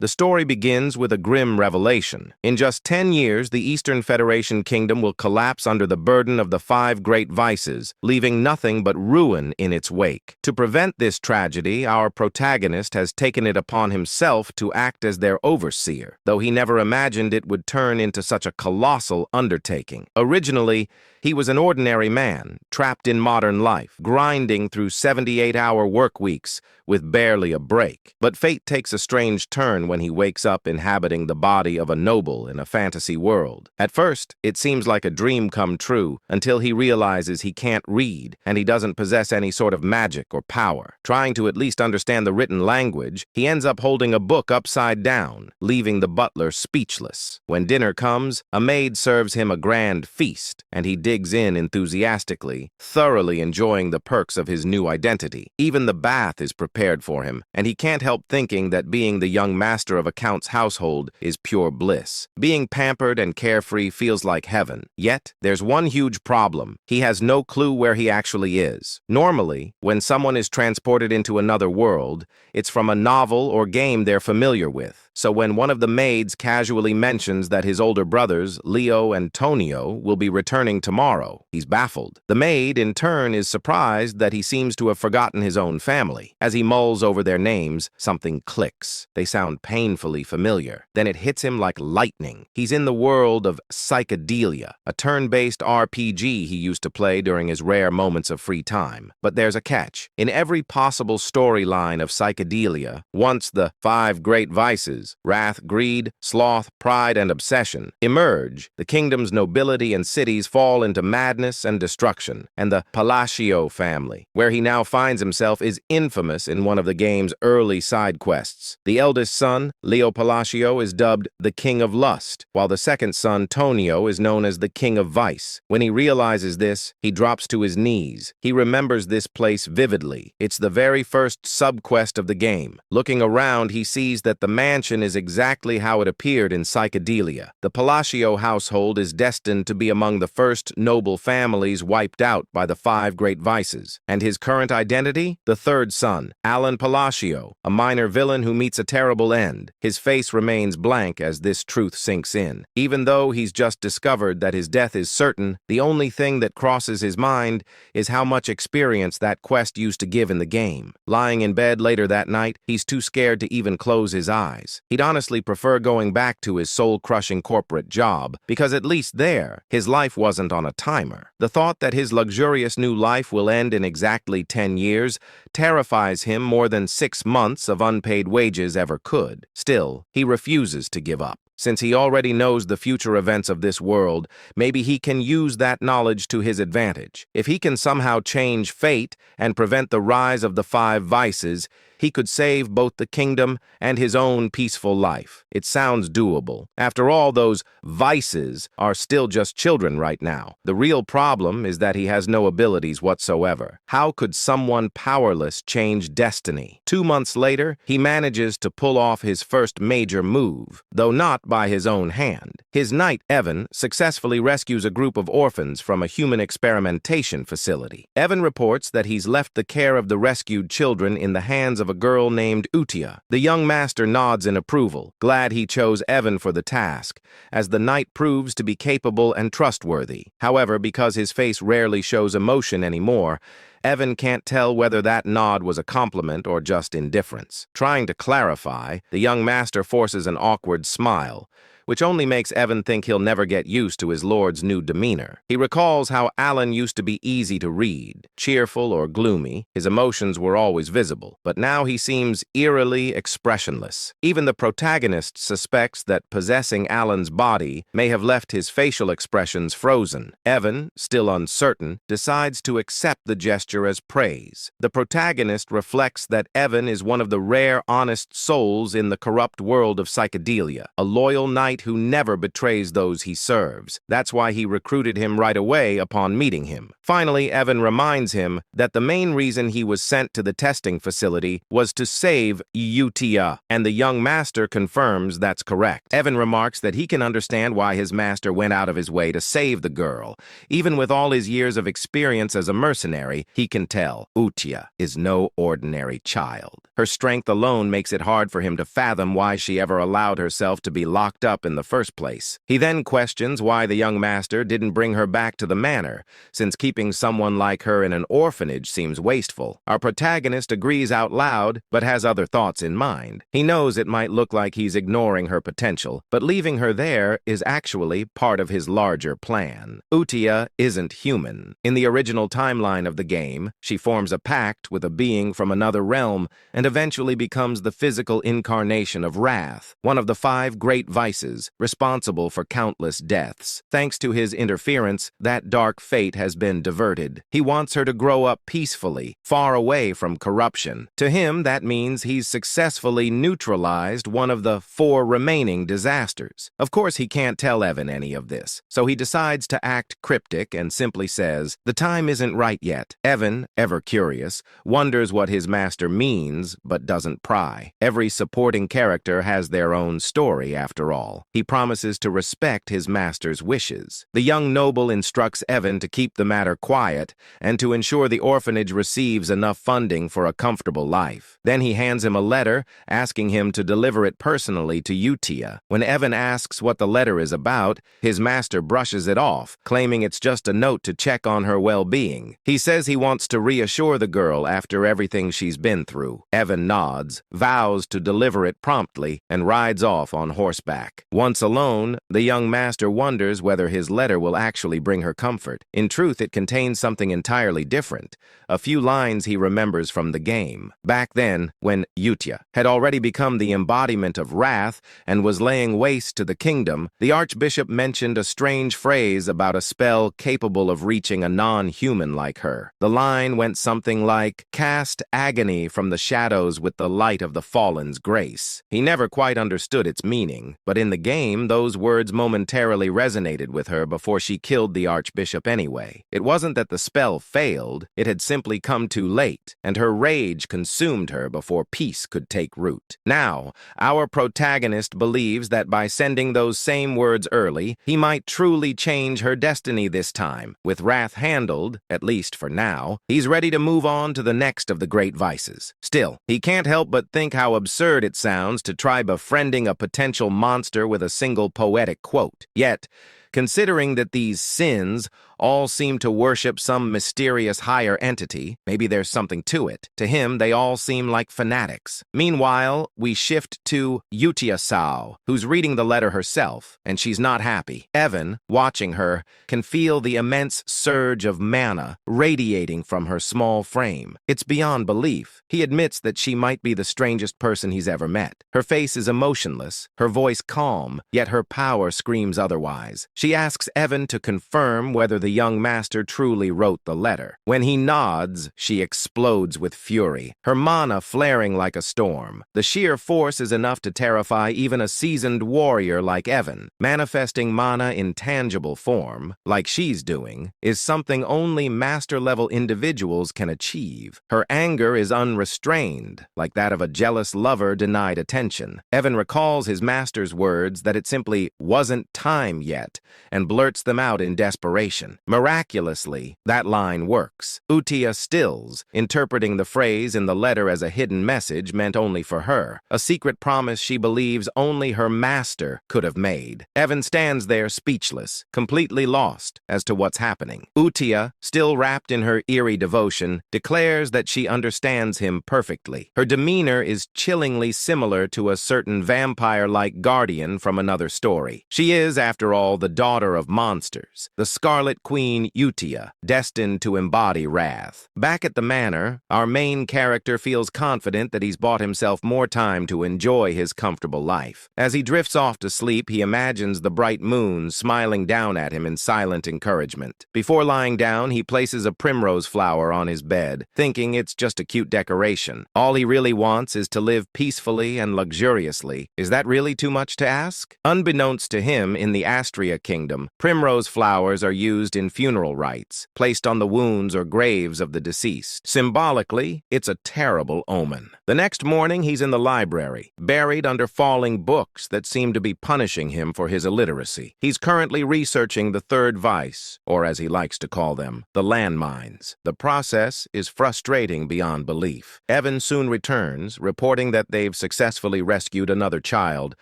The story begins with a grim revelation. In just 10 years, the Eastern Federation Kingdom will collapse under the burden of the 5 great vices, leaving nothing but ruin in its wake. To prevent this tragedy, our protagonist has taken it upon himself to act as their overseer, though he never imagined it would turn into such a colossal undertaking. Originally, he was an ordinary man, trapped in modern life, grinding through 78-hour work weeks with barely a break. But fate takes a strange turn when he wakes up inhabiting the body of a noble in a fantasy world. At first, it seems like a dream come true until he realizes he can't read and he doesn't possess any sort of magic or power. Trying to at least understand the written language, he ends up holding a book upside down, leaving the butler speechless. When dinner comes, a maid serves him a grand feast, and he digs in enthusiastically, thoroughly enjoying the perks of his new identity. Even the bath is prepared for him, and he can't help thinking that being the young master of a count's household is pure bliss. Being pampered and carefree feels like heaven. Yet, there's one huge problem. He has no clue where he actually is. Normally, when someone is transported into another world, it's from a novel or game they're familiar with. So when one of the maids casually mentions that his older brothers, Leo and Tonio, will be returning tomorrow, he's baffled. The maid, in turn, is surprised that he seems to have forgotten his own family. As he mulls over their names, something clicks. They sound painfully familiar. Then it hits him like lightning. He's in the world of Psychedelia, a turn-based RPG he used to play during his rare moments of free time. But there's a catch. In every possible storyline of Psychedelia, once the 5 great vices, wrath, greed, sloth, pride, and obsession, emerge, the kingdom's nobility and cities fall into madness and destruction, and the Palacio family, where he now finds himself, is infamous in one of the game's early side quests. The eldest son, Leo Palacio, is dubbed the King of Lust, while the second son, Tonio, is known as the King of Vice. When he realizes this, he drops to his knees. He remembers this place vividly. It's the very first sub-quest of the game. Looking around, he sees that the mansion is exactly how it appeared in Psychedelia. The Palacio household is destined to be among the first noble families wiped out by the 5 great vices. And his current identity? The third son, Alan Palacio, a minor villain who meets a terrible end. His face remains blank as this truth sinks in. Even though he's just discovered that his death is certain, the only thing that crosses his mind is how much experience that quest used to give in the game. Lying in bed later that night, he's too scared to even close his eyes. He'd honestly prefer going back to his soul-crushing corporate job, because at least there, his life wasn't on a timer. The thought that his luxurious new life will end in exactly 10 years terrifies him more than 6 months of unpaid wages ever could. Still, he refuses to give up. Since he already knows the future events of this world, maybe he can use that knowledge to his advantage. If he can somehow change fate and prevent the rise of the 5 vices, he could save both the kingdom and his own peaceful life. It sounds doable. After all, those vices are still just children right now. The real problem is that he has no abilities whatsoever. How could someone powerless change destiny? 2 months later, he manages to pull off his first major move, though not by his own hand. His knight, Evan, successfully rescues a group of orphans from a human experimentation facility. Evan reports that he's left the care of the rescued children in the hands of a girl named Utia. The young master nods in approval, glad he chose Evan for the task, as the knight proves to be capable and trustworthy. However, because his face rarely shows emotion anymore, Evan can't tell whether that nod was a compliment or just indifference. Trying to clarify, the young master forces an awkward smile, which only makes Evan think he'll never get used to his lord's new demeanor. He recalls how Alan used to be easy to read, cheerful or gloomy. His emotions were always visible, but now he seems eerily expressionless. Even the protagonist suspects that possessing Alan's body may have left his facial expressions frozen. Evan, still uncertain, decides to accept the gesture as praise. The protagonist reflects that Evan is one of the rare honest souls in the corrupt world of Psychedelia, a loyal knight who never betrays those he serves. That's why he recruited him right away upon meeting him. Finally, Evan reminds him that the main reason he was sent to the testing facility was to save Utia, and the young master confirms that's correct. Evan remarks that he can understand why his master went out of his way to save the girl. Even with all his years of experience as a mercenary, he can tell Utia is no ordinary child. Her strength alone makes it hard for him to fathom why she ever allowed herself to be locked up in the first place. He then questions why the young master didn't bring her back to the manor, since keeping someone like her in an orphanage seems wasteful. Our protagonist agrees out loud, but has other thoughts in mind. He knows it might look like he's ignoring her potential, but leaving her there is actually part of his larger plan. Utia isn't human. In the original timeline of the game, she forms a pact with a being from another realm and eventually becomes the physical incarnation of wrath, one of the 5 great vices responsible for countless deaths. Thanks to his interference, that dark fate has been diverted. He wants her to grow up peacefully, far away from corruption. To him, that means he's successfully neutralized one of the 4 remaining disasters. Of course, he can't tell Evan any of this, so he decides to act cryptic and simply says, "The time isn't right yet." Evan, ever curious, wonders what his master means, but doesn't pry. Every supporting character has their own story, after all. He promises to respect his master's wishes. The young noble instructs Evan to keep the matter quiet and to ensure the orphanage receives enough funding for a comfortable life. Then he hands him a letter, asking him to deliver it personally to Utia. When Evan asks what the letter is about, his master brushes it off, claiming it's just a note to check on her well-being. He says he wants to reassure the girl after everything she's been through. Evan nods, vows to deliver it promptly, and rides off on horseback. Once alone, the young master wonders whether his letter will actually bring her comfort. In truth, it contains something entirely different, a few lines he remembers from the game. Back then, when Utia had already become the embodiment of wrath and was laying waste to the kingdom, the archbishop mentioned a strange phrase about a spell capable of reaching a non-human like her. The line went something like, "Cast agony from the shadows with the light of the fallen's grace." He never quite understood its meaning, but in the game, those words momentarily resonated with her before she killed the archbishop anyway. It wasn't that the spell failed, it had simply come too late, and her rage consumed her before peace could take root. Now, our protagonist believes that by sending those same words early, he might truly change her destiny this time. With wrath handled, at least for now, he's ready to move on to the next of the great vices. Still, he can't help but think how absurd it sounds to try befriending a potential monster with a single poetic quote. Yet, considering that these sins all seem to worship some mysterious higher entity, maybe there's something to it. To him, they all seem like fanatics. Meanwhile, we shift to Utia Sao, who's reading the letter herself, and she's not happy. Evan, watching her, can feel the immense surge of mana radiating from her small frame. It's beyond belief. He admits that she might be the strangest person he's ever met. Her face is emotionless, her voice calm, yet her power screams otherwise. She asks Evan to confirm whether the young master truly wrote the letter. When he nods, she explodes with fury, her mana flaring like a storm. The sheer force is enough to terrify even a seasoned warrior like Evan. Manifesting mana in tangible form, like she's doing, is something only master-level individuals can achieve. Her anger is unrestrained, like that of a jealous lover denied attention. Evan recalls his master's words that it simply wasn't time yet, and blurts them out in desperation. Miraculously, that line works. Utia stills, interpreting the phrase in the letter as a hidden message meant only for her, a secret promise she believes only her master could have made. Evan stands there speechless, completely lost as to what's happening. Utia, still wrapped in her eerie devotion, declares that she understands him perfectly. Her demeanor is chillingly similar to a certain vampire-like guardian from another story. She is, after all, the daughter of monsters, the Scarlet Queen Utia, destined to embody wrath. Back at the manor, our main character feels confident that he's bought himself more time to enjoy his comfortable life. As he drifts off to sleep, he imagines the bright moon smiling down at him in silent encouragement. Before lying down, he places a primrose flower on his bed, thinking it's just a cute decoration. All he really wants is to live peacefully and luxuriously. Is that really too much to ask? Unbeknownst to him, in the Astria kingdom, primrose flowers are used in funeral rites, placed on the wounds or graves of the deceased. Symbolically, it's a terrible omen. The next morning, he's in the library, buried under falling books that seem to be punishing him for his illiteracy. He's currently researching the third vice, or as he likes to call them, the landmines. The process is frustrating beyond belief. Evan soon returns, reporting that they've successfully rescued another child,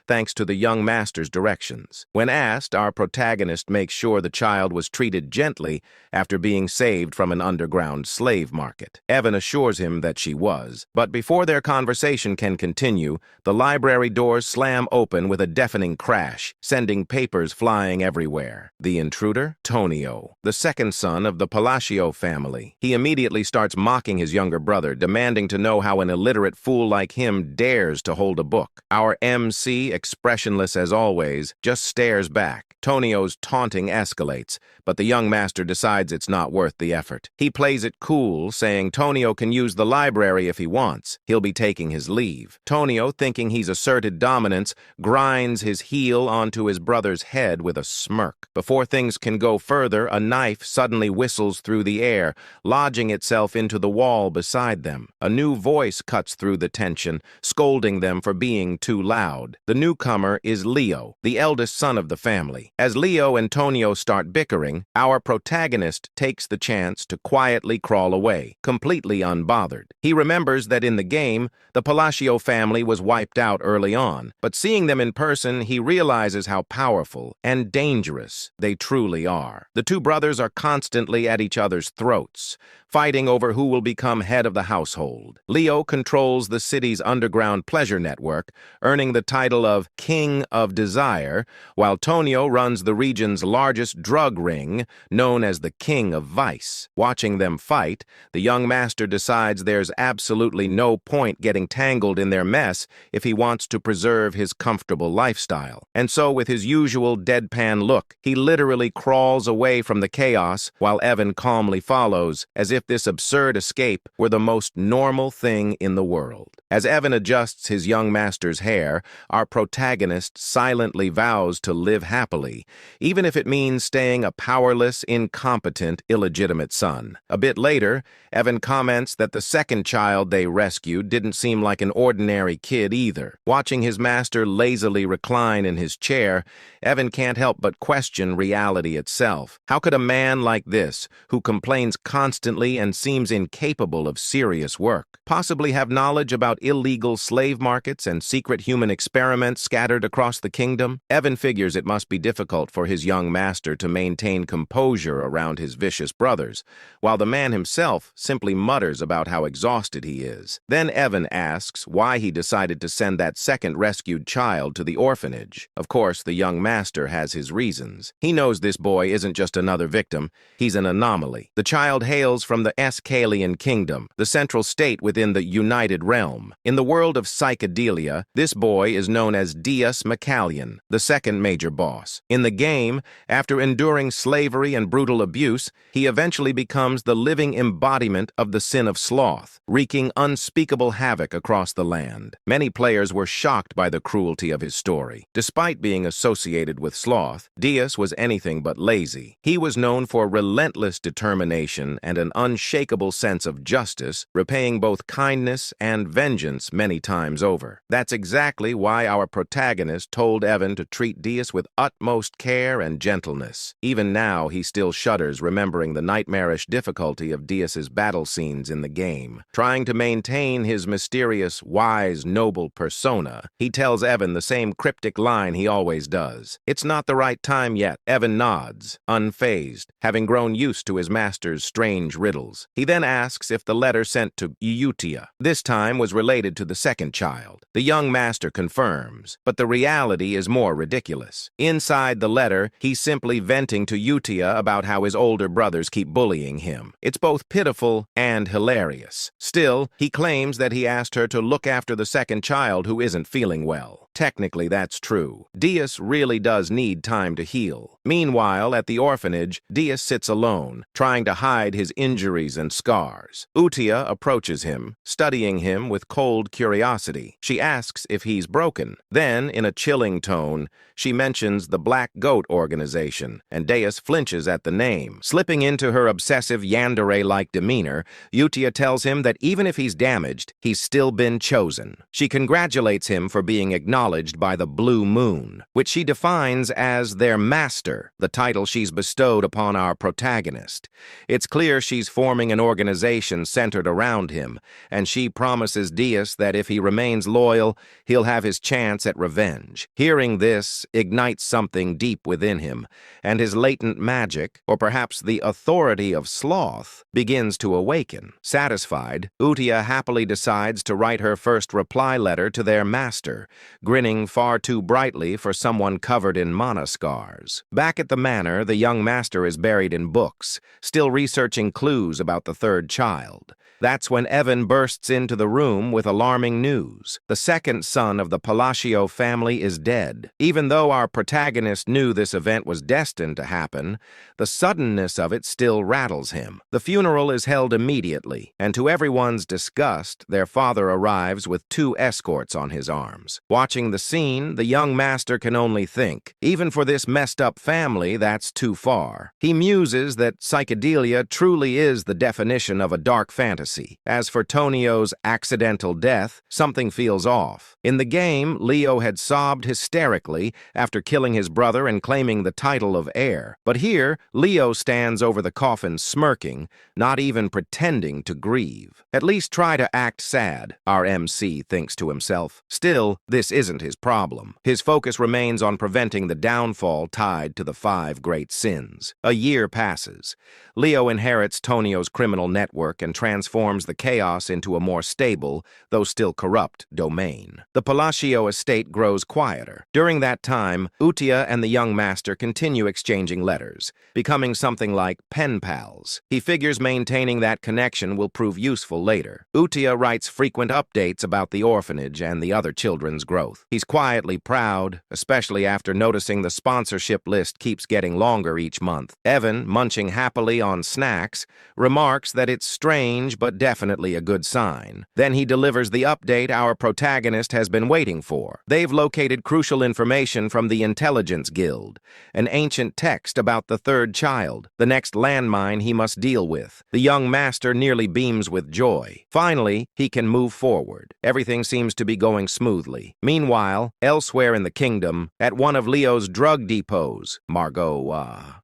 thanks to the young master's directions. When asked, our protagonist makes sure the child was treated gently after being saved from an underground slave market. Evan assures him that she was, but before their conversation can continue, the library doors slam open with a deafening crash, sending papers flying everywhere. The intruder? Tonio, the second son of the Palacio family. He immediately starts mocking his younger brother, demanding to know how an illiterate fool like him dares to hold a book. Our MC, expressionless as always, just stares back. Tonio's taunting escalates, but the young master decides it's not worth the effort. He plays it cool, saying Tonio can use the library if he wants. He'll be taking his leave. Tonio, thinking he's asserted dominance, grinds his heel onto his brother's head with a smirk. Before things can go further, a knife suddenly whistles through the air, lodging itself into the wall beside them. A new voice cuts through the tension, scolding them for being too loud. The newcomer is Leo, the eldest son of the family. As Leo and Tonio start bickering, our protagonist takes the chance to quietly crawl away, completely unbothered. He remembers that in the game, the Palacio family was wiped out early on, but seeing them in person, he realizes how powerful and dangerous they truly are. The two brothers are constantly at each other's throats, fighting over who will become head of the household. Leo controls the city's underground pleasure network, earning the title of King of Desire, while Tonio runs the region's largest drug ring, known as the King of Vice. Watching them fight, the young master decides there's absolutely no point getting tangled in their mess if he wants to preserve his comfortable lifestyle. And so, with his usual deadpan look, he literally crawls away from the chaos while Evan calmly follows, as if this absurd escape were the most normal thing in the world. As Evan adjusts his young master's hair, our protagonist silently vows to live happily, even if it means staying a powerless, incompetent, illegitimate son. A bit later, Evan comments that the second child they rescued didn't seem like an ordinary kid either. Watching his master lazily recline in his chair, Evan can't help but question reality itself. How could a man like this, who complains constantly and seems incapable of serious work, possibly have knowledge about illegal slave markets and secret human experiments scattered across the kingdom? Evan figures it must be difficult for his young master to maintain composure around his vicious brothers, while the man himself simply mutters about how exhausted he is. Then Evan asks why he decided to send that second rescued child to the orphanage. Of course, the young master has his reasons. He knows this boy isn't just another victim, he's an anomaly. The child hails from the Escalian Kingdom, the central state within the United Realm. In the world of psychedelia, this boy is known as Deus Macallion, the second major boss. In the game, after enduring slavery and brutal abuse, he eventually becomes the living embodiment of the sin of sloth, wreaking unspeakable havoc across the land. Many players were shocked by the cruelty of his story. Despite being associated with sloth, Deus was anything but lazy. He was known for relentless determination and an unshakable sense of justice, repaying both kindness and vengeance many times over. That's exactly why our protagonist told Evan to treat Deus with utmost care and gentleness. Even now, he still shudders remembering the nightmarish difficulty of Deus's battle scenes in the game. Trying to maintain his mysterious, wise, noble persona, he tells Evan the same cryptic line he always does. It's not the right time yet. Evan nods, unfazed, having grown used to his master's strange riddles. He then asks if the letter sent to Eutia this time was related to the second child. The young master confirms, but the reality is more ridiculous. Inside the letter, he's simply venting to Eutia about how his older brothers keep bullying him. It's both pitiful and hilarious. Still, he claims that he asked her to look after the second child who isn't feeling well. Technically, that's true. Deus really does need time to heal. Meanwhile, at the orphanage, Deus sits alone, trying to hide his injuries and scars. Utia approaches him, studying him with cold curiosity. She asks if he's broken. Then, in a chilling tone, she mentions the Black Goat organization, and Deus flinches at the name. Slipping into her obsessive yandere-like demeanor, Utia tells him that even if he's damaged, he's still been chosen. She congratulates him for being acknowledged by the Blue Moon, which she defines as their master, the title she's bestowed upon our protagonist. It's clear she's forming an organization centered around him, and she promises Deus that if he remains loyal, he'll have his chance at revenge. Hearing this ignites something deep within him, and his latent magic, or perhaps the authority of sloth, begins to awaken. Satisfied, Utia happily decides to write her first reply letter to their master, grinning far too brightly for someone covered in mana scars. Back at the manor, the young master is buried in books, still researching clues about the third child. That's when Evan bursts into the room with alarming news. The second son of the Palacio family is dead. Even though our protagonist knew this event was destined to happen, the suddenness of it still rattles him. The funeral is held immediately, and to everyone's disgust, their father arrives with 2 escorts on his arms. Watching the scene, the young master can only think, even for this messed-up family, that's too far. He muses that psychedelia truly is the definition of a dark fantasy. As for Tonio's accidental death, something feels off. In the game, Leo had sobbed hysterically after killing his brother and claiming the title of heir. But here, Leo stands over the coffin smirking, not even pretending to grieve. At least try to act sad, our MC thinks to himself. Still, this isn't his problem. His focus remains on preventing the downfall tied to the 5 great sins. A year passes. Leo inherits Tonio's criminal network and transforms the chaos into a more stable, though still corrupt, domain. The Palacio estate grows quieter. During that time, Utia and the young master continue exchanging letters, becoming something like pen pals. He figures maintaining that connection will prove useful later. Utia writes frequent updates about the orphanage and the other children's growth. He's quietly proud, especially after noticing the sponsorship list keeps getting longer each month. Evan, munching happily on snacks, remarks that it's strange but definitely a good sign. Then he delivers the update our protagonist has been waiting for. They've located crucial information from the Intelligence Guild, an ancient text about the third child, the next landmine he must deal with. The young master nearly beams with joy. Finally, he can move forward. Everything seems to be going smoothly. Meanwhile, elsewhere in the kingdom, at one of Leo's drug depots,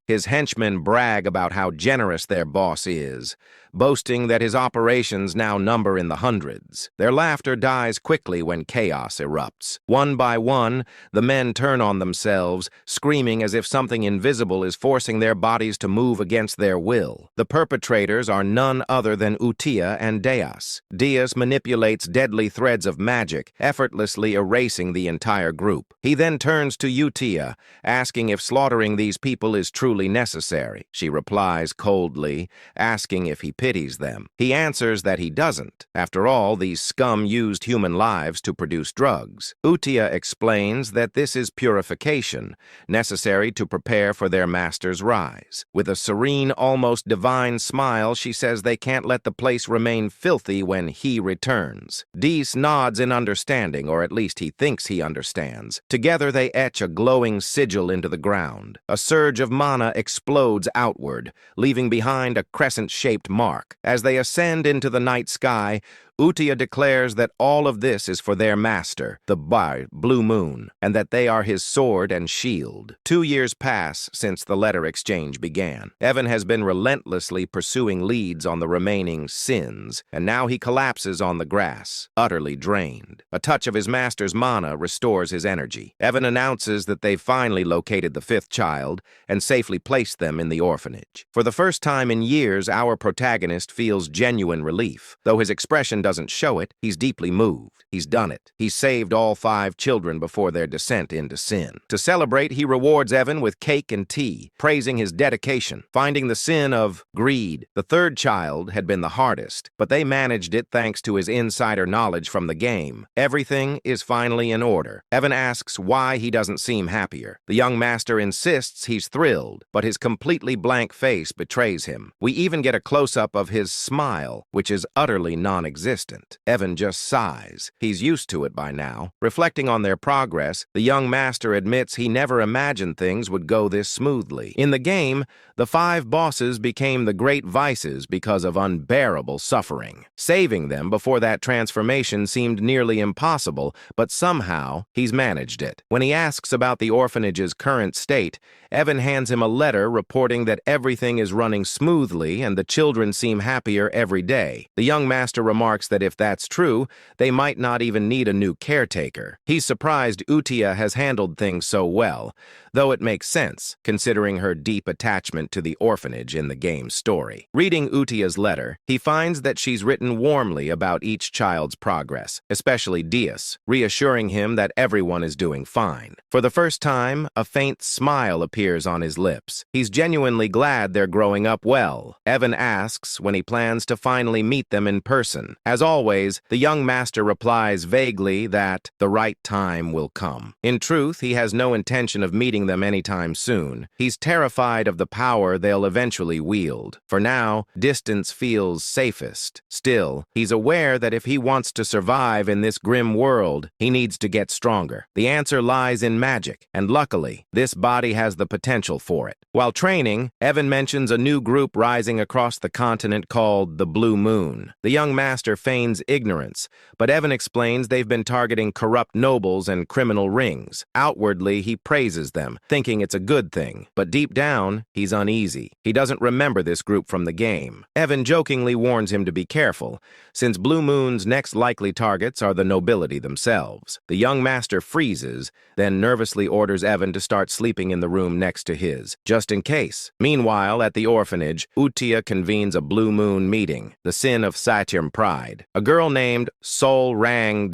his henchmen brag about how generous their boss is, boasting that his operations now number in the hundreds. Their laughter dies quickly when chaos erupts. One by one, the men turn on themselves, screaming as if something invisible is forcing their bodies to move against their will. The perpetrators are none other than Utia and Deus. Deus manipulates deadly threads of magic, effortlessly erasing the entire group. He then turns to Utia, asking if slaughtering these people is truly necessary. She replies coldly, asking if he pities them. He answers that he doesn't. After all, these scum used human lives to produce drugs. Utia explains that this is purification, necessary to prepare for their master's rise. With a serene, almost divine smile, she says they can't let the place remain filthy when he returns. Dees nods in understanding, or at least he thinks he understands. Together they etch a glowing sigil into the ground. A surge of mana explodes outward, leaving behind a crescent-shaped mark. As they ascend into the night sky, Utia declares that all of this is for their master, the Blue Moon, and that they are his sword and shield. 2 years pass since the letter exchange began. Evan has been relentlessly pursuing leads on the remaining sins, and now he collapses on the grass, utterly drained. A touch of his master's mana restores his energy. Evan announces that they've finally located the 5th child and safely placed them in the orphanage. For the first time in years, our protagonist feels genuine relief. Though his expression doesn't show it, he's deeply moved. He's done it. He's saved all 5 children before their descent into sin. To celebrate, he rewards Evan with cake and tea, praising his dedication, finding the sin of greed. The 3rd child had been the hardest, but they managed it thanks to his insider knowledge from the game. Everything is finally in order. Evan asks why he doesn't seem happier. The young master insists he's thrilled, but his completely blank face betrays him. We even get a close-up of his smile, which is utterly non-existent. non-existent. Evan just sighs. He's used to it by now. Reflecting on their progress, the young master admits he never imagined things would go this smoothly. In the game, the 5 bosses became the great vices because of unbearable suffering. Saving them before that transformation seemed nearly impossible, but somehow he's managed it. When he asks about the orphanage's current state, Evan hands him a letter reporting that everything is running smoothly and the children seem happier every day. The young master remarks that if that's true, they might not even need a new caretaker. He's surprised Utia has handled things so well, though it makes sense, considering her deep attachment to the orphanage in the game's story. Reading Utia's letter, he finds that she's written warmly about each child's progress, especially Dias, reassuring him that everyone is doing fine. For the first time, a faint smile appears on his lips. He's genuinely glad they're growing up well. Evan asks when he plans to finally meet them in person. As always, the young master replies vaguely that the right time will come. In truth, he has no intention of meeting them anytime soon. He's terrified of the power they'll eventually wield. For now, distance feels safest. Still, he's aware that if he wants to survive in this grim world, he needs to get stronger. The answer lies in magic, and luckily, this body has the potential for it. While training, Evan mentions a new group rising across the continent called the Blue Moon. The young master feigns ignorance, but Evan explains they've been targeting corrupt nobles and criminal rings. Outwardly, he praises them, thinking it's a good thing, but deep down, he's uneasy. He doesn't remember this group from the game. Evan jokingly warns him to be careful, since Blue Moon's next likely targets are the nobility themselves. The young master freezes, then nervously orders Evan to start sleeping in the room next to his, just in case. Meanwhile, at the orphanage, Utia convenes a Blue Moon meeting, the sin of Satyam pride. A girl named Seol Rang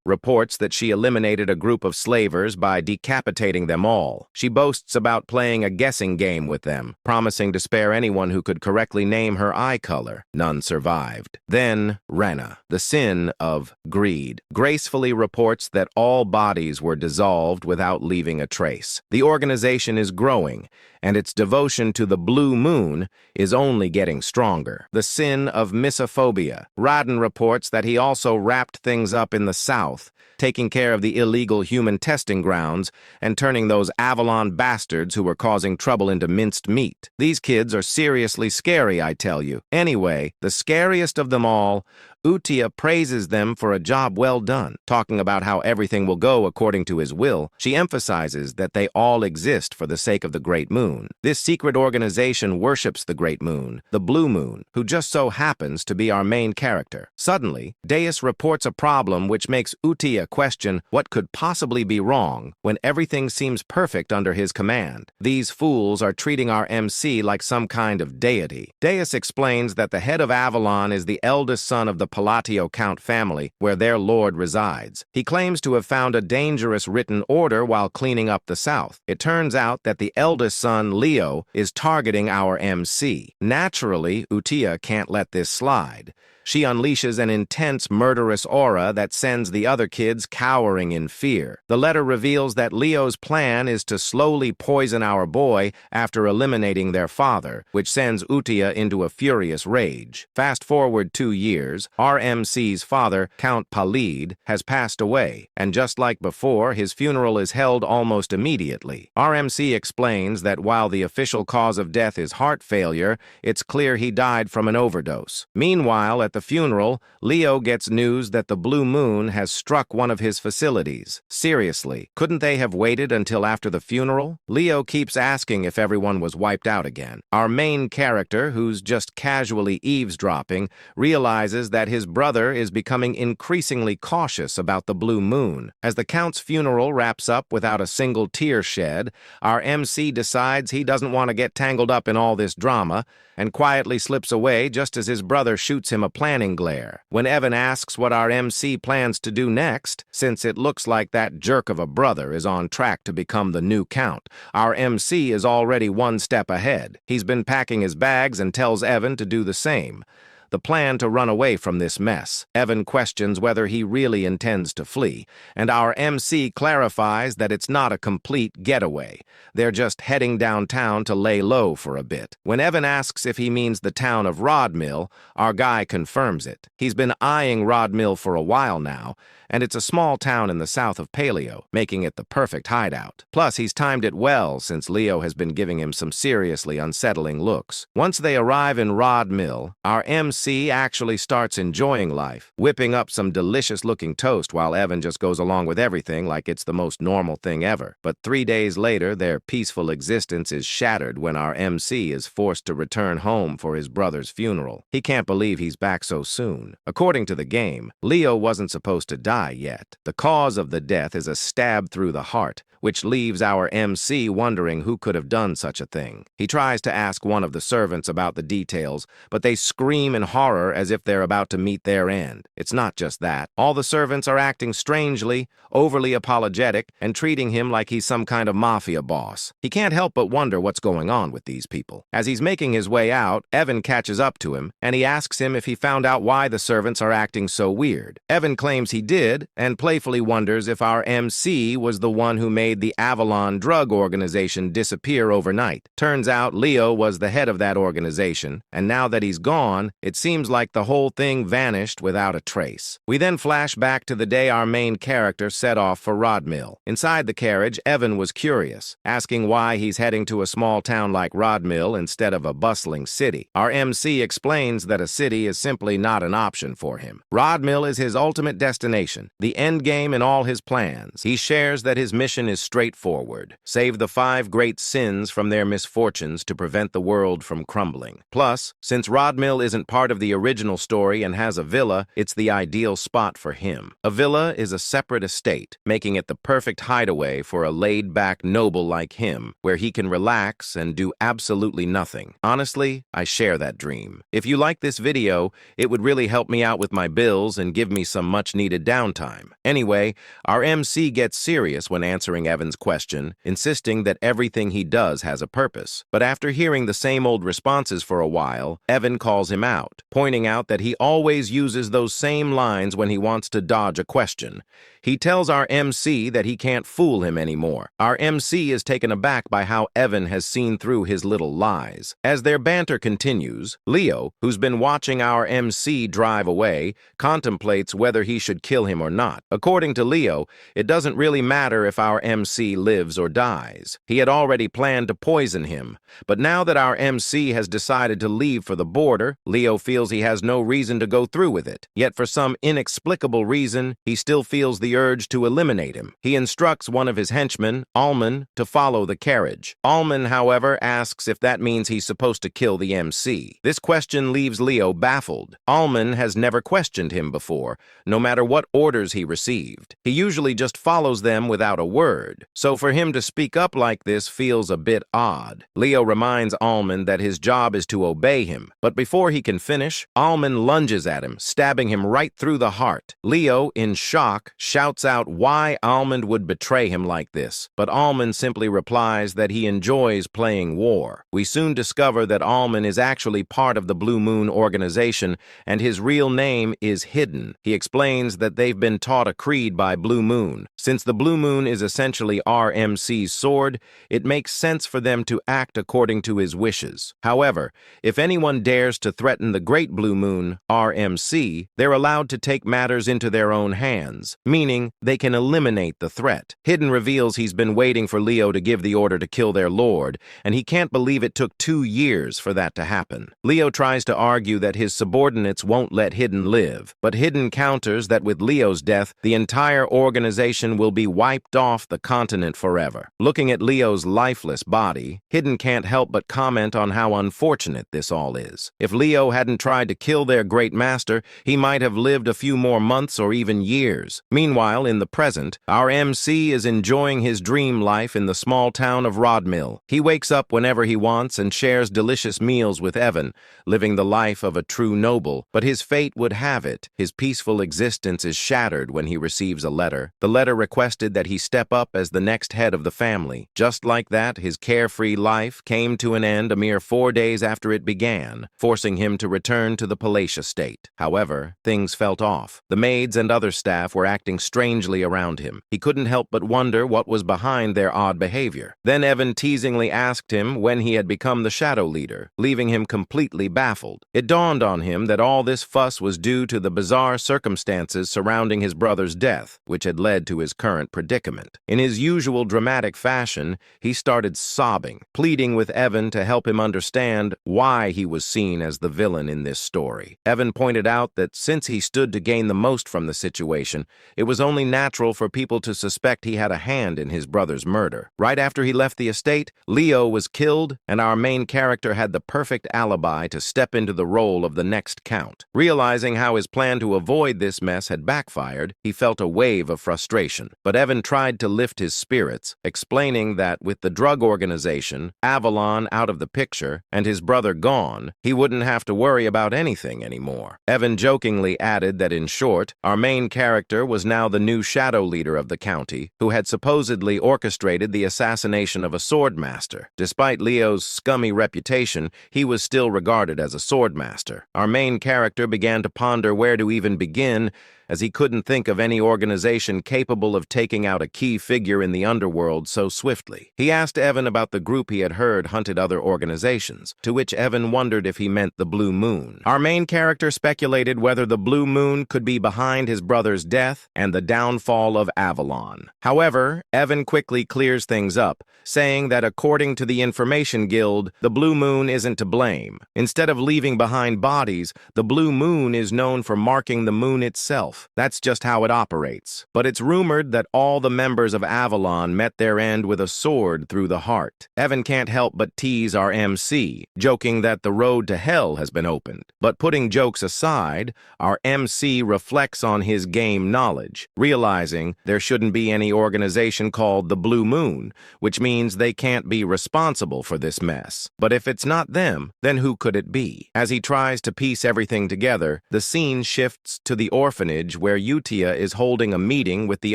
reports that she eliminated a group of slavers by decapitating them all. She boasts about playing a guessing game with them, promising to spare anyone who could correctly name her eye color. None survived. Then, Rena, the sin of greed, gracefully reports that all bodies were dissolved without leaving a trace. The organization is growing, and its devotion to the Blue Moon is only getting stronger. The sin of misophobia. Radin reports that he also wrapped things up in the south, taking care of the illegal human testing grounds and turning those Avalon bastards who were causing trouble into minced meat. These kids are seriously scary, I tell you. Anyway, the scariest of them all, Utia praises them for a job well done. Talking about how everything will go according to his will, she emphasizes that they all exist for the sake of the Great Moon. This secret organization worships the Great Moon, the Blue Moon, who just so happens to be our main character. Suddenly, Deus reports a problem which makes Utia question what could possibly be wrong when everything seems perfect under his command. These fools are treating our MC like some kind of deity. Deus explains that the head of Avalon is the eldest son of the Palatio Count family, where their lord resides. He claims to have found a dangerous written order while cleaning up the south. It turns out that the eldest son, Leo, is targeting our MC. Naturally, Utia can't let this slide. She unleashes an intense, murderous aura that sends the other kids cowering in fear. The letter reveals that Leo's plan is to slowly poison our boy after eliminating their father, which sends Utia into a furious rage. Fast forward 2 years, RMC's father, Count Palid, has passed away, and just like before, his funeral is held almost immediately. RMC explains that while the official cause of death is heart failure, it's clear he died from an overdose. Meanwhile, at the funeral, Leo gets news that the Blue Moon has struck one of his facilities. Seriously, couldn't they have waited until after the funeral? Leo keeps asking if everyone was wiped out again. Our main character, who's just casually eavesdropping, realizes that his brother is becoming increasingly cautious about the Blue Moon. As the Count's funeral wraps up without a single tear shed, our MC decides he doesn't want to get tangled up in all this drama and quietly slips away just as his brother shoots him a planning glare. When Evan asks what our MC plans to do next, since it looks like that jerk of a brother is on track to become the new Count, our MC is already one step ahead. He's been packing his bags and tells Evan to do the same. the plan to run away from this mess. Evan questions whether he really intends to flee, and our MC clarifies that it's not a complete getaway. They're just heading downtown to lay low for a bit. When Evan asks if he means the town of Rodmill, our guy confirms it. He's been eyeing Rodmill for a while now, and it's a small town in the south of Paleo, making it the perfect hideout. Plus, he's timed it well since Leo has been giving him some seriously unsettling looks. Once they arrive in Rodmill, our MC actually starts enjoying life, whipping up some delicious-looking toast while Evan just goes along with everything like it's the most normal thing ever. But 3 days later, their peaceful existence is shattered when our MC is forced to return home for his brother's funeral. He can't believe he's back so soon. According to the game, Leo wasn't supposed to die yet. The cause of the death is a stab through the heart, which leaves our MC wondering who could have done such a thing. He tries to ask one of the servants about the details, but they scream in horror as if they're about to meet their end. It's not just that. All the servants are acting strangely, overly apologetic, and treating him like he's some kind of mafia boss. He can't help but wonder what's going on with these people. As he's making his way out, Evan catches up to him, and he asks him if he found out why the servants are acting so weird. Evan claims he did, and playfully wonders if our MC was the one who made the Avalon drug organization disappear overnight. Turns out Leo was the head of that organization, and now that he's gone, it seems like the whole thing vanished without a trace. We then flash back to the day our main character set off for Rodmill. Inside the carriage, Evan was curious, asking why he's heading to a small town like Rodmill instead of a bustling city. Our MC explains that a city is simply not an option for him. Rodmill is his ultimate destination, the end game in all his plans. He shares that his mission is straightforward: save the 5 great sins from their misfortunes to prevent the world from crumbling. Plus, since Rodmill isn't part of the original story and has a villa, it's the ideal spot for him. A villa is a separate estate, making it the perfect hideaway for a laid-back noble like him, where he can relax and do absolutely nothing. Honestly, I share that dream. If you like this video, it would really help me out with my bills and give me some much-needed downtime. Anyway, our MC gets serious when answering Evan's question, insisting that everything he does has a purpose. But after hearing the same old responses for a while, Evan calls him out, pointing out that he always uses those same lines when he wants to dodge a question. He tells our MC that he can't fool him anymore. Our MC is taken aback by how Evan has seen through his little lies. As their banter continues, Leo, who's been watching our MC drive away, contemplates whether he should kill him or not. According to Leo, it doesn't really matter if our MC lives or dies. He had already planned to poison him, but now that our MC has decided to leave for the border, Leo feels he has no reason to go through with it. Yet for some inexplicable reason, he still feels the urge to eliminate him. He instructs one of his henchmen, Alman, to follow the carriage. Alman, however, asks if that means he's supposed to kill the MC. This question leaves Leo baffled. Alman has never questioned him before, no matter what orders he received. He usually just follows them without a word. So for him to speak up like this feels a bit odd. Leo reminds Alman that his job is to obey him, but before he can finish, Alman lunges at him, stabbing him right through the heart. Leo, in shock, shouts out why Alman would betray him like this, but Alman simply replies that he enjoys playing war. We soon discover that Alman is actually part of the Blue Moon organization, and his real name is Hidden. He explains that they've been taught a creed by Blue Moon. Since the Blue Moon is essentially RMC's sword, it makes sense for them to act according to his wishes. However, if anyone dares to threaten the Great Blue Moon, RMC, they're allowed to take matters into their own hands, meaning they can eliminate the threat. Hidden reveals he's been waiting for Leo to give the order to kill their lord, and he can't believe it took 2 years for that to happen. Leo tries to argue that his subordinates won't let Hidden live, but Hidden counters that with Leo's death, the entire organization will be wiped off the continent forever. Looking at Leo's lifeless body, Hidden can't help but comment on how unfortunate this all is. If Leo hadn't tried to kill their great master, he might have lived a few more months or even years. Meanwhile, Meanwhile, in the present, our MC is enjoying his dream life in the small town of Rodmill. He wakes up whenever he wants and shares delicious meals with Evan, living the life of a true noble. But his fate would have it, his peaceful existence is shattered when he receives a letter. The letter requested that he step up as the next head of the family. Just like that, his carefree life came to an end a mere 4 days after it began, forcing him to return to the palatial state. However, things felt off. The maids and other staff were acting strangely around him. He couldn't help but wonder what was behind their odd behavior. Then Evan teasingly asked him when he had become the shadow leader, leaving him completely baffled. It dawned on him that all this fuss was due to the bizarre circumstances surrounding his brother's death, which had led to his current predicament. In his usual dramatic fashion, he started sobbing, pleading with Evan to help him understand why he was seen as the villain in this story. Evan pointed out that since he stood to gain the most from the situation, it was only natural for people to suspect he had a hand in his brother's murder. Right after he left the estate, Leo was killed, and our main character had the perfect alibi to step into the role of the next count. Realizing how his plan to avoid this mess had backfired, he felt a wave of frustration. But Evan tried to lift his spirits, explaining that with the drug organization, Avalon out of the picture, and his brother gone, he wouldn't have to worry about anything anymore. Evan jokingly added that in short, our main character was now the new shadow leader of the county, who had supposedly orchestrated the assassination of a swordmaster. Despite Leo's scummy reputation, he was still regarded as a swordmaster. Our main character began to ponder where to even begin, as he couldn't think of any organization capable of taking out a key figure in the underworld so swiftly. He asked Evan about the group he had heard hunted other organizations, to which Evan wondered if he meant the Blue Moon. Our main character speculated whether the Blue Moon could be behind his brother's death and the downfall of Avalon. However, Evan quickly clears things up, saying that according to the Information Guild, the Blue Moon isn't to blame. Instead of leaving behind bodies, the Blue Moon is known for marking the moon itself. That's just how it operates. But it's rumored that all the members of Avalon met their end with a sword through the heart. Evan can't help but tease our MC, joking that the road to hell has been opened. But putting jokes aside, our MC reflects on his game knowledge, realizing there shouldn't be any organization called the Blue Moon, which means they can't be responsible for this mess. But if it's not them, then who could it be? As he tries to piece everything together, the scene shifts to the orphanage where Utia is holding a meeting with the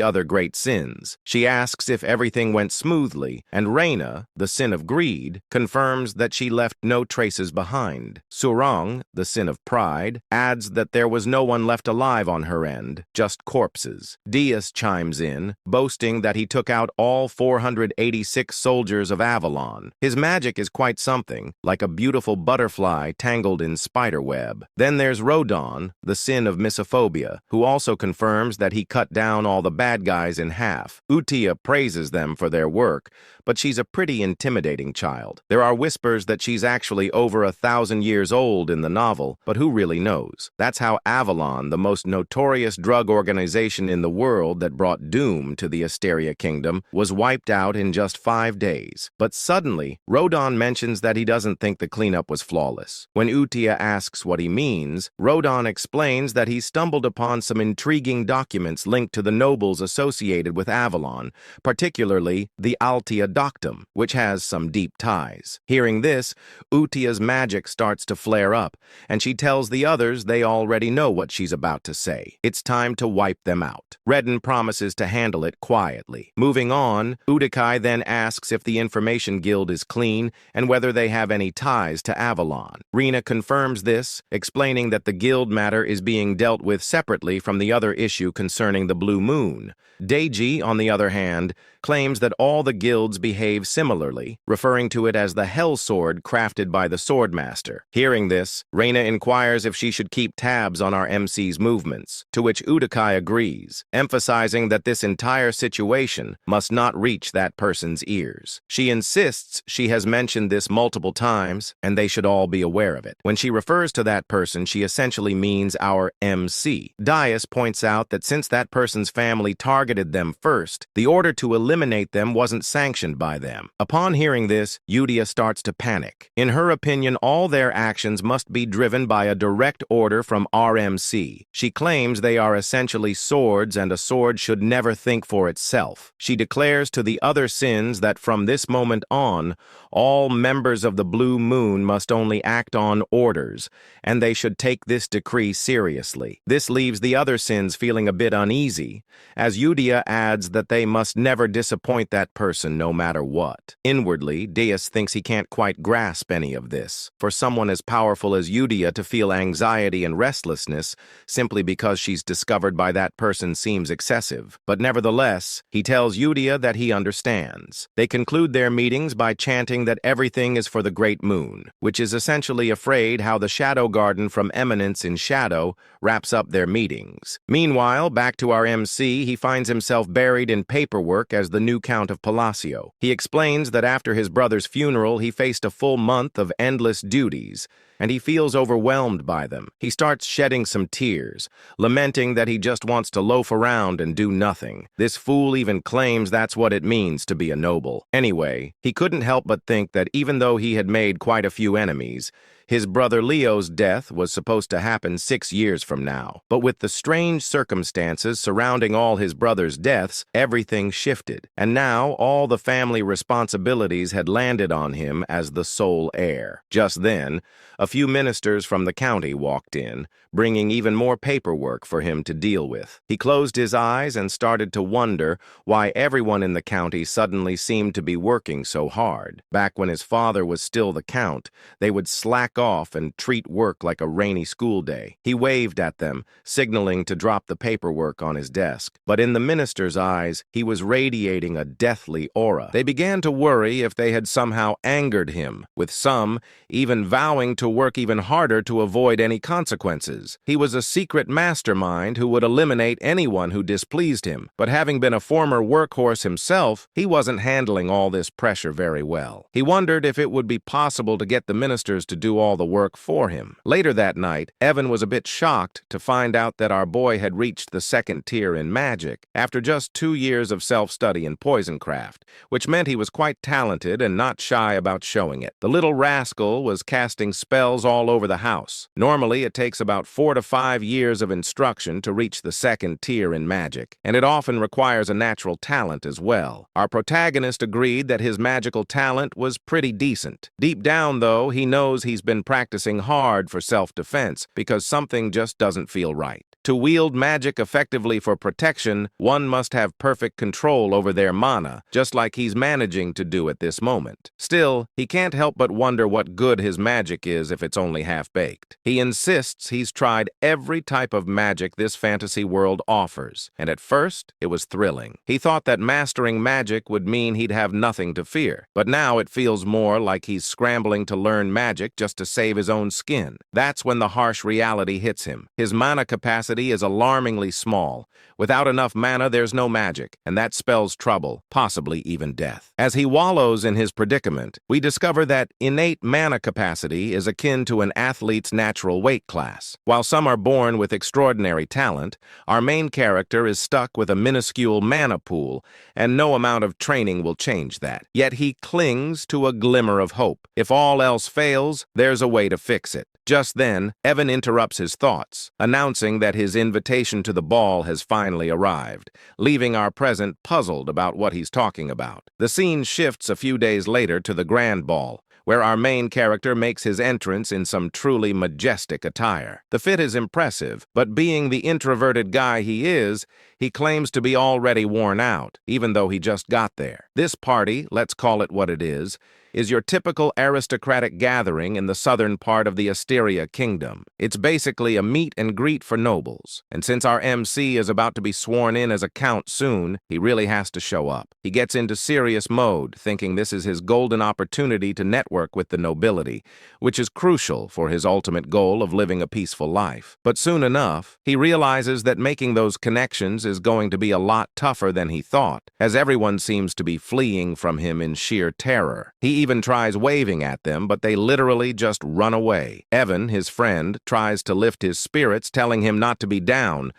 other great sins. She asks if everything went smoothly, and Reina, the sin of greed, confirms that she left no traces behind. Seol Rang, the sin of pride, adds that there was no one left alive on her end, just corpses. Diaz chimes in, boasting that he took out all 486 soldiers of Avalon. His magic is quite something, like a beautiful butterfly tangled in spiderweb. Then there's Rodon, the sin of misophobia, who also confirms that he cut down all the bad guys in half. Utia praises them for their work, but she's a pretty intimidating child. There are whispers that she's actually over 1,000 years old in the novel, but who really knows? That's how Avalon, the most notorious drug organization in the world that brought doom to the Asteria Kingdom, was wiped out in just 5 days. But suddenly, Rodon mentions that he doesn't think the cleanup was flawless. When Utia asks what he means, Rodon explains that he stumbled upon some intriguing documents linked to the nobles associated with Avalon, particularly the Altia Doctum, which has some deep ties. Hearing this, Utia's magic starts to flare up, and she tells the others they already know what she's about to say. It's time to wipe them out. Redden promises to handle it quietly. Moving on, Udikai then asks if the Information Guild is clean and whether they have any ties to Avalon. Rena confirms this, explaining that the guild matter is being dealt with separately from the other issue concerning the Blue Moon. Deiji, on the other hand, claims that all the guilds behave similarly, referring to it as the Hell Sword crafted by the Swordmaster. Hearing this, Reina inquires if she should keep tabs on our MC's movements, to which Udikai agrees, emphasizing that this entire situation must not reach that person's ears. She insists she has mentioned this multiple times, and they should all be aware of it. When she refers to that person, she essentially means our MC. Dias points out that since that person's family targeted them first, the order to eliminate eliminate them wasn't sanctioned by them. Upon hearing this, Yudia starts to panic. In her opinion, all their actions must be driven by a direct order from RMC. She claims they are essentially swords and a sword should never think for itself. She declares to the other sins that from this moment on, all members of the Blue Moon must only act on orders, and they should take this decree seriously. This leaves the other sins feeling a bit uneasy, as Yudia adds that they must never disappoint that person no matter what. Inwardly, Deus thinks he can't quite grasp any of this. For someone as powerful as Yudia to feel anxiety and restlessness simply because she's discovered by that person seems excessive. But nevertheless, he tells Yudia that he understands. They conclude their meetings by chanting that everything is for the Great Moon, which is essentially afraid how the Shadow Garden from Eminence in Shadow wraps up their meetings. Meanwhile, back to our MC, he finds himself buried in paperwork as the new Count of Palacio. He explains that after his brother's funeral, he faced a full month of endless duties, and he feels overwhelmed by them. He starts shedding some tears, lamenting that he just wants to loaf around and do nothing. This fool even claims that's what it means to be a noble. Anyway, he couldn't help but think that even though he had made quite a few enemies, his brother Leo's death was supposed to happen 6 years from now. But with the strange circumstances surrounding all his brother's deaths, everything shifted. And now all the family responsibilities had landed on him as the sole heir. Just then, a few ministers from the county walked in, bringing even more paperwork for him to deal with. He closed his eyes and started to wonder why everyone in the county suddenly seemed to be working so hard. Back when his father was still the count, they would slack off and treat work like a rainy school day. He waved at them, signaling to drop the paperwork on his desk. But in the minister's eyes, he was radiating a deathly aura. They began to worry if they had somehow angered him, with some even vowing to work even harder to avoid any consequences. He was a secret mastermind who would eliminate anyone who displeased him, but having been a former workhorse himself, he wasn't handling all this pressure very well. He wondered if it would be possible to get the ministers to do all the work for him. Later that night, Evan was a bit shocked to find out that our boy had reached the 2nd tier in magic after just 2 years of self-study in poisoncraft, which meant he was quite talented and not shy about showing it. The little rascal was casting spells all over the house. Normally, it takes about 4 to 5 years of instruction to reach the 2nd tier in magic, and it often requires a natural talent as well. Our protagonist agreed that his magical talent was pretty decent. Deep down, though, he knows he's been practicing hard for self-defense because something just doesn't feel right. To wield magic effectively for protection, one must have perfect control over their mana, just like he's managing to do at this moment. Still, he can't help but wonder what good his magic is if it's only half-baked. He insists he's tried every type of magic this fantasy world offers, and at first, it was thrilling. He thought that mastering magic would mean he'd have nothing to fear, but now it feels more like he's scrambling to learn magic just to save his own skin. That's when the harsh reality hits him. His mana capacity is alarmingly small. Without enough mana, there's no magic, and that spells trouble, possibly even death. As he wallows in his predicament, we discover that innate mana capacity is akin to an athlete's natural weight class. While some are born with extraordinary talent, our main character is stuck with a minuscule mana pool, and no amount of training will change that. Yet he clings to a glimmer of hope. If all else fails, there's a way to fix it. Just then, Evan interrupts his thoughts, announcing that his invitation to the ball has finally arrived, leaving our present puzzled about what he's talking about. The scene shifts a few days later to the grand ball, where our main character makes his entrance in some truly majestic attire. The fit is impressive, but being the introverted guy he is, he claims to be already worn out, even though he just got there. This party, let's call it what it is your typical aristocratic gathering in the southern part of the Asteria Kingdom. It's basically a meet and greet for nobles, and since our MC is about to be sworn in as a count soon, he really has to show up. He gets into serious mode, thinking this is his golden opportunity to network with the nobility, which is crucial for his ultimate goal of living a peaceful life. But soon enough, he realizes that making those connections is going to be a lot tougher than he thought, as everyone seems to be fleeing from him in sheer terror. He even tries waving at them, but they literally just run away. Evan, his friend, tries to lift his spirits, telling him not to be down,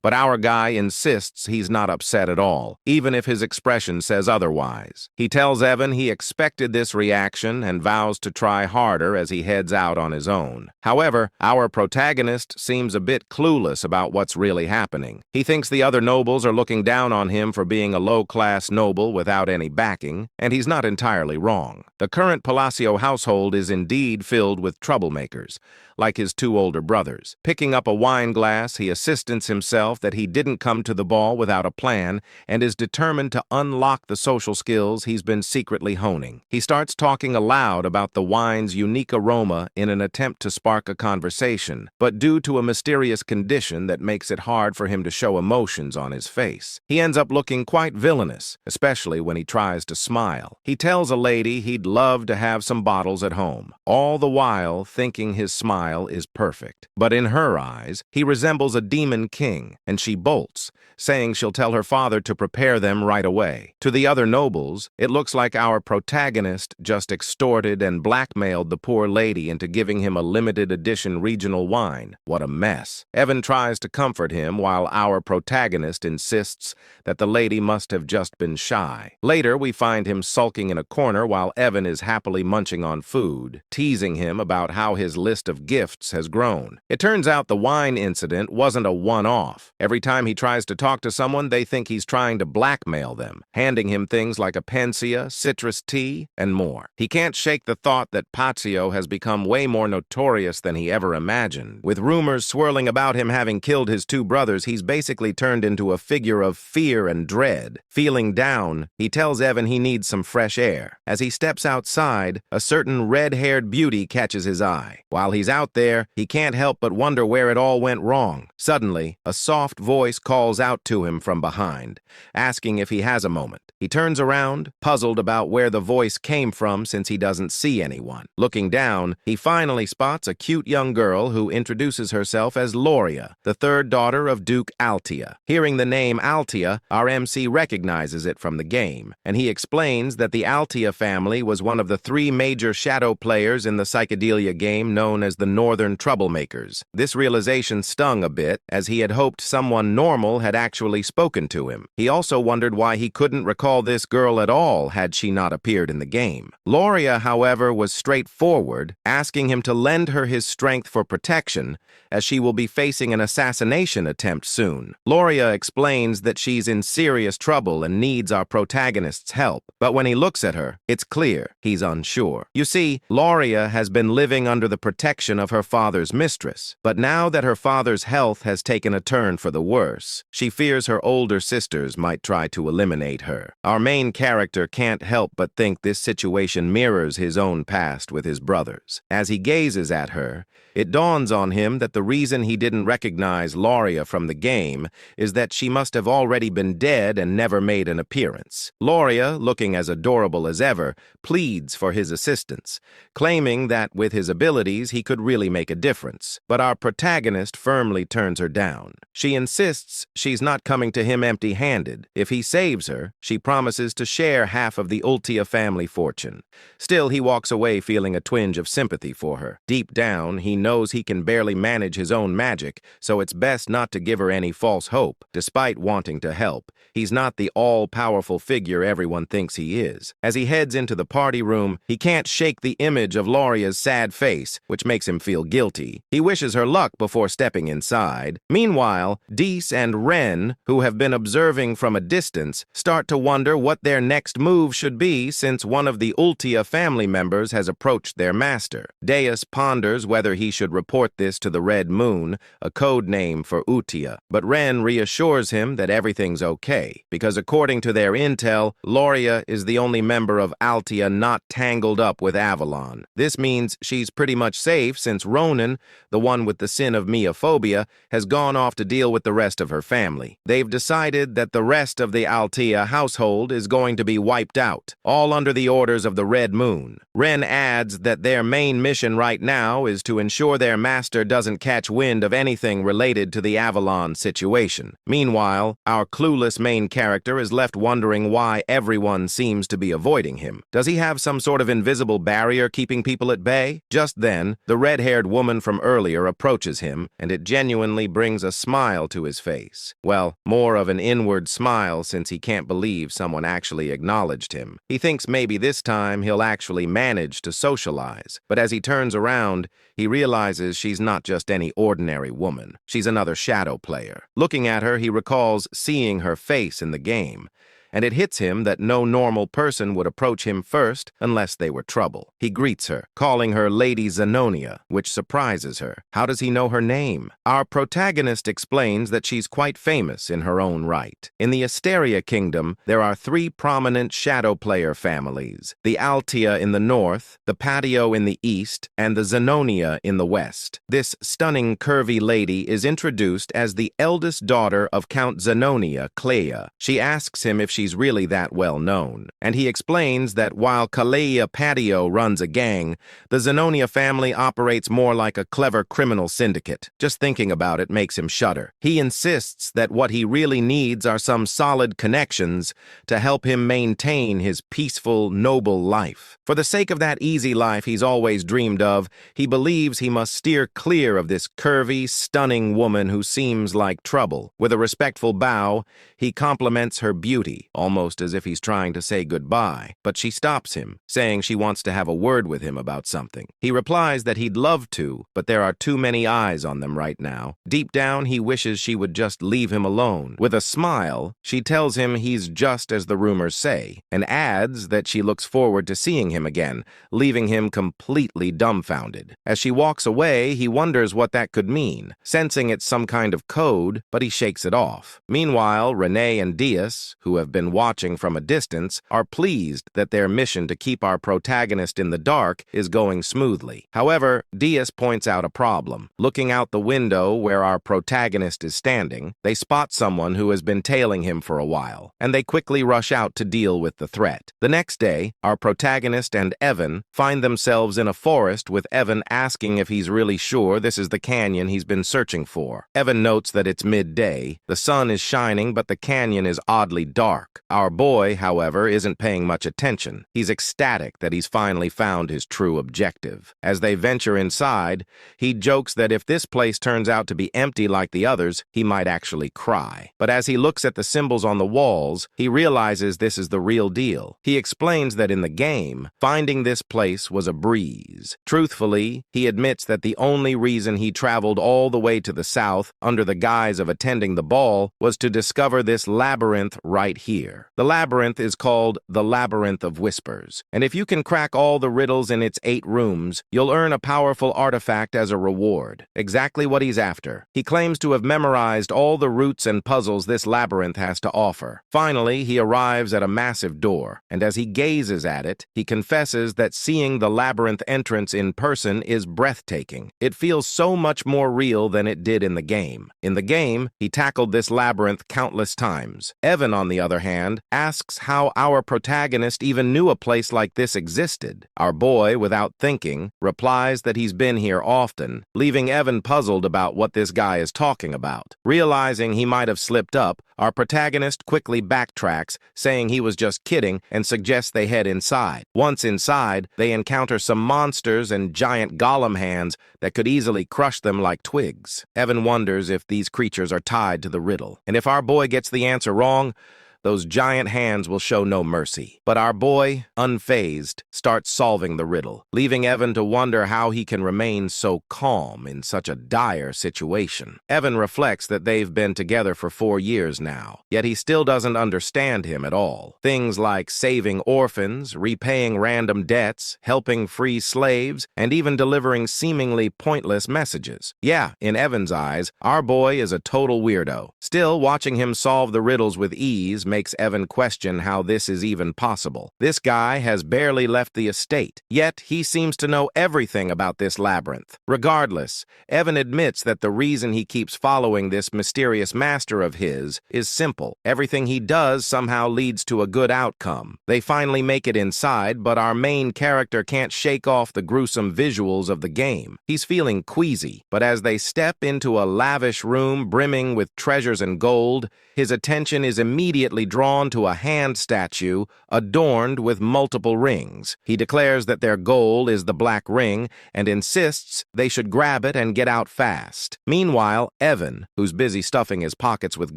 But our guy insists he's not upset at all, even if his expression says otherwise. He tells Evan he expected this reaction and vows to try harder as he heads out on his own. However, our protagonist seems a bit clueless about what's really happening. He thinks the other nobles are looking down on him for being a low-class noble without any backing, and he's not entirely wrong. The current Palacio household is indeed filled with troublemakers, like his two older brothers. Picking up a wine glass, he assistants himself that he didn't come to the ball without a plan and is determined to unlock the social skills he's been secretly honing. He starts talking aloud about the wine's unique aroma in an attempt to spark a conversation, but due to a mysterious condition that makes it hard for him to show emotions on his face, he ends up looking quite villainous, especially when he tries to smile. He tells a lady he'd love to have some bottles at home, all the while thinking his smile is perfect. But in her eyes, he resembles a demon king, and she bolts, saying she'll tell her father to prepare them right away. To the other nobles, it looks like our protagonist just extorted and blackmailed the poor lady into giving him a limited edition regional wine. What a mess. Evan tries to comfort him while our protagonist insists that the lady must have just been shy. Later, we find him sulking in a corner while Evan is happily munching on food, teasing him about how his list of gifts has grown. It turns out the wine incident wasn't a one-off. Every time he tries to talk to someone, they think he's trying to blackmail them, handing him things like a panacea, citrus tea, and more. He can't shake the thought that Pazio has become way more notorious than he ever imagined. With rumors swirling about him having killed his two brothers, he's basically turned into a figure of fear and dread. Feeling down, he tells Evan he needs some fresh air. As he steps outside, a certain red-haired beauty catches his eye. While he's out there, he can't help but wonder where it all went wrong. Suddenly, a soft voice calls out to him from behind, asking if he has a moment. He turns around, puzzled about where the voice came from since he doesn't see anyone. Looking down, he finally spots a cute young girl who introduces herself as Loria, the third daughter of Duke Altia. Hearing the name Altia, our MC recognizes it from the game, and he explains that the Altia family was one of the three major shadow players in the psychedelia game known as the Northern Troublemakers. This realization stung a bit, as he had hoped someone normal had actually spoken to him. He also wondered why he couldn't recall this girl at all had she not appeared in the game. Loria, however, was straightforward, asking him to lend her his strength for protection, as she will be facing an assassination attempt soon. Loria explains that she's in serious trouble and needs our protagonist's help, but when he looks at her, it's clear he's unsure. You see, Loria has been living under the protection of her father's mistress, but now that her father's health has taken a turn for the worse, she fears her older sisters might try to eliminate her. Our main character can't help but think this situation mirrors his own past with his brothers. As he gazes at her, it dawns on him that the reason he didn't recognize Loria from the game is that she must have already been dead and never made an appearance. Loria, looking as adorable as ever, pleads for his assistance, claiming that with his abilities he could really make a difference. But our protagonist firmly turns her down. She insists she's not coming to him empty-handed. If he saves her, she promises to share half of the Ultia family fortune. Still, he walks away feeling a twinge of sympathy for her. Deep down, he knows he can barely manage his own magic, so it's best not to give her any false hope. Despite wanting to help, he's not the all-powerful figure everyone thinks he is. As he heads into the party room, he can't shake the image of Loria's sad face, which makes him feel guilty. He wishes her luck before stepping inside. Meanwhile, Dees and Ren, who have been observing from a distance, start to wonder what their next move should be since one of the Ultia family members has approached their master. Deus ponders whether he should report this to the Red Moon, a code name for Utia, but Ren reassures him that everything's okay, because according to their intel, Loria is the only member of Altia not tangled up with Avalon. This means she's pretty much safe since Ronan, the one with the sin of meophobia, has gone off to deal with the rest of her family. They've decided that the rest of the Altia household household is going to be wiped out, all under the orders of the Red Moon. Ren adds that their main mission right now is to ensure their master doesn't catch wind of anything related to the Avalon situation. Meanwhile, our clueless main character is left wondering why everyone seems to be avoiding him. Does he have some sort of invisible barrier keeping people at bay? Just then, the red-haired woman from earlier approaches him, and it genuinely brings a smile to his face. Well, more of an inward smile since he can't believe someone actually acknowledged him. He thinks maybe this time he'll actually manage to socialize, but as he turns around, he realizes she's not just any ordinary woman. She's another shadow player. Looking at her, he recalls seeing her face in the game, and it hits him that no normal person would approach him first unless they were trouble. He greets her, calling her Lady Zenonia, which surprises her. How does he know her name? Our protagonist explains that she's quite famous in her own right. In the Asteria Kingdom, there are 3 prominent shadow player families: the Altia in the north, the Patio in the east, and the Zenonia in the west. This stunning, curvy lady is introduced as the eldest daughter of Count Zenonia, Clea. She asks him if she's really that well known, and he explains that while Kalea Patio runs a gang, the Zenonia family operates more like a clever criminal syndicate. Just thinking about it makes him shudder. He insists that what he really needs are some solid connections to help him maintain his peaceful, noble life. For the sake of that easy life he's always dreamed of, he believes he must steer clear of this curvy, stunning woman who seems like trouble. With a respectful bow, he compliments her beauty, almost as if he's trying to say goodbye, but she stops him, saying she wants to have a word with him about something. He replies that he'd love to, but there are too many eyes on them right now. Deep down, he wishes she would just leave him alone. With a smile, she tells him he's just as the rumors say, and adds that she looks forward to seeing him again, leaving him completely dumbfounded. As she walks away, he wonders what that could mean, sensing it's some kind of code, but he shakes it off. Meanwhile, Renee and Diaz, who have been watching from a distance, are pleased that their mission to keep our protagonist in the dark is going smoothly. However, Diaz points out a problem. Looking out the window where our protagonist is standing, they spot someone who has been tailing him for a while, and they quickly rush out to deal with the threat. The next day, our protagonist and Evan find themselves in a forest, with Evan asking if he's really sure this is the canyon he's been searching for. Evan notes that it's midday, the sun is shining, but the canyon is oddly dark. Our boy, however, isn't paying much attention. He's ecstatic that he's finally found his true objective. As they venture inside, he jokes that if this place turns out to be empty like the others, he might actually cry. But as he looks at the symbols on the walls, he realizes this is the real deal. He explains that in the game, finding this place was a breeze. Truthfully, he admits that the only reason he traveled all the way to the south under the guise of attending the ball was to discover this labyrinth right here. The labyrinth is called the Labyrinth of Whispers, and if you can crack all the riddles in its 8 rooms, you'll earn a powerful artifact as a reward. Exactly what he's after. He claims to have memorized all the routes and puzzles this labyrinth has to offer. Finally, he arrives at a massive door, and as he gazes at it, he confesses that seeing the labyrinth entrance in person is breathtaking. It feels so much more real than it did in the game. In the game, he tackled this labyrinth countless times. Evan, on the other hand, asks how our protagonist even knew a place like this existed. Our boy, without thinking, replies that he's been here often, leaving Evan puzzled about what this guy is talking about. Realizing he might have slipped up, our protagonist quickly backtracks, saying he was just kidding, and suggests they head inside. Once inside, they encounter some monsters and giant golem hands that could easily crush them like twigs. Evan wonders if these creatures are tied to the riddle, and if our boy gets the answer wrong, those giant hands will show no mercy. But our boy, unfazed, starts solving the riddle, leaving Evan to wonder how he can remain so calm in such a dire situation. Evan reflects that they've been together for 4 years now, yet he still doesn't understand him at all. Things like saving orphans, repaying random debts, helping free slaves, and even delivering seemingly pointless messages. Yeah, in Evan's eyes, our boy is a total weirdo. Still, watching him solve the riddles with ease makes Evan question how this is even possible. This guy has barely left the estate, yet he seems to know everything about this labyrinth. Regardless, Evan admits that the reason he keeps following this mysterious master of his is simple. Everything he does somehow leads to a good outcome. They finally make it inside, but our main character can't shake off the gruesome visuals of the game. He's feeling queasy, but as they step into a lavish room brimming with treasures and gold, his attention is immediately drawn to a hand statue adorned with multiple rings. He declares that their goal is the black ring and insists they should grab it and get out fast. Meanwhile, Evan, who's busy stuffing his pockets with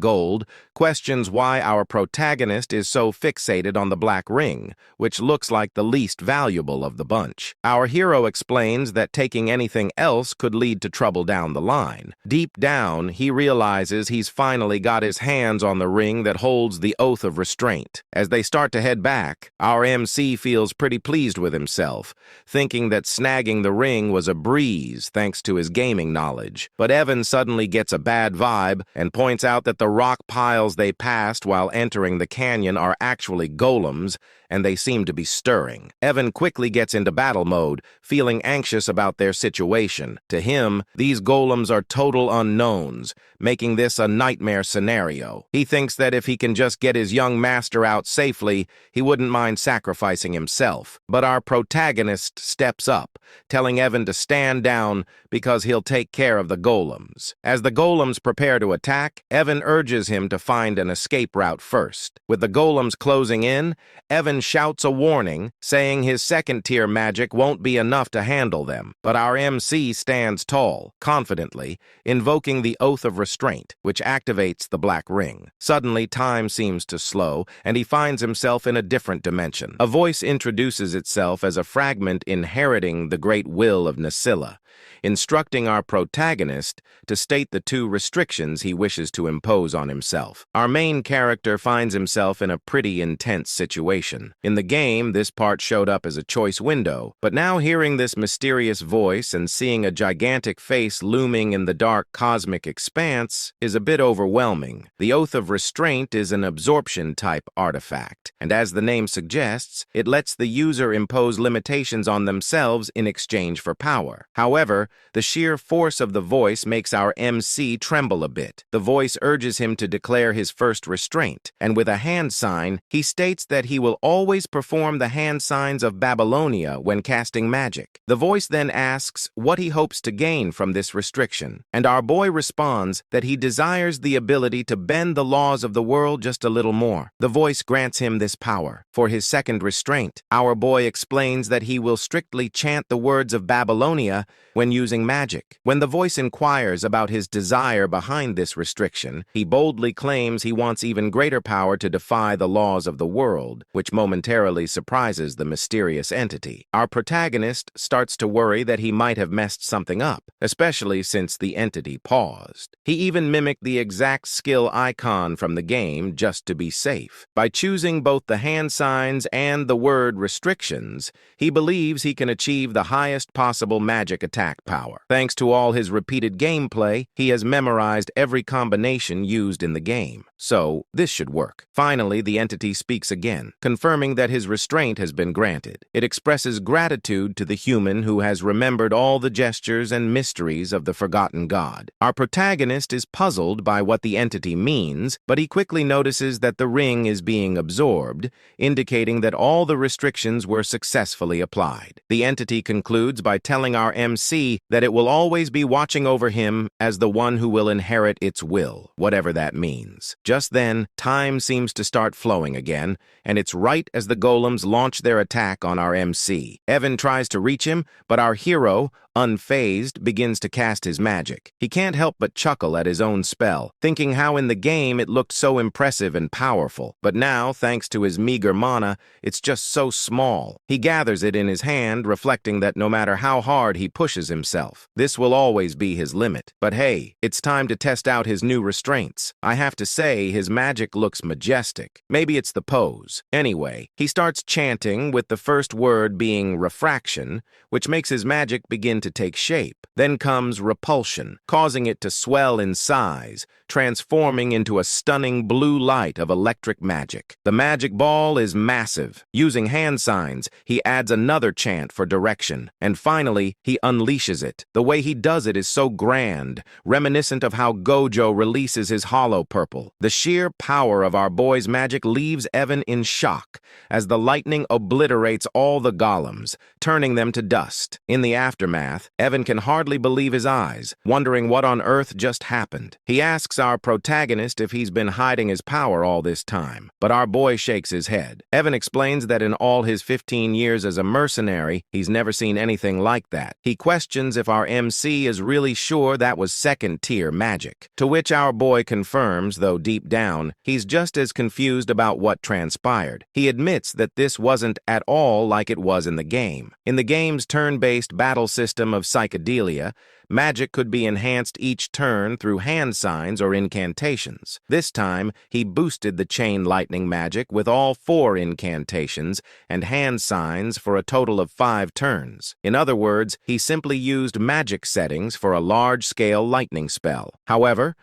gold, questions why our protagonist is so fixated on the black ring, which looks like the least valuable of the bunch. Our hero explains that taking anything else could lead to trouble down the line. Deep down, he realizes he's finally got his hands on the ring that holds the oath of restraint. As they start to head back, our MC feels pretty pleased with himself, thinking that snagging the ring was a breeze thanks to his gaming knowledge. But Evan suddenly gets a bad vibe and points out that the rock piles they passed while entering the canyon are actually golems, and they seem to be stirring. Evan quickly gets into battle mode, feeling anxious about their situation. To him, these golems are total unknowns, making this a nightmare scenario. He thinks that if he can just get his young master out safely, he wouldn't mind sacrificing himself. But our protagonist steps up, telling Evan to stand down because he'll take care of the golems. As the golems prepare to attack, Evan urges him to find an escape route first. With the golems closing in, Evan shouts a warning, saying his second-tier magic won't be enough to handle them. But our MC stands tall, confidently, invoking the Oath of Restraint, which activates the black ring. Suddenly, time seems to slow, and he finds himself in a different dimension. A voice introduces itself as a fragment inheriting the great will of Nasilla, instructing our protagonist to state the two restrictions he wishes to impose on himself. Our main character finds himself in a pretty intense situation. In the game, this part showed up as a choice window, but now hearing this mysterious voice and seeing a gigantic face looming in the dark cosmic expanse is a bit overwhelming. The Oath of Restraint is an absorption-type artifact, and as the name suggests, it lets the user impose limitations on themselves in exchange for power. However, the sheer force of the voice makes our MC tremble a bit. The voice urges him to declare his first restraint, and with a hand sign, he states that he will always perform the hand signs of Babylonia when casting magic. The voice then asks what he hopes to gain from this restriction, and our boy responds that he desires the ability to bend the laws of the world just a little more. The voice grants him this power. For his second restraint, our boy explains that he will strictly chant the words of Babylonia when using magic. When the voice inquires about his desire behind this restriction, he boldly claims he wants even greater power to defy the laws of the world, which momentarily surprises the mysterious entity. Our protagonist starts to worry that he might have messed something up, especially since the entity paused. He even mimicked the exact skill icon from the game just to be safe. By choosing both the hand signs and the word restrictions, he believes he can achieve the highest possible magic attack power. Thanks to all his repeated gameplay, he has memorized every combination used in the game. So, this should work. Finally, the entity speaks again, confirming that his restraint has been granted. It expresses gratitude to the human who has remembered all the gestures and mysteries of the forgotten god. Our protagonist is puzzled by what the entity means, but he quickly notices that the ring is being absorbed, indicating that all the restrictions were successfully applied. The entity concludes by telling our MC that it will always be watching over him as the one who will inherit its will, whatever that means. Just then, time seems to start flowing again, and it's right as the golems launch their attack on our MC. Evan tries to reach him, but our hero, unfazed, begins to cast his magic. He can't help but chuckle at his own spell, thinking how in the game it looked so impressive and powerful. But now, thanks to his meager mana, it's just so small. He gathers it in his hand, reflecting that no matter how hard he pushes himself, this will always be his limit. But hey, it's time to test out his new restraints. I have to say, his magic looks majestic. Maybe it's the pose. Anyway, he starts chanting, with the first word being refraction, which makes his magic begin began to take shape. Then comes repulsion, causing it to swell in size, transforming into a stunning blue light of electric magic. The magic ball is massive. Using hand signs, he adds another chant for direction, and finally, he unleashes it. The way he does it is so grand, reminiscent of how Gojo releases his hollow purple. The sheer power of our boy's magic leaves Evan in shock, as the lightning obliterates all the golems, turning them to dust. In the aftermath, Evan can hardly believe his eyes, wondering what on earth just happened. He asks our protagonist if he's been hiding his power all this time, but our boy shakes his head. Evan explains that in all his 15 years as a mercenary, he's never seen anything like that. He questions if our MC is really sure that was second-tier magic, to which our boy confirms, though deep down, he's just as confused about what transpired. He admits that this wasn't at all like it was in the game. In the game's turn-based battle system of psychedelia, magic could be enhanced each turn through hand signs or incantations. This time, he boosted the chain lightning magic with all 4 incantations and hand signs for a total of 5 turns. In other words, he simply used magic settings for a large-scale lightning spell. However,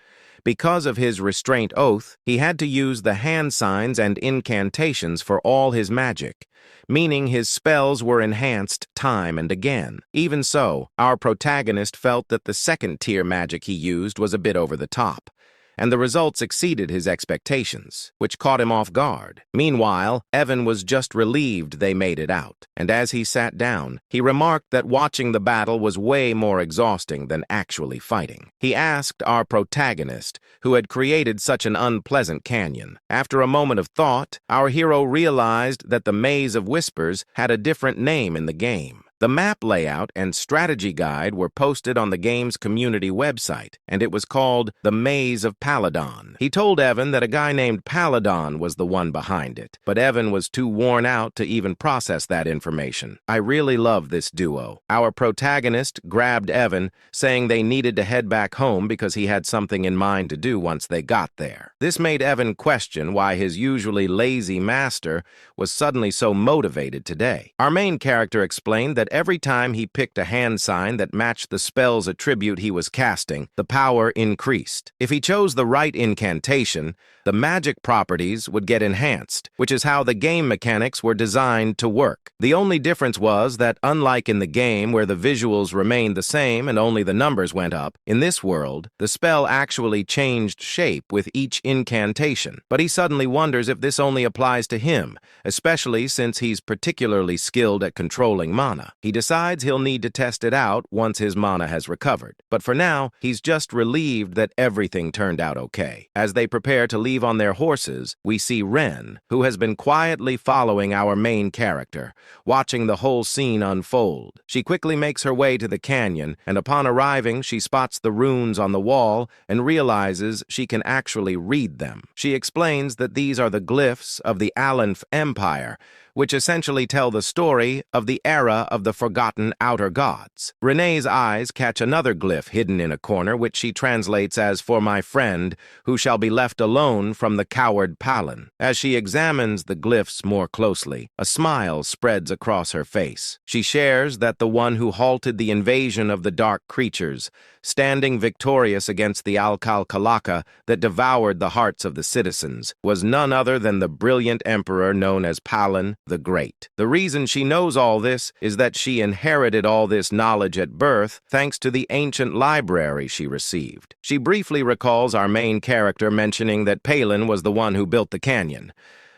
because of his restraint oath, he had to use the hand signs and incantations for all his magic, meaning his spells were enhanced time and again. Even so, our protagonist felt that the second-tier magic he used was a bit over the top, and the results exceeded his expectations, which caught him off guard. Meanwhile, Evan was just relieved they made it out, and as he sat down, he remarked that watching the battle was way more exhausting than actually fighting. He asked our protagonist, who had created such an unpleasant canyon. After a moment of thought, our hero realized that the Maze of Whispers had a different name in the game. The map layout and strategy guide were posted on the game's community website, and it was called The Maze of Paladon. He told Evan that a guy named Paladon was the one behind it, but Evan was too worn out to even process that information. I really love this duo. Our protagonist grabbed Evan, saying they needed to head back home because he had something in mind to do once they got there. This made Evan question why his usually lazy master was suddenly so motivated today. Our main character explained that every time he picked a hand sign that matched the spell's attribute he was casting, the power increased. If he chose the right incantation, the magic properties would get enhanced, which is how the game mechanics were designed to work. The only difference was that, unlike in the game where the visuals remained the same and only the numbers went up, in this world, the spell actually changed shape with each incantation. But he suddenly wonders if this only applies to him, especially since he's particularly skilled at controlling mana. He decides he'll need to test it out once his mana has recovered. But for now, he's just relieved that everything turned out okay. As they prepare to leave on their horses, we see Ren, who has been quietly following our main character, watching the whole scene unfold. She quickly makes her way to the canyon, and upon arriving, she spots the runes on the wall and realizes she can actually read them. She explains that these are the glyphs of the Aleph Empire, which essentially tell the story of the era of the forgotten outer gods. Renee's eyes catch another glyph hidden in a corner, which she translates as "for my friend, who shall be left alone from the coward Palin." As she examines the glyphs more closely, a smile spreads across her face. She shares that the one who halted the invasion of the dark creatures, standing victorious against the Alcal-Kalaka that devoured the hearts of the citizens, was none other than the brilliant emperor known as Palin the Great. The reason she knows all this is that she inherited all this knowledge at birth thanks to the ancient library she received. She briefly recalls our main character mentioning that Palin was the one who built the canyon.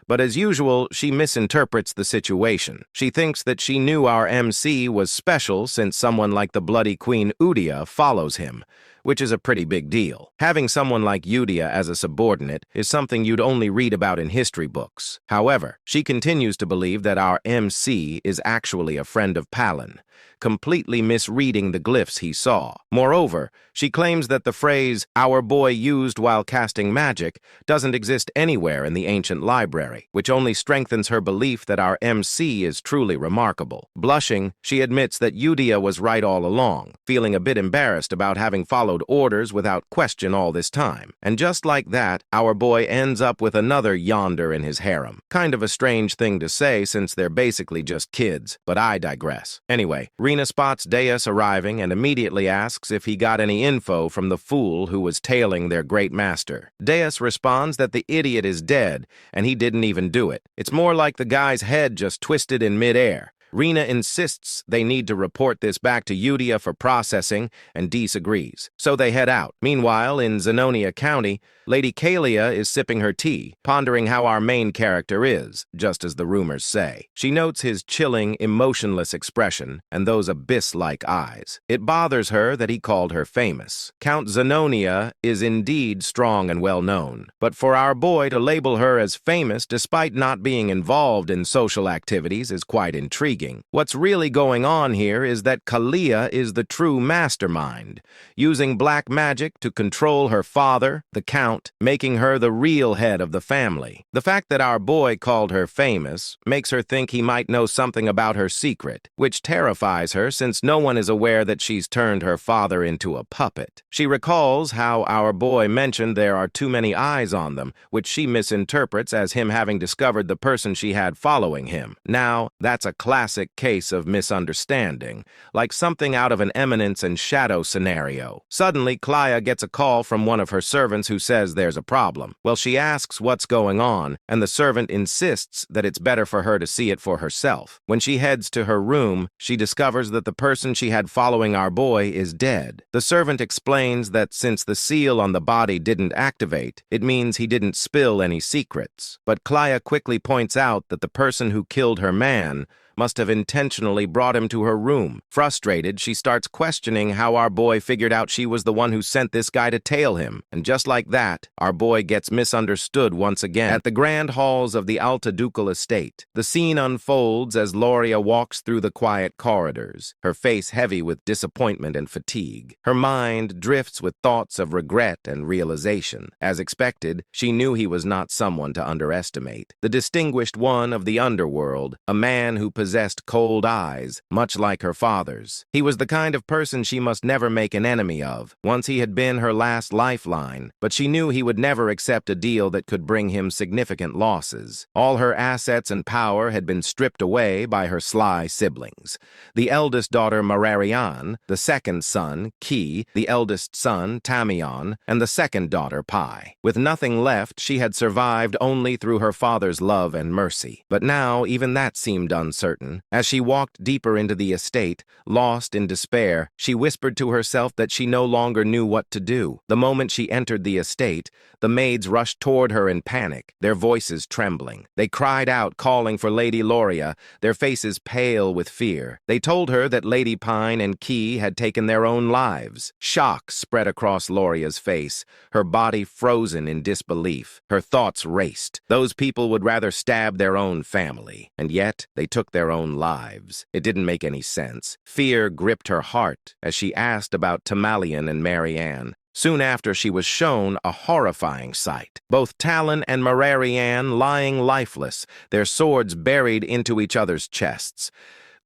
But as usual, she misinterprets the situation. She thinks that she knew our MC was special since someone like the bloody Queen Udia follows him, which is a pretty big deal. Having someone like Udia as a subordinate is something you'd only read about in history books. However, she continues to believe that our MC is actually a friend of Palin, completely misreading the glyphs he saw. Moreover, she claims that the phrase "our boy used while casting magic" doesn't exist anywhere in the ancient library, which only strengthens her belief that our MC is truly remarkable. Blushing, she admits that Udia was right all along, feeling a bit embarrassed about having followed followed orders without question all this time. And just like that, our boy ends up with another yonder in his harem. Kind of a strange thing to say since they're basically just kids, but I digress. Anyway, Rina spots Deus arriving and immediately asks if he got any info from the fool who was tailing their great master. Deus responds that the idiot is dead and he didn't even do it. It's more like the guy's head just twisted in midair. Rina insists they need to report this back to Udia for processing, and disagrees. So they head out. Meanwhile, in Zenonia County, Lady Kalia is sipping her tea, pondering how our main character is, just as the rumors say. She notes his chilling, emotionless expression and those abyss-like eyes. It bothers her that he called her famous. Count Zenonia is indeed strong and well-known, but for our boy to label her as famous despite not being involved in social activities is quite intriguing. What's really going on here is that Kalia is the true mastermind, using black magic to control her father, the Count, making her the real head of the family. The fact that our boy called her famous makes her think he might know something about her secret, which terrifies her since no one is aware that she's turned her father into a puppet. She recalls how our boy mentioned there are too many eyes on them, which she misinterprets as him having discovered the person she had following him. Now, that's a classic case of misunderstanding, like something out of an Eminence and Shadow scenario. Suddenly, Klaya gets a call from one of her servants who says there's a problem. Well, she asks what's going on, and the servant insists that it's better for her to see it for herself. When she heads to her room, she discovers that the person she had following our boy is dead. The servant explains that since the seal on the body didn't activate, it means he didn't spill any secrets. But Klaya quickly points out that the person who killed her man must have intentionally brought him to her room. Frustrated, she starts questioning how our boy figured out she was the one who sent this guy to tail him. And just like that, our boy gets misunderstood once again. At the grand halls of the Alta Ducal estate, the scene unfolds as Loria walks through the quiet corridors, her face heavy with disappointment and fatigue. Her mind drifts with thoughts of regret and realization. As expected, she knew he was not someone to underestimate. The distinguished one of the underworld, a man who possessed cold eyes, much like her father's. He was the kind of person she must never make an enemy of. Once he had been her last lifeline, but she knew he would never accept a deal that could bring him significant losses. All her assets and power had been stripped away by her sly siblings. The eldest daughter, Mararian, the second son, Ki, the eldest son, Tamion, and the second daughter, Pai. With nothing left, she had survived only through her father's love and mercy. But now, even that seemed uncertain. As she walked deeper into the estate, lost in despair, she whispered to herself that she no longer knew what to do. The moment she entered the estate, the maids rushed toward her in panic, their voices trembling. They cried out, calling for Lady Loria, their faces pale with fear. They told her that Lady Pine and Key had taken their own lives. Shock spread across Loria's face, her body frozen in disbelief. Her thoughts raced. Those people would rather stab their own family, and yet they took their own lives. It didn't make any sense. Fear gripped her heart as she asked about Tamalian and Marianne. Soon after, she was shown a horrifying sight. Both Talon and Mararian lying lifeless, their swords buried into each other's chests.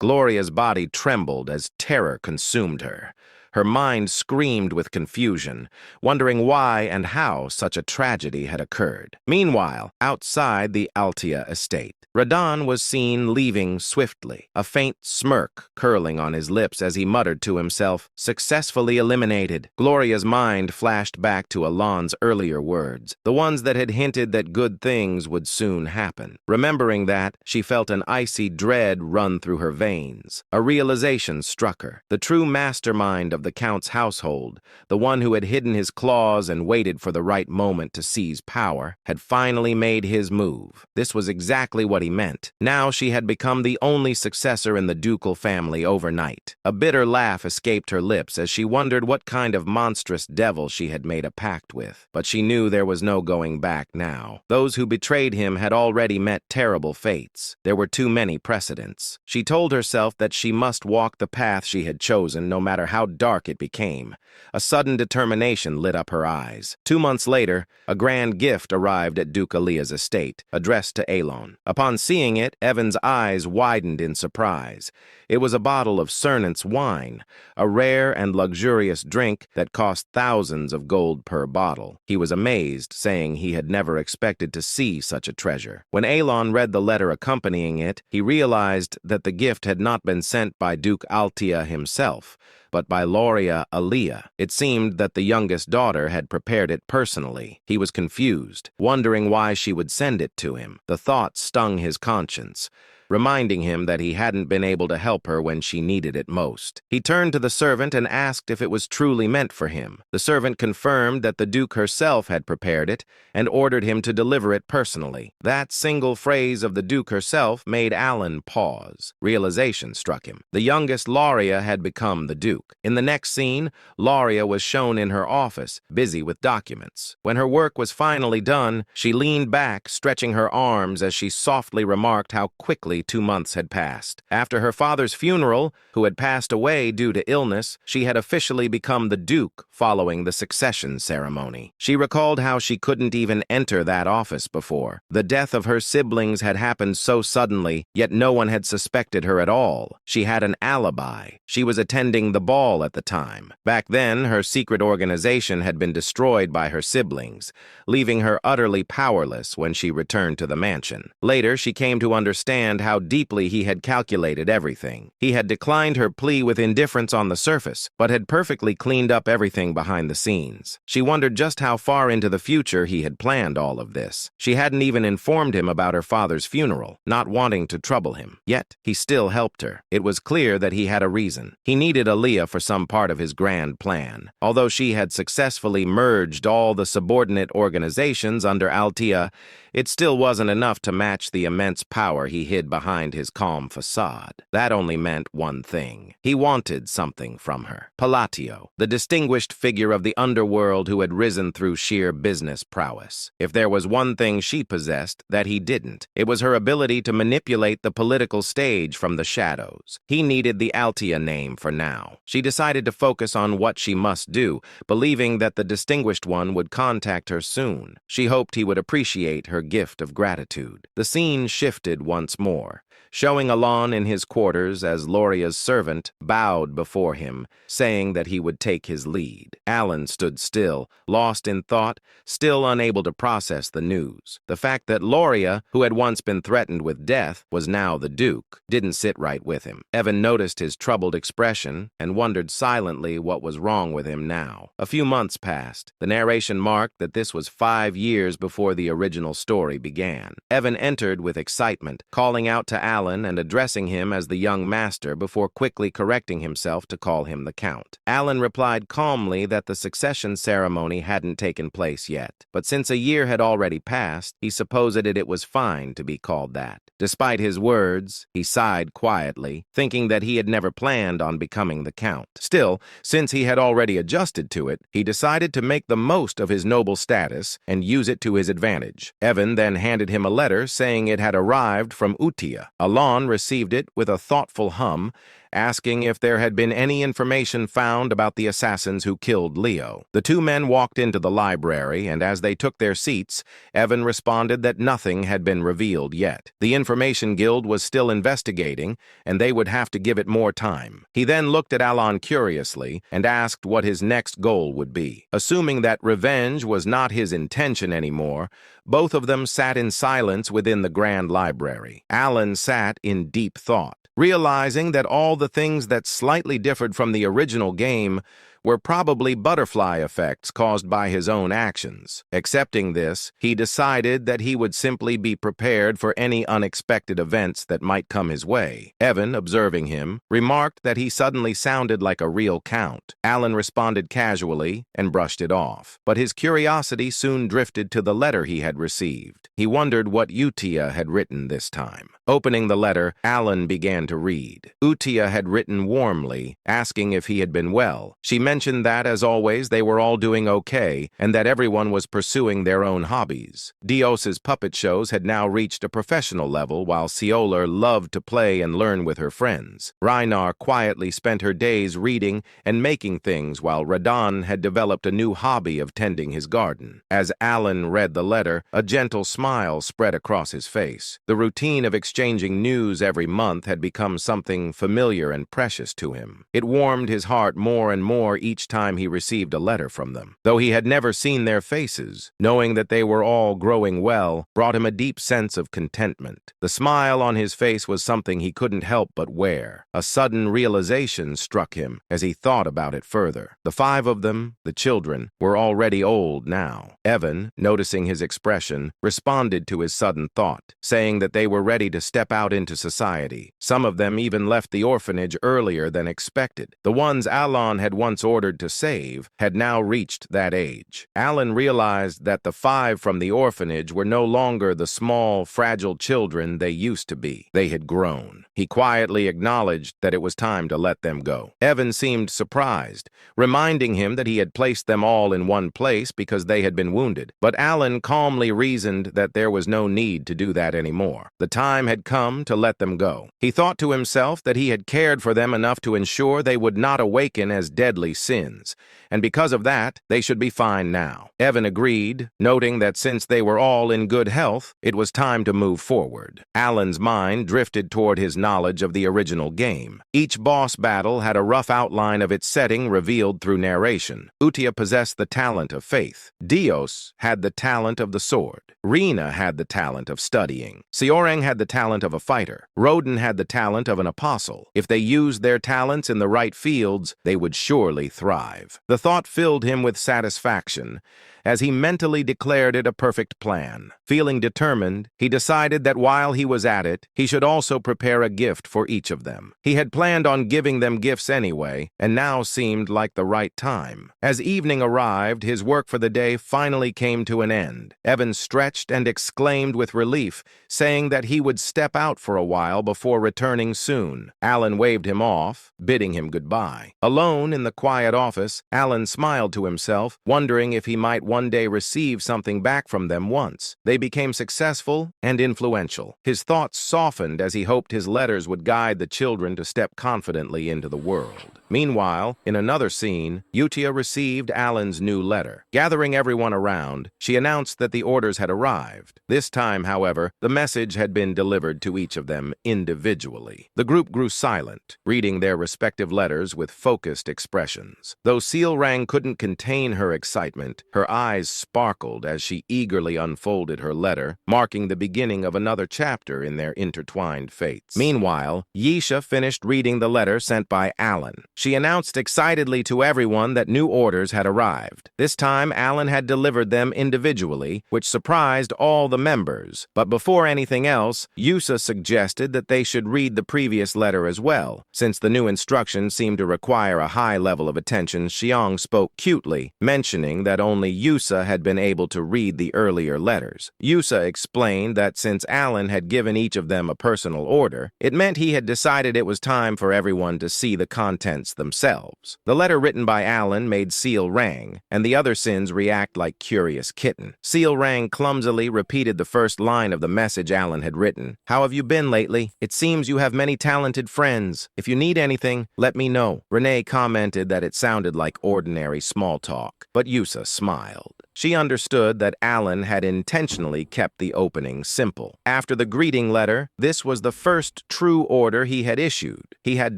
Gloria's body trembled as terror consumed her. Her mind screamed with confusion, wondering why and how such a tragedy had occurred. Meanwhile, outside the Altia estate, Radan was seen leaving swiftly, a faint smirk curling on his lips as he muttered to himself, "Successfully eliminated." Gloria's mind flashed back to Alon's earlier words, the ones that had hinted that good things would soon happen. Remembering that, she felt an icy dread run through her veins. A realization struck her. The true mastermind of the Count's household, the one who had hidden his claws and waited for the right moment to seize power, had finally made his move. This was exactly what he meant. Now she had become the only successor in the ducal family overnight. A bitter laugh escaped her lips as she wondered what kind of monstrous devil she had made a pact with. But she knew there was no going back now. Those who betrayed him had already met terrible fates. There were too many precedents. She told herself that she must walk the path she had chosen, no matter how dark dark it became. A sudden determination lit up her eyes. 2 months later, a grand gift arrived at Duke Aaliyah's estate, addressed to Alon. Upon seeing it, Evan's eyes widened in surprise. It was a bottle of Cernant's wine, a rare and luxurious drink that cost thousands of gold per bottle. He was amazed, saying he had never expected to see such a treasure. When Alon read the letter accompanying it, he realized that the gift had not been sent by Duke Altia himself, but by Loria Aaliyah. It seemed that the youngest daughter had prepared it personally. He was confused, wondering why she would send it to him. The thought stung his conscience, reminding him that he hadn't been able to help her when she needed it most. He turned to the servant and asked if it was truly meant for him. The servant confirmed that the Duke herself had prepared it and ordered him to deliver it personally. That single phrase of the Duke herself made Alan pause. Realization struck him. The youngest Loria had become the Duke. In the next scene, Loria was shown in her office, busy with documents. When her work was finally done, she leaned back, stretching her arms as she softly remarked how quickly 2 months had passed. After her father's funeral, who had passed away due to illness, she had officially become the Duke following the succession ceremony. She recalled how she couldn't even enter that office before. The death of her siblings had happened so suddenly, yet no one had suspected her at all. She had an alibi. She was attending the ball at the time. Back then, her secret organization had been destroyed by her siblings, leaving her utterly powerless when she returned to the mansion. Later, she came to understand how deeply he had calculated everything. He had declined her plea with indifference on the surface, but had perfectly cleaned up everything behind the scenes. She wondered just how far into the future he had planned all of this. She hadn't even informed him about her father's funeral, not wanting to trouble him. Yet, he still helped her. It was clear that he had a reason. He needed Aaliyah for some part of his grand plan. Although she had successfully merged all the subordinate organizations under Altia, it still wasn't enough to match the immense power he hid behind his calm facade. That only meant one thing. He wanted something from her. Palatio, the distinguished figure of the underworld who had risen through sheer business prowess. If there was one thing she possessed that he didn't, it was her ability to manipulate the political stage from the shadows. He needed the Altia name for now. She decided to focus on what she must do, believing that the distinguished one would contact her soon. She hoped he would appreciate her gift of gratitude. The scene shifted once more, showing Alon in his quarters as Loria's servant bowed before him, saying that he would take his lead. Alan stood still, lost in thought, still unable to process the news. The fact that Loria, who had once been threatened with death, was now the Duke, didn't sit right with him. Evan noticed his troubled expression and wondered silently what was wrong with him now. A few months passed. The narration marked that this was 5 years before the original story began. Evan entered with excitement, calling out to Alan and addressing him as the young master before quickly correcting himself to call him the Count. Alan replied calmly that the succession ceremony hadn't taken place yet, but since a year had already passed, he supposed it was fine to be called that. Despite his words, he sighed quietly, thinking that he had never planned on becoming the Count. Still, since he had already adjusted to it, he decided to make the most of his noble status and use it to his advantage. Evan then handed him a letter saying it had arrived from Utia. Alon received it with a thoughtful hum, asking if there had been any information found about the assassins who killed Leo. The two men walked into the library, and as they took their seats, Evan responded that nothing had been revealed yet. The Information Guild was still investigating, and they would have to give it more time. He then looked at Alon curiously and asked what his next goal would be. Assuming that revenge was not his intention anymore, both of them sat in silence within the Grand Library. Alan sat in deep thought, realizing that all the things that slightly differed from the original game were probably butterfly effects caused by his own actions. Accepting this, he decided that he would simply be prepared for any unexpected events that might come his way. Evan, observing him, remarked that he suddenly sounded like a real count. Alan responded casually and brushed it off, but his curiosity soon drifted to the letter he had received. He wondered what Utia had written this time. Opening the letter, Alan began to read. Utia had written warmly, asking if he had been well. She mentioned mentioned that, as always, they were all doing okay and that everyone was pursuing their own hobbies. Dios's puppet shows had now reached a professional level, while Seol loved to play and learn with her friends. Reinar quietly spent her days reading and making things, while Radan had developed a new hobby of tending his garden. As Alan read the letter, a gentle smile spread across his face. The routine of exchanging news every month had become something familiar and precious to him. It warmed his heart more and more each time he received a letter from them. Though he had never seen their faces, knowing that they were all growing well brought him a deep sense of contentment. The smile on his face was something he couldn't help but wear. A sudden realization struck him as he thought about it further. The 5 of them, the children, were already old now. Evan, noticing his expression, responded to his sudden thought, saying that they were ready to step out into society. Some of them even left the orphanage earlier than expected. The ones Alan had once ordered to save had now reached that age. Alan realized that the 5 from the orphanage were no longer the small, fragile children they used to be. They had grown. He quietly acknowledged that it was time to let them go. Evan seemed surprised, reminding him that he had placed them all in one place because they had been wounded. But Alan calmly reasoned that there was no need to do that anymore. The time had come to let them go. He thought to himself that he had cared for them enough to ensure they would not awaken as deadly sins, and because of that, they should be fine now. Evan agreed, noting that since they were all in good health, it was time to move forward. Alan's mind drifted toward his knowledge of the original game. Each boss battle had a rough outline of its setting revealed through narration. Utia possessed the talent of faith. Dios had the talent of the sword. Rina had the talent of studying. Seol Rang had the talent of a fighter. Roden had the talent of an apostle. If they used their talents in the right fields, they would surely thrive. The thought filled him with satisfaction as he mentally declared it a perfect plan. Feeling determined, he decided that while he was at it, he should also prepare a gift for each of them. He had planned on giving them gifts anyway, and now seemed like the right time. As evening arrived, his work for the day finally came to an end. Evan stretched and exclaimed with relief, saying that he would step out for a while before returning soon. Alan waved him off, bidding him goodbye. Alone in the quiet office, Alan smiled to himself, wondering if he might one day receive something back from them once. They became successful and influential. His thoughts softened as he hoped his letters would guide the children to step confidently into the world. Meanwhile, in another scene, Utia received Alan's new letter. Gathering everyone around, she announced that the orders had arrived. This time, however, the message had been delivered to each of them individually. The group grew silent, reading their respective letters with focused expressions. Though Seol Rang couldn't contain her excitement, her eyes sparkled as she eagerly unfolded her letter, marking the beginning of another chapter in their intertwined fates. Meanwhile, Yisha finished reading the letter sent by Alan. She announced excitedly to everyone that new orders had arrived. This time, Alan had delivered them individually, which surprised all the members. But before anything else, Yusa suggested that they should read the previous letter as well. Since the new instructions seemed to require a high level of attention, Xiang spoke cutely, mentioning that only Yusa had been able to read the earlier letters. Yusa explained that since Alan had given each of them a personal order, it meant he had decided it was time for everyone to see the contents themselves. The letter written by Alan made Seol Rang and the other sins react like curious kitten. Seol Rang clumsily repeated the first line of the message Alan had written. "How have you been lately? It seems you have many talented friends. If you need anything, let me know." Renee commented that it sounded like ordinary small talk, but Yusa smiled. She understood that Alan had intentionally kept the opening simple. After the greeting letter, this was the first true order he had issued. He had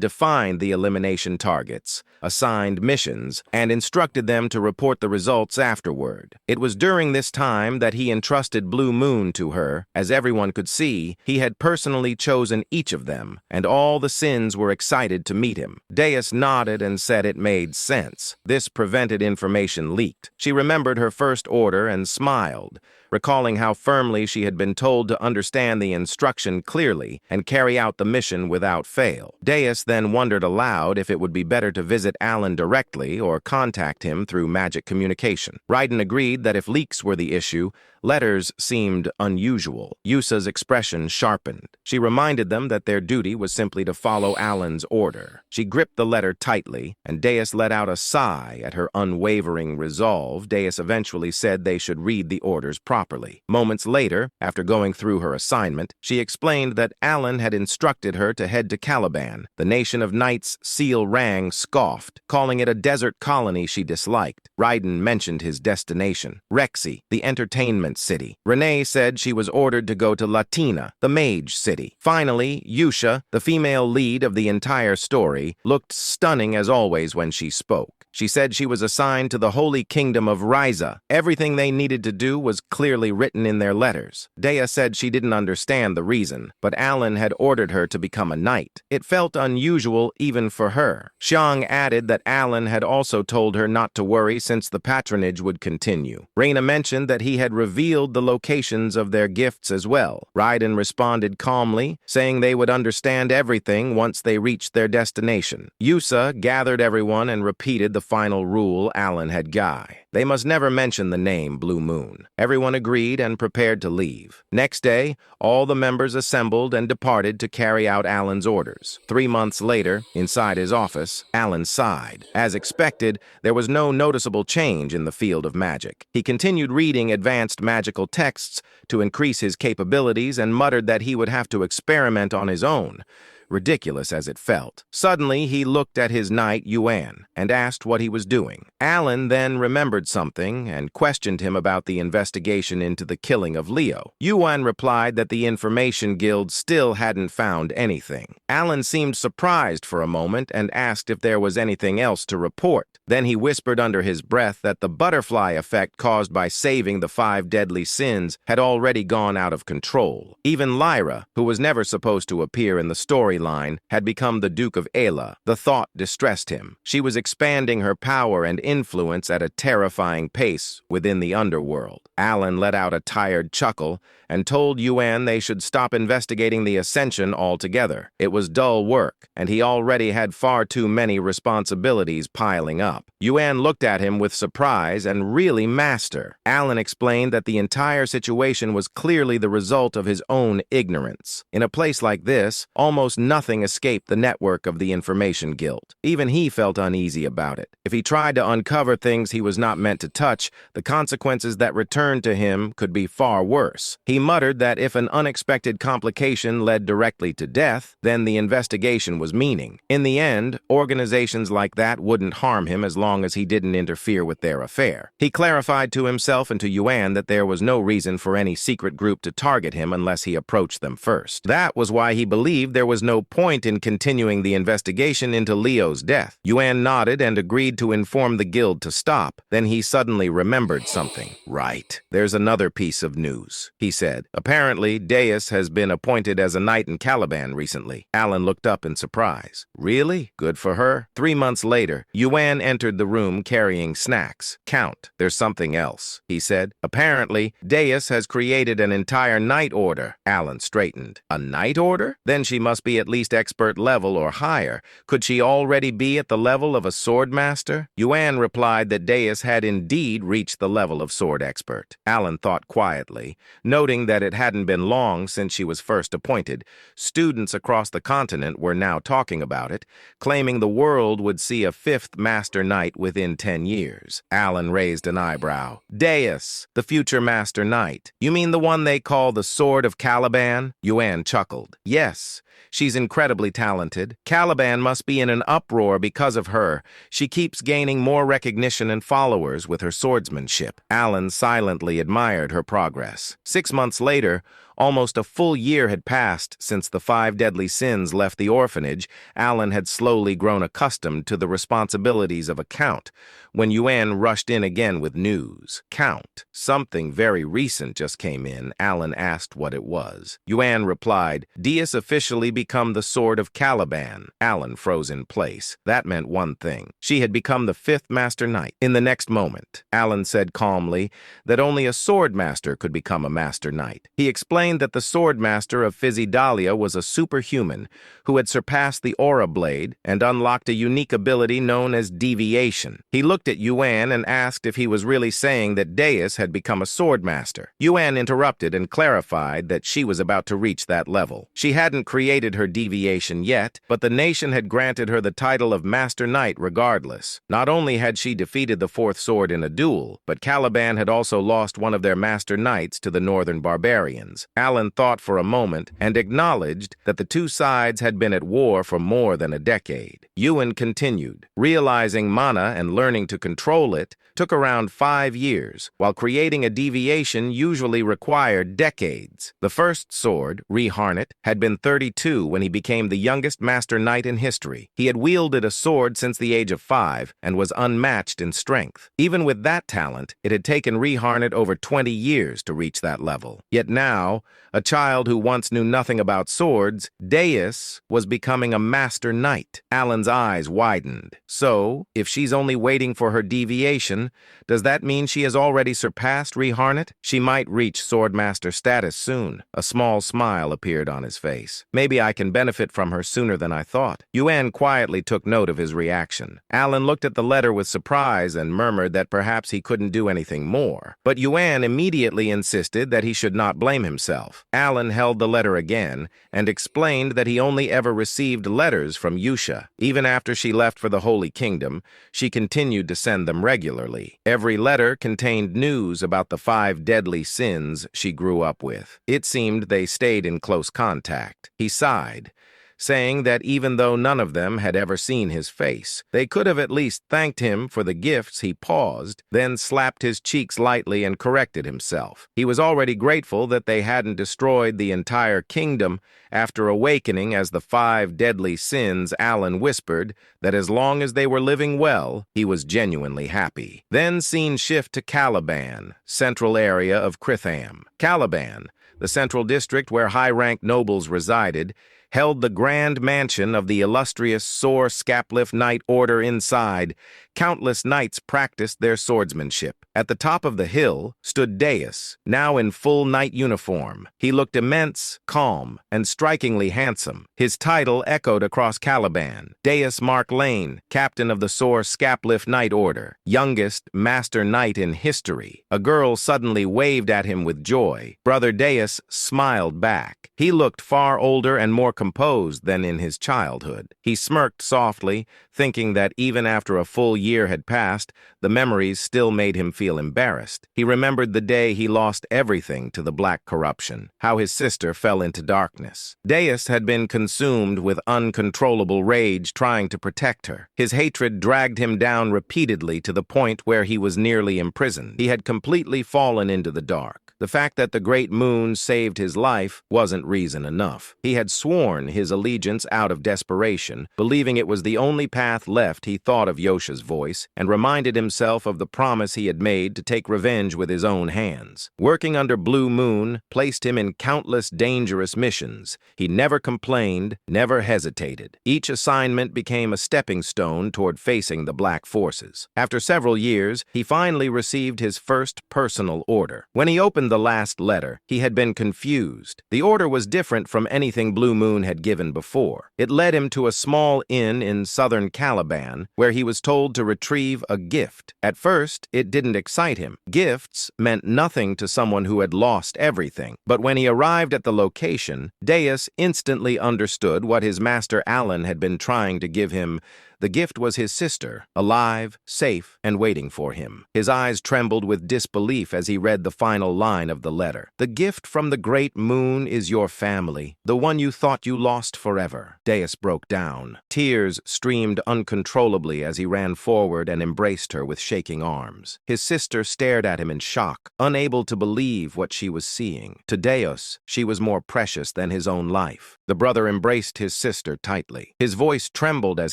defined the elimination targets, assigned missions, and instructed them to report the results afterward. It was during this time that he entrusted Blue Moon to her. As everyone could see, he had personally chosen each of them, and all the sins were excited to meet him. Deus nodded and said it made sense. This prevented information leaked. She remembered her first order and smiled, recalling how firmly she had been told to understand the instruction clearly and carry out the mission without fail. Deus then wondered aloud if it would be better to visit Alan directly or contact him through magic communication. Raiden agreed that if leaks were the issue, letters seemed unusual. Yusa's expression sharpened. She reminded them that their duty was simply to follow Alan's order. She gripped the letter tightly, and Deus let out a sigh at her unwavering resolve. Deus eventually said they should read the orders properly. Moments later, after going through her assignment, she explained that Alan had instructed her to head to Caliban. The nation of knights Seol Rang scoffed, calling it a desert colony she disliked. Raiden mentioned his destination, Rexy, the entertainment city. Renee said she was ordered to go to Latina, the mage city. Finally, Yusha, the female lead of the entire story, looked stunning as always when she spoke. She said she was assigned to the Holy Kingdom of Ryza. Everything they needed to do was clearly written in their letters. Dea said she didn't understand the reason, but Alan had ordered her to become a knight. It felt unusual even for her. Xiang added that Alan had also told her not to worry since the patronage would continue. Reina mentioned that he had revealed the locations of their gifts as well. Raiden responded calmly, saying they would understand everything once they reached their destination. Yusa gathered everyone and repeated the final rule Alan had Guy. They must never mention the name Blue Moon. Everyone agreed and prepared to leave. Next day, all the members assembled and departed to carry out Alan's orders. 3 months later, inside his office, Alan sighed. As expected, there was no noticeable change in the field of magic. He continued reading advanced magical texts to increase his capabilities and muttered that he would have to experiment on his own, ridiculous as it felt. Suddenly, he looked at his knight, Yuan, and asked what he was doing. Alan then remembered something and questioned him about the investigation into the killing of Leo. Yuan replied that the Information Guild still hadn't found anything. Alan seemed surprised for a moment and asked if there was anything else to report. Then he whispered under his breath that the butterfly effect caused by saving the 5 deadly sins had already gone out of control. Even Lyra, who was never supposed to appear in the storyline, had become the Duke of Ayla. The thought distressed him. She was expanding her power and influence at a terrifying pace within the underworld. Alan let out a tired chuckle and told Yuan they should stop investigating the Ascension altogether. It was dull work, and he already had far too many responsibilities piling up. Yuan looked at him with surprise and really master. Alan explained that the entire situation was clearly the result of his own ignorance. In a place like this, almost nothing escaped the network of the Information Guild. Even he felt uneasy about it. If he tried to uncover things he was not meant to touch, the consequences that returned to him could be far worse. He muttered that if an unexpected complication led directly to death, then the investigation was meaning. In the end, organizations like that wouldn't harm him as long as he didn't interfere with their affair. He clarified to himself and to Yuan that there was no reason for any secret group to target him unless he approached them first. That was why he believed there was no point in continuing the investigation into Leo's death. Yuan nodded and agreed to inform the guild to stop. Then he suddenly remembered something. Right, there's another piece of news, he said. Apparently, Deus has been appointed as a knight in Caliban recently. Alan looked up in surprise. Really? Good for her. 3 months later, Yuan entered the room carrying snacks. Count, there's something else, he said. Apparently, Deus has created an entire knight order. Alan straightened. A knight order? Then she must be at least expert level or higher. Could she already be at the level of a sword master? Yuan replied that Deus had indeed reached the level of sword expert. Alan thought quietly, noting that it hadn't been long since she was first appointed. Students across the continent were now talking about it, claiming the world would see a 5th Master Knight within 10 years. Alan raised an eyebrow. Deus, the future Master Knight. You mean the one they call the Sword of Caliban? Yuan chuckled. Yes. She's incredibly talented. Caliban must be in an uproar because of her. She keeps gaining more recognition and followers with her swordsmanship. Alan silently admired her progress. 6 months later, Almost a full year had passed since the 5 deadly sins left the orphanage. Alan had slowly grown accustomed to the responsibilities of a count when Yuan rushed in again with news. "Count, something very recent just came in." Alan asked what it was. Yuan replied, "Deus officially become the Sword of Caliban." Alan froze in place. That meant one thing. She had become the 5th Master Knight. In the next moment, Alan said calmly that only a sword master could become a Master Knight. He explained that the sword master of Physidalia was a superhuman who had surpassed the aura blade and unlocked a unique ability known as deviation. He looked at Yuan and asked if he was really saying that Deus had become a sword master. Yuan interrupted and clarified that she was about to reach that level. She hadn't created her deviation yet, but the nation had granted her the title of Master Knight regardless. Not only had she defeated the 4th sword in a duel, but Caliban had also lost one of their Master Knights to the northern barbarians. Alan thought for a moment and acknowledged that the two sides had been at war for more than a decade. Yuan continued, "Realizing mana and learning to control it took around 5 years, while creating a deviation usually required decades. The first sword, Reharnet, had been 32 when he became the youngest Master Knight in history. He had wielded a sword since the age of 5 and was unmatched in strength. Even with that talent, it had taken Reharnet over 20 years to reach that level. Yet now, a child who once knew nothing about swords, Deus was becoming a Master Knight." Alan's eyes widened. "So, if she's only waiting for her deviation, does that mean she has already surpassed Reharnet? She might reach Swordmaster status soon." A small smile appeared on his face. "Maybe I can benefit from her sooner than I thought." Yuan quietly took note of his reaction. Alan looked at the letter with surprise and murmured that perhaps he couldn't do anything more. But Yuan immediately insisted that he should not blame himself. Alan held the letter again and explained that he only ever received letters from Yusha. Even after she left for the Holy Kingdom, she continued to send them regularly. Every letter contained news about the 5 deadly sins she grew up with. It seemed they stayed in close contact. He sighed, saying that even though none of them had ever seen his face, they could have at least thanked him for the gifts. He paused, then slapped his cheeks lightly and corrected himself. He was already grateful that they hadn't destroyed the entire kingdom. After awakening as the 5 deadly sins, Alan whispered that as long as they were living well, he was genuinely happy. Then scene shift to Caliban, central area of Kritham. Caliban, the central district where high-ranked nobles resided, held the grand mansion of the illustrious Sor Scapliff Knight Order inside. Countless knights practiced their swordsmanship. At the top of the hill stood Deus, now in full knight uniform. He looked immense, calm, and strikingly handsome. His title echoed across Caliban. Deus Mark Lane, captain of the Sor Scapliff Knight Order, youngest Master Knight in history. A girl suddenly waved at him with joy. Brother Deus smiled back. He looked far older and more composed than in his childhood. He smirked softly, thinking that even after a full year had passed, the memories still made him feel embarrassed. He remembered the day he lost everything to the black corruption, how his sister fell into darkness. Deus had been consumed with uncontrollable rage trying to protect her. His hatred dragged him down repeatedly to the point where he was nearly imprisoned. He had completely fallen into the dark. The fact that the great moon saved his life wasn't reason enough. He had sworn his allegiance out of desperation, believing it was the only path left. He thought of Yosha's voice and reminded himself of the promise he had made to take revenge with his own hands. Working under Blue Moon placed him in countless dangerous missions. He never complained, never hesitated. Each assignment became a stepping stone toward facing the black forces. After several years, he finally received his first personal order. When he opened the last letter, he had been confused. The order was different from anything Blue Moon had given before. It led him to a small inn in southern Caliban, where he was told to retrieve a gift. At first, it didn't excite him. Gifts meant nothing to someone who had lost everything. But when he arrived at the location, Deus instantly understood what his master Alan had been trying to give him: The gift was his sister, alive, safe, and waiting for him. His eyes trembled with disbelief as he read the final line of the letter. "The gift from the great moon is your family, the one you thought you lost forever." Deus broke down. Tears streamed uncontrollably as he ran forward and embraced her with shaking arms. His sister stared at him in shock, unable to believe what she was seeing. To Deus, she was more precious than his own life. The brother embraced his sister tightly. His voice trembled as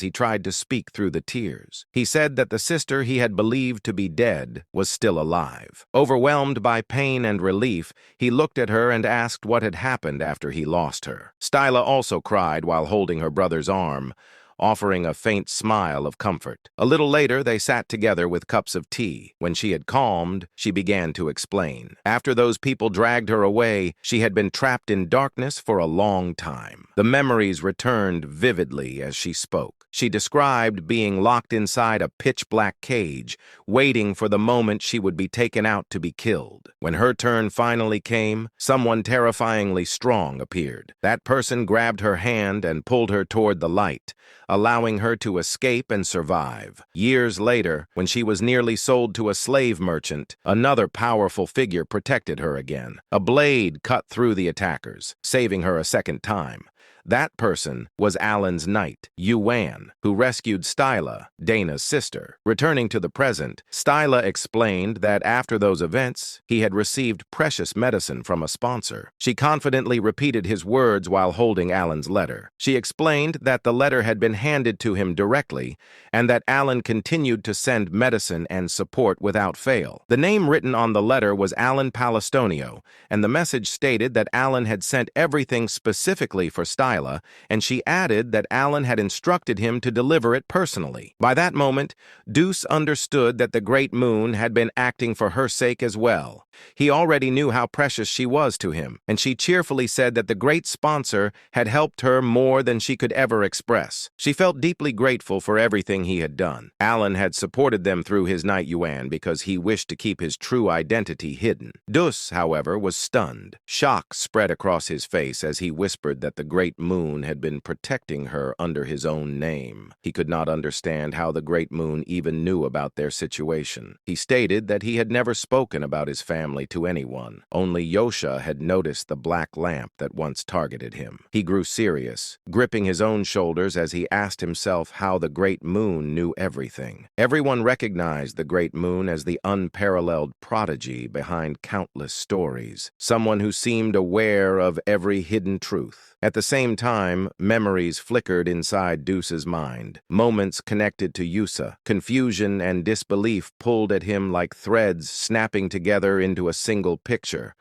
he tried to speak through the tears. He said that the sister he had believed to be dead was still alive. Overwhelmed by pain and relief, he looked at her and asked what had happened after he lost her. Styla also cried while holding her brother's arm, offering a faint smile of comfort. A little later, they sat together with cups of tea. When she had calmed, she began to explain. After those people dragged her away, she had been trapped in darkness for a long time. The memories returned vividly as she spoke. She described being locked inside a pitch-black cage, waiting for the moment she would be taken out to be killed. When her turn finally came, someone terrifyingly strong appeared. That person grabbed her hand and pulled her toward the light, allowing her to escape and survive. Years later, when she was nearly sold to a slave merchant, another powerful figure protected her again. A blade cut through the attackers, saving her a second time. That person was Alan's knight, Yuan, who rescued Styla, Dana's sister. Returning to the present, Styla explained that after those events, he had received precious medicine from a sponsor. She confidently repeated his words while holding Alan's letter. She explained that the letter had been handed to him directly and that Alan continued to send medicine and support without fail. The name written on the letter was Alan Palestonio, and the message stated that Alan had sent everything specifically for Styla, and she added that Alan had instructed him to deliver it personally. By that moment, Deuce understood that the Great Moon had been acting for her sake as well. He already knew how precious she was to him, and she cheerfully said that the great sponsor had helped her more than she could ever express. She felt deeply grateful for everything he had done. Alan had supported them through his knight Yuan because he wished to keep his true identity hidden. Deuce, however, was stunned. Shock spread across his face as he whispered that the Great Moon had been protecting her under his own name. He could not understand how the Great Moon even knew about their situation. He stated that he had never spoken about his family to anyone. Only Yosha had noticed the black lamp that once targeted him. He grew serious, gripping his own shoulders as he asked himself how the Great Moon knew everything. Everyone recognized the Great Moon as the unparalleled prodigy behind countless stories, someone who seemed aware of every hidden truth. At the same time, memories flickered inside Deuce's mind. Moments connected to Yusa. Confusion and disbelief pulled at him like threads snapping together into a single picture.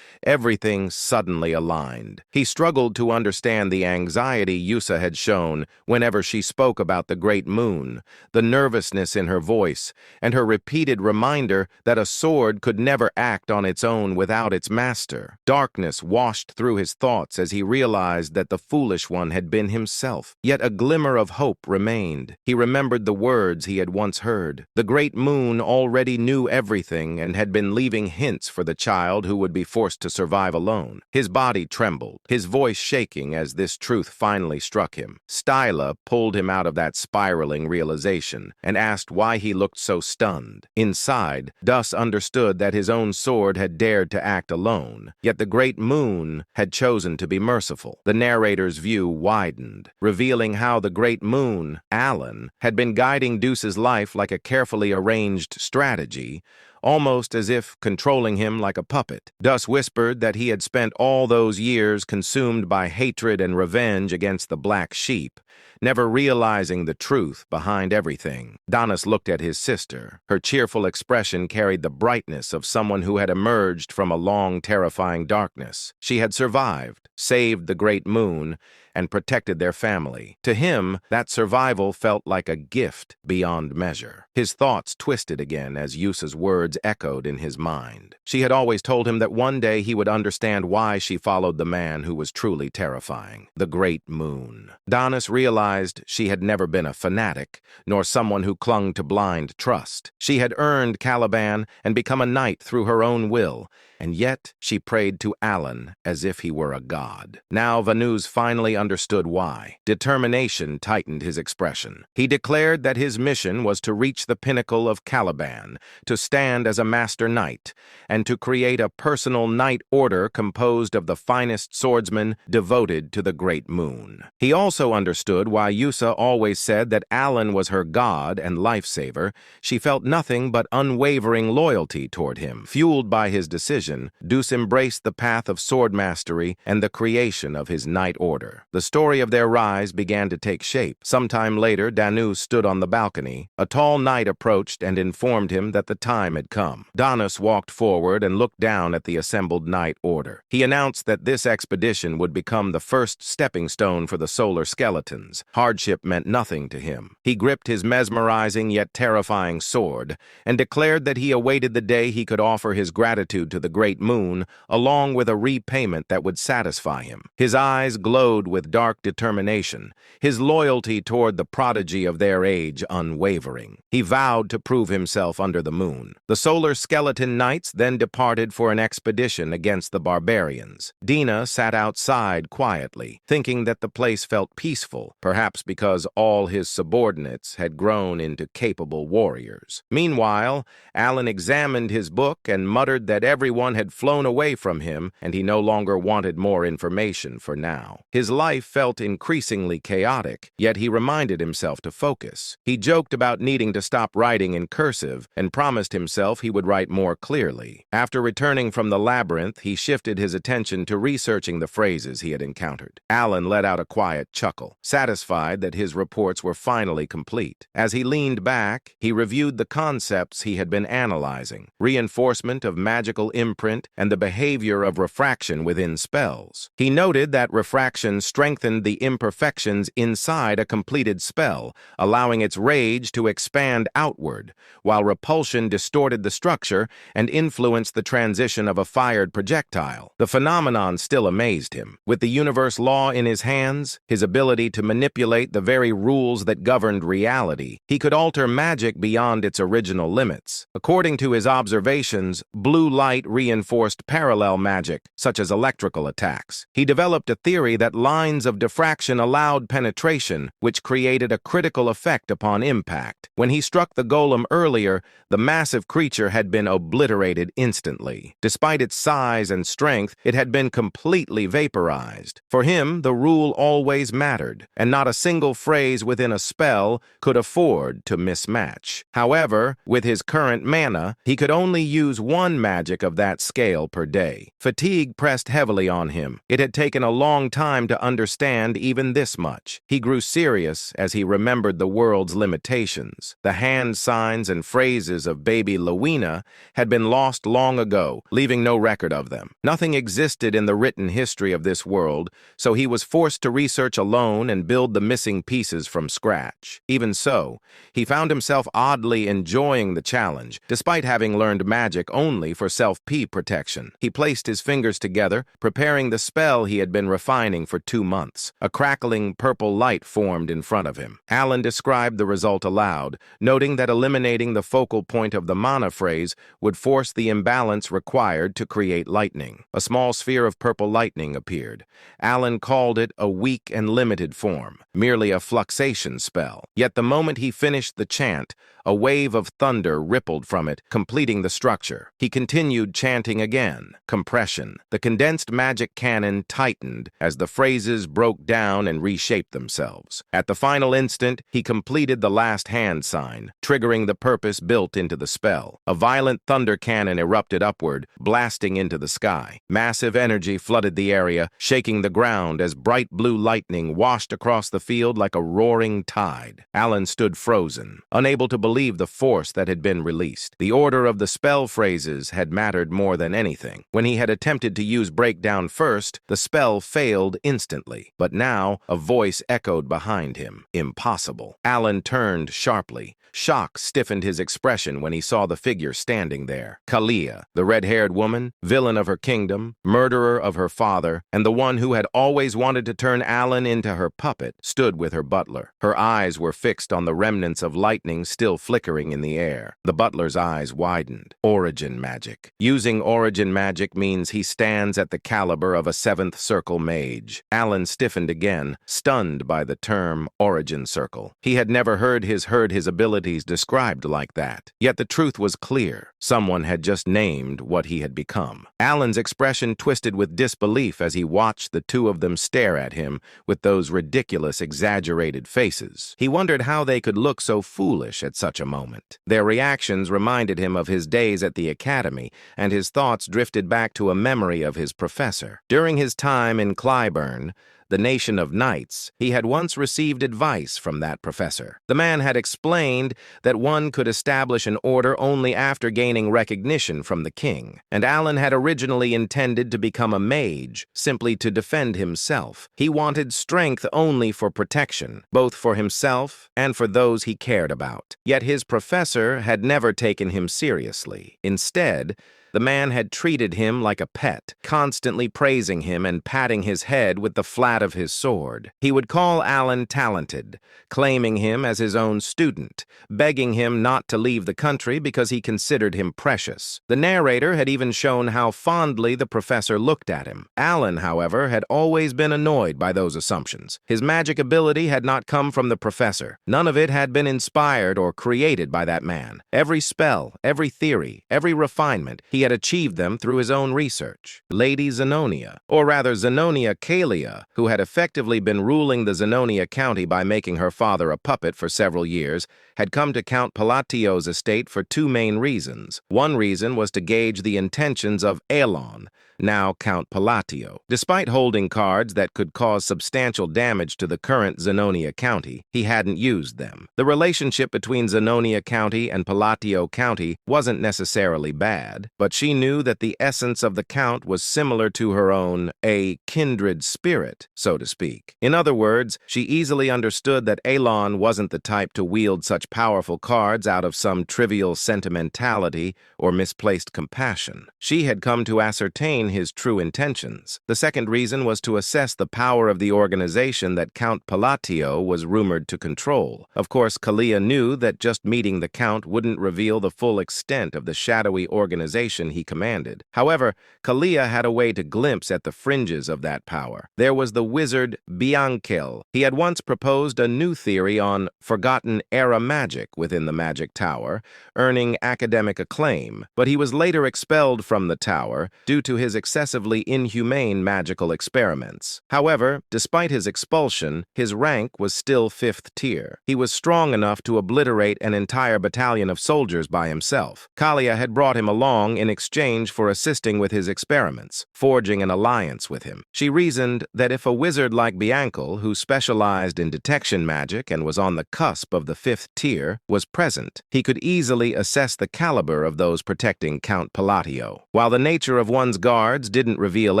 Everything suddenly aligned. He struggled to understand the anxiety Yusa had shown whenever she spoke about the Great Moon, the nervousness in her voice, and her repeated reminder that a sword could never act on its own without its master. Darkness washed through his thoughts as he realized that the foolish one had been himself. Yet a glimmer of hope remained. He remembered the words he had once heard. The Great Moon already knew everything and had been leaving hints for the child who would be forced to survive alone. His body trembled, his voice shaking as this truth finally struck him. Styla pulled him out of that spiraling realization and asked why he looked so stunned. Inside, Dus understood that his own sword had dared to act alone, yet the Great Moon had chosen to be merciful. The narrator's view widened, revealing how the Great Moon, Alan, had been guiding Deuce's life like a carefully arranged strategy, almost as if controlling him like a puppet. Dus whispered that he had spent all those years consumed by hatred and revenge against the Black Sheep, never realizing the truth behind everything. Danis looked at his sister. Her cheerful expression carried the brightness of someone who had emerged from a long, terrifying darkness. She had survived, saved the Great Moon, and protected their family. To him, that survival felt like a gift beyond measure. His thoughts twisted again as Yusa's words echoed in his mind. She had always told him that one day he would understand why she followed the man who was truly terrifying, the Great Moon. Danis realized realized she had never been a fanatic, nor someone who clung to blind trust. She had earned Caliban and become a knight through her own will, and yet she prayed to Alan as if he were a god. Now Vanuz finally understood why. Determination tightened his expression. He declared that his mission was to reach the pinnacle of Caliban, to stand as a master knight, and to create a personal knight order composed of the finest swordsmen devoted to the great moon. He also understood why Yusa always said that Alan was her god and lifesaver. She felt nothing but unwavering loyalty toward him. Fueled by his decision, Deuce embraced the path of sword mastery and the creation of his knight order. The story of their rise began to take shape. Sometime later, Danus stood on the balcony. A tall knight approached and informed him that the time had come. Danus walked forward and looked down at the assembled knight order. He announced that this expedition would become the first stepping stone for the solar skeletons. Hardship meant nothing to him. He gripped his mesmerizing yet terrifying sword and declared that he awaited the day he could offer his gratitude to the great moon, along with a repayment that would satisfy him. His eyes glowed with dark determination, his loyalty toward the prodigy of their age unwavering. He vowed to prove himself under the moon. The solar skeleton knights then departed for an expedition against the barbarians. Dina sat outside quietly, thinking that the place felt peaceful, perhaps because all his subordinates had grown into capable warriors. Meanwhile, Alan examined his book and muttered that everyone had flown away from him, and he no longer wanted more information for now. His life felt increasingly chaotic, yet he reminded himself to focus. He joked about needing to stop writing in cursive and promised himself he would write more clearly. After returning from the labyrinth, he shifted his attention to researching the phrases he had encountered. Alan let out a quiet chuckle, satisfied that his reports were finally complete. As he leaned back, he reviewed the concepts he had been analyzing: reinforcement of magical imprint and the behavior of refraction within spells. He noted that refraction strengthened the imperfections inside a completed spell, allowing its rage to expand outward, while repulsion distorted the structure and influenced the transition of a fired projectile. The phenomenon still amazed him. With the universe law in his hands, his ability to manipulate the very rules that governed reality, he could alter magic beyond its original limits. According to his observations, blue light reinforced parallel magic, such as electrical attacks. He developed a theory that lines of diffraction allowed penetration, which created a critical effect upon impact. When he struck the golem earlier, the massive creature had been obliterated instantly. Despite its size and strength, it had been completely vaporized. For him, the rule always mattered, and not a single phrase within a spell could afford to mismatch. However, with his current mana, he could only use one magic of that scale per day. Fatigue pressed heavily on him. It had taken a long time to understand even this much. He grew serious as he remembered the world's limitations. The hand signs and phrases of baby Lowena had been lost long ago, leaving no record of them. Nothing existed in the written history of this world, so he was forced to research alone and build the missing pieces from scratch. Even so, he found himself oddly enjoying the challenge, despite having learned magic only for self-P protection. He placed his fingers together, preparing the spell he had been refining for 2 months. A crackling purple light formed in front of him. Alan described the result aloud, noting that eliminating the focal point of the mana phrase would force the imbalance required to create lightning. A small sphere of purple lightning appeared. Alan called it a weak and limited form, merely a fluxation spell. Yet the moment he finished the chant, a wave of thunder rippled from it, completing the structure. He continued chanting again. Compression. The condensed magic canon tightened as the phrases broke down and reshaped themselves. At the final instant, he completed the last hand sign, triggering the purpose built into the spell. A violent thunder cannon erupted upward, blasting into the sky. Massive energy flooded the area, shaking the ground as bright blue lightning washed across the field like a roaring tide. Alan stood frozen, unable to believe the force that had been released. The order of the spell phrases had mattered more than anything. When he had attempted to use breakdown first, the spell failed instantly. But now, a voice echoed behind him. Impossible. Alan turned sharply. Shock stiffened his expression when he saw the figure standing there. Kalia, the red-haired woman, villain of her kingdom, murderer of her father, and the one who had always wanted to turn Alan into her puppet. puppet, stood with her butler. Her eyes were fixed on the remnants of lightning still flickering in the air. The butler's eyes widened. Origin magic. Using origin magic means he stands at the caliber of a seventh circle mage. Alan stiffened again, stunned by the term origin circle. He had never heard his abilities described like that. Yet the truth was clear. Someone had just named what he had become. Alan's expression twisted with disbelief as he watched the two of them stare at him with those ridiculous, exaggerated faces. He wondered how they could look so foolish at such a moment. Their reactions reminded him of his days at the academy, and his thoughts drifted back to a memory of his professor. During his time in Clyburn, the nation of knights, he had once received advice from that professor. The man had explained that one could establish an order only after gaining recognition from the king, and Alan had originally intended to become a mage, simply to defend himself. He wanted strength only for protection, both for himself and for those he cared about. Yet his professor had never taken him seriously. Instead, the man had treated him like a pet, constantly praising him and patting his head with the flat of his sword. He would call Alan talented, claiming him as his own student, begging him not to leave the country because he considered him precious. The narrator had even shown how fondly the professor looked at him. Alan, however, had always been annoyed by those assumptions. His magic ability had not come from the professor. None of it had been inspired or created by that man. Every spell, every theory, every refinement, he had achieved them through his own research. Lady Zenonia, or rather Zenonia Kalia, who had effectively been ruling the Zenonia County by making her father a puppet for several years, had come to Count Palatio's estate for two main reasons. One reason was to gauge the intentions of Elon, now Count Palatio. Despite holding cards that could cause substantial damage to the current Zenonia County, he hadn't used them. The relationship between Zenonia County and Palatio County wasn't necessarily bad, but she knew that the essence of the Count was similar to her own, a kindred spirit, so to speak. In other words, she easily understood that Elon wasn't the type to wield such powerful cards out of some trivial sentimentality or misplaced compassion. She had come to ascertain his true intentions. The second reason was to assess the power of the organization that Count Palatio was rumored to control. Of course, Kalia knew that just meeting the Count wouldn't reveal the full extent of the shadowy organization he commanded. However, Kalia had a way to glimpse at the fringes of that power. There was the wizard Bianchel. He had once proposed a new theory on forgotten era magic within the magic tower, earning academic acclaim, but he was later expelled from the tower due to his excessively inhumane magical experiments. However, despite his expulsion, his rank was still 5th tier. He was strong enough to obliterate an entire battalion of soldiers by himself. Kalia had brought him along in exchange for assisting with his experiments, forging an alliance with him. She reasoned that if a wizard like Bianchel, who specialized in detection magic and was on the cusp of the 5th tier, was present, he could easily assess the caliber of those protecting Count Palatio. While the nature of one's guards didn't reveal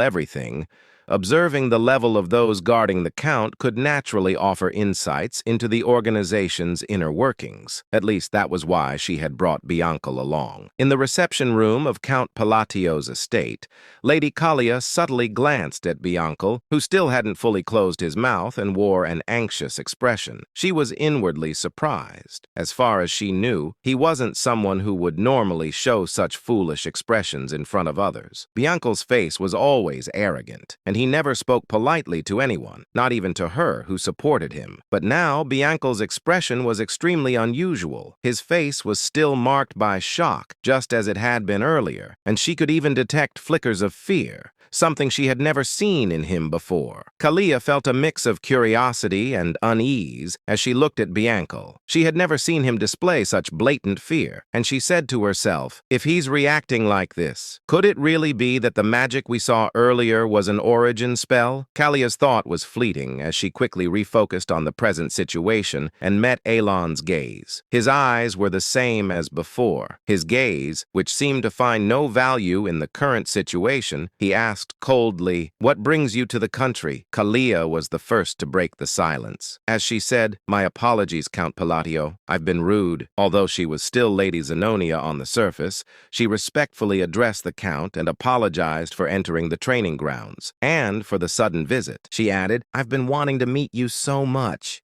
everything, observing the level of those guarding the Count could naturally offer insights into the organization's inner workings. At least that was why she had brought Bianchel along. In the reception room of Count Palatio's estate, Lady Kalia subtly glanced at Bianchel, who still hadn't fully closed his mouth and wore an anxious expression. She was inwardly surprised. As far as she knew, he wasn't someone who would normally show such foolish expressions in front of others. Bianchel's face was always arrogant, and he never spoke politely to anyone, not even to her who supported him. But now Bianchel's expression was extremely unusual. His face was still marked by shock, just as it had been earlier, and she could even detect flickers of fear, something she had never seen in him before. Kalia felt a mix of curiosity and unease as she looked at Bianchel. She had never seen him display such blatant fear, and she said to herself, if he's reacting like this, could it really be that the magic we saw earlier was an origin spell? Kalia's thought was fleeting as she quickly refocused on the present situation and met Elon's gaze. His eyes were the same as before. His gaze, which seemed to find no value in the current situation, he asked coldly, "What brings you to the country?" Kalia was the first to break the silence. As she said, "My apologies, Count Palatio. I've been rude." Although she was still Lady Zenonia on the surface, she respectfully addressed the Count and apologized for entering the training grounds. and for the sudden visit. She added, I've been wanting to meet you so much.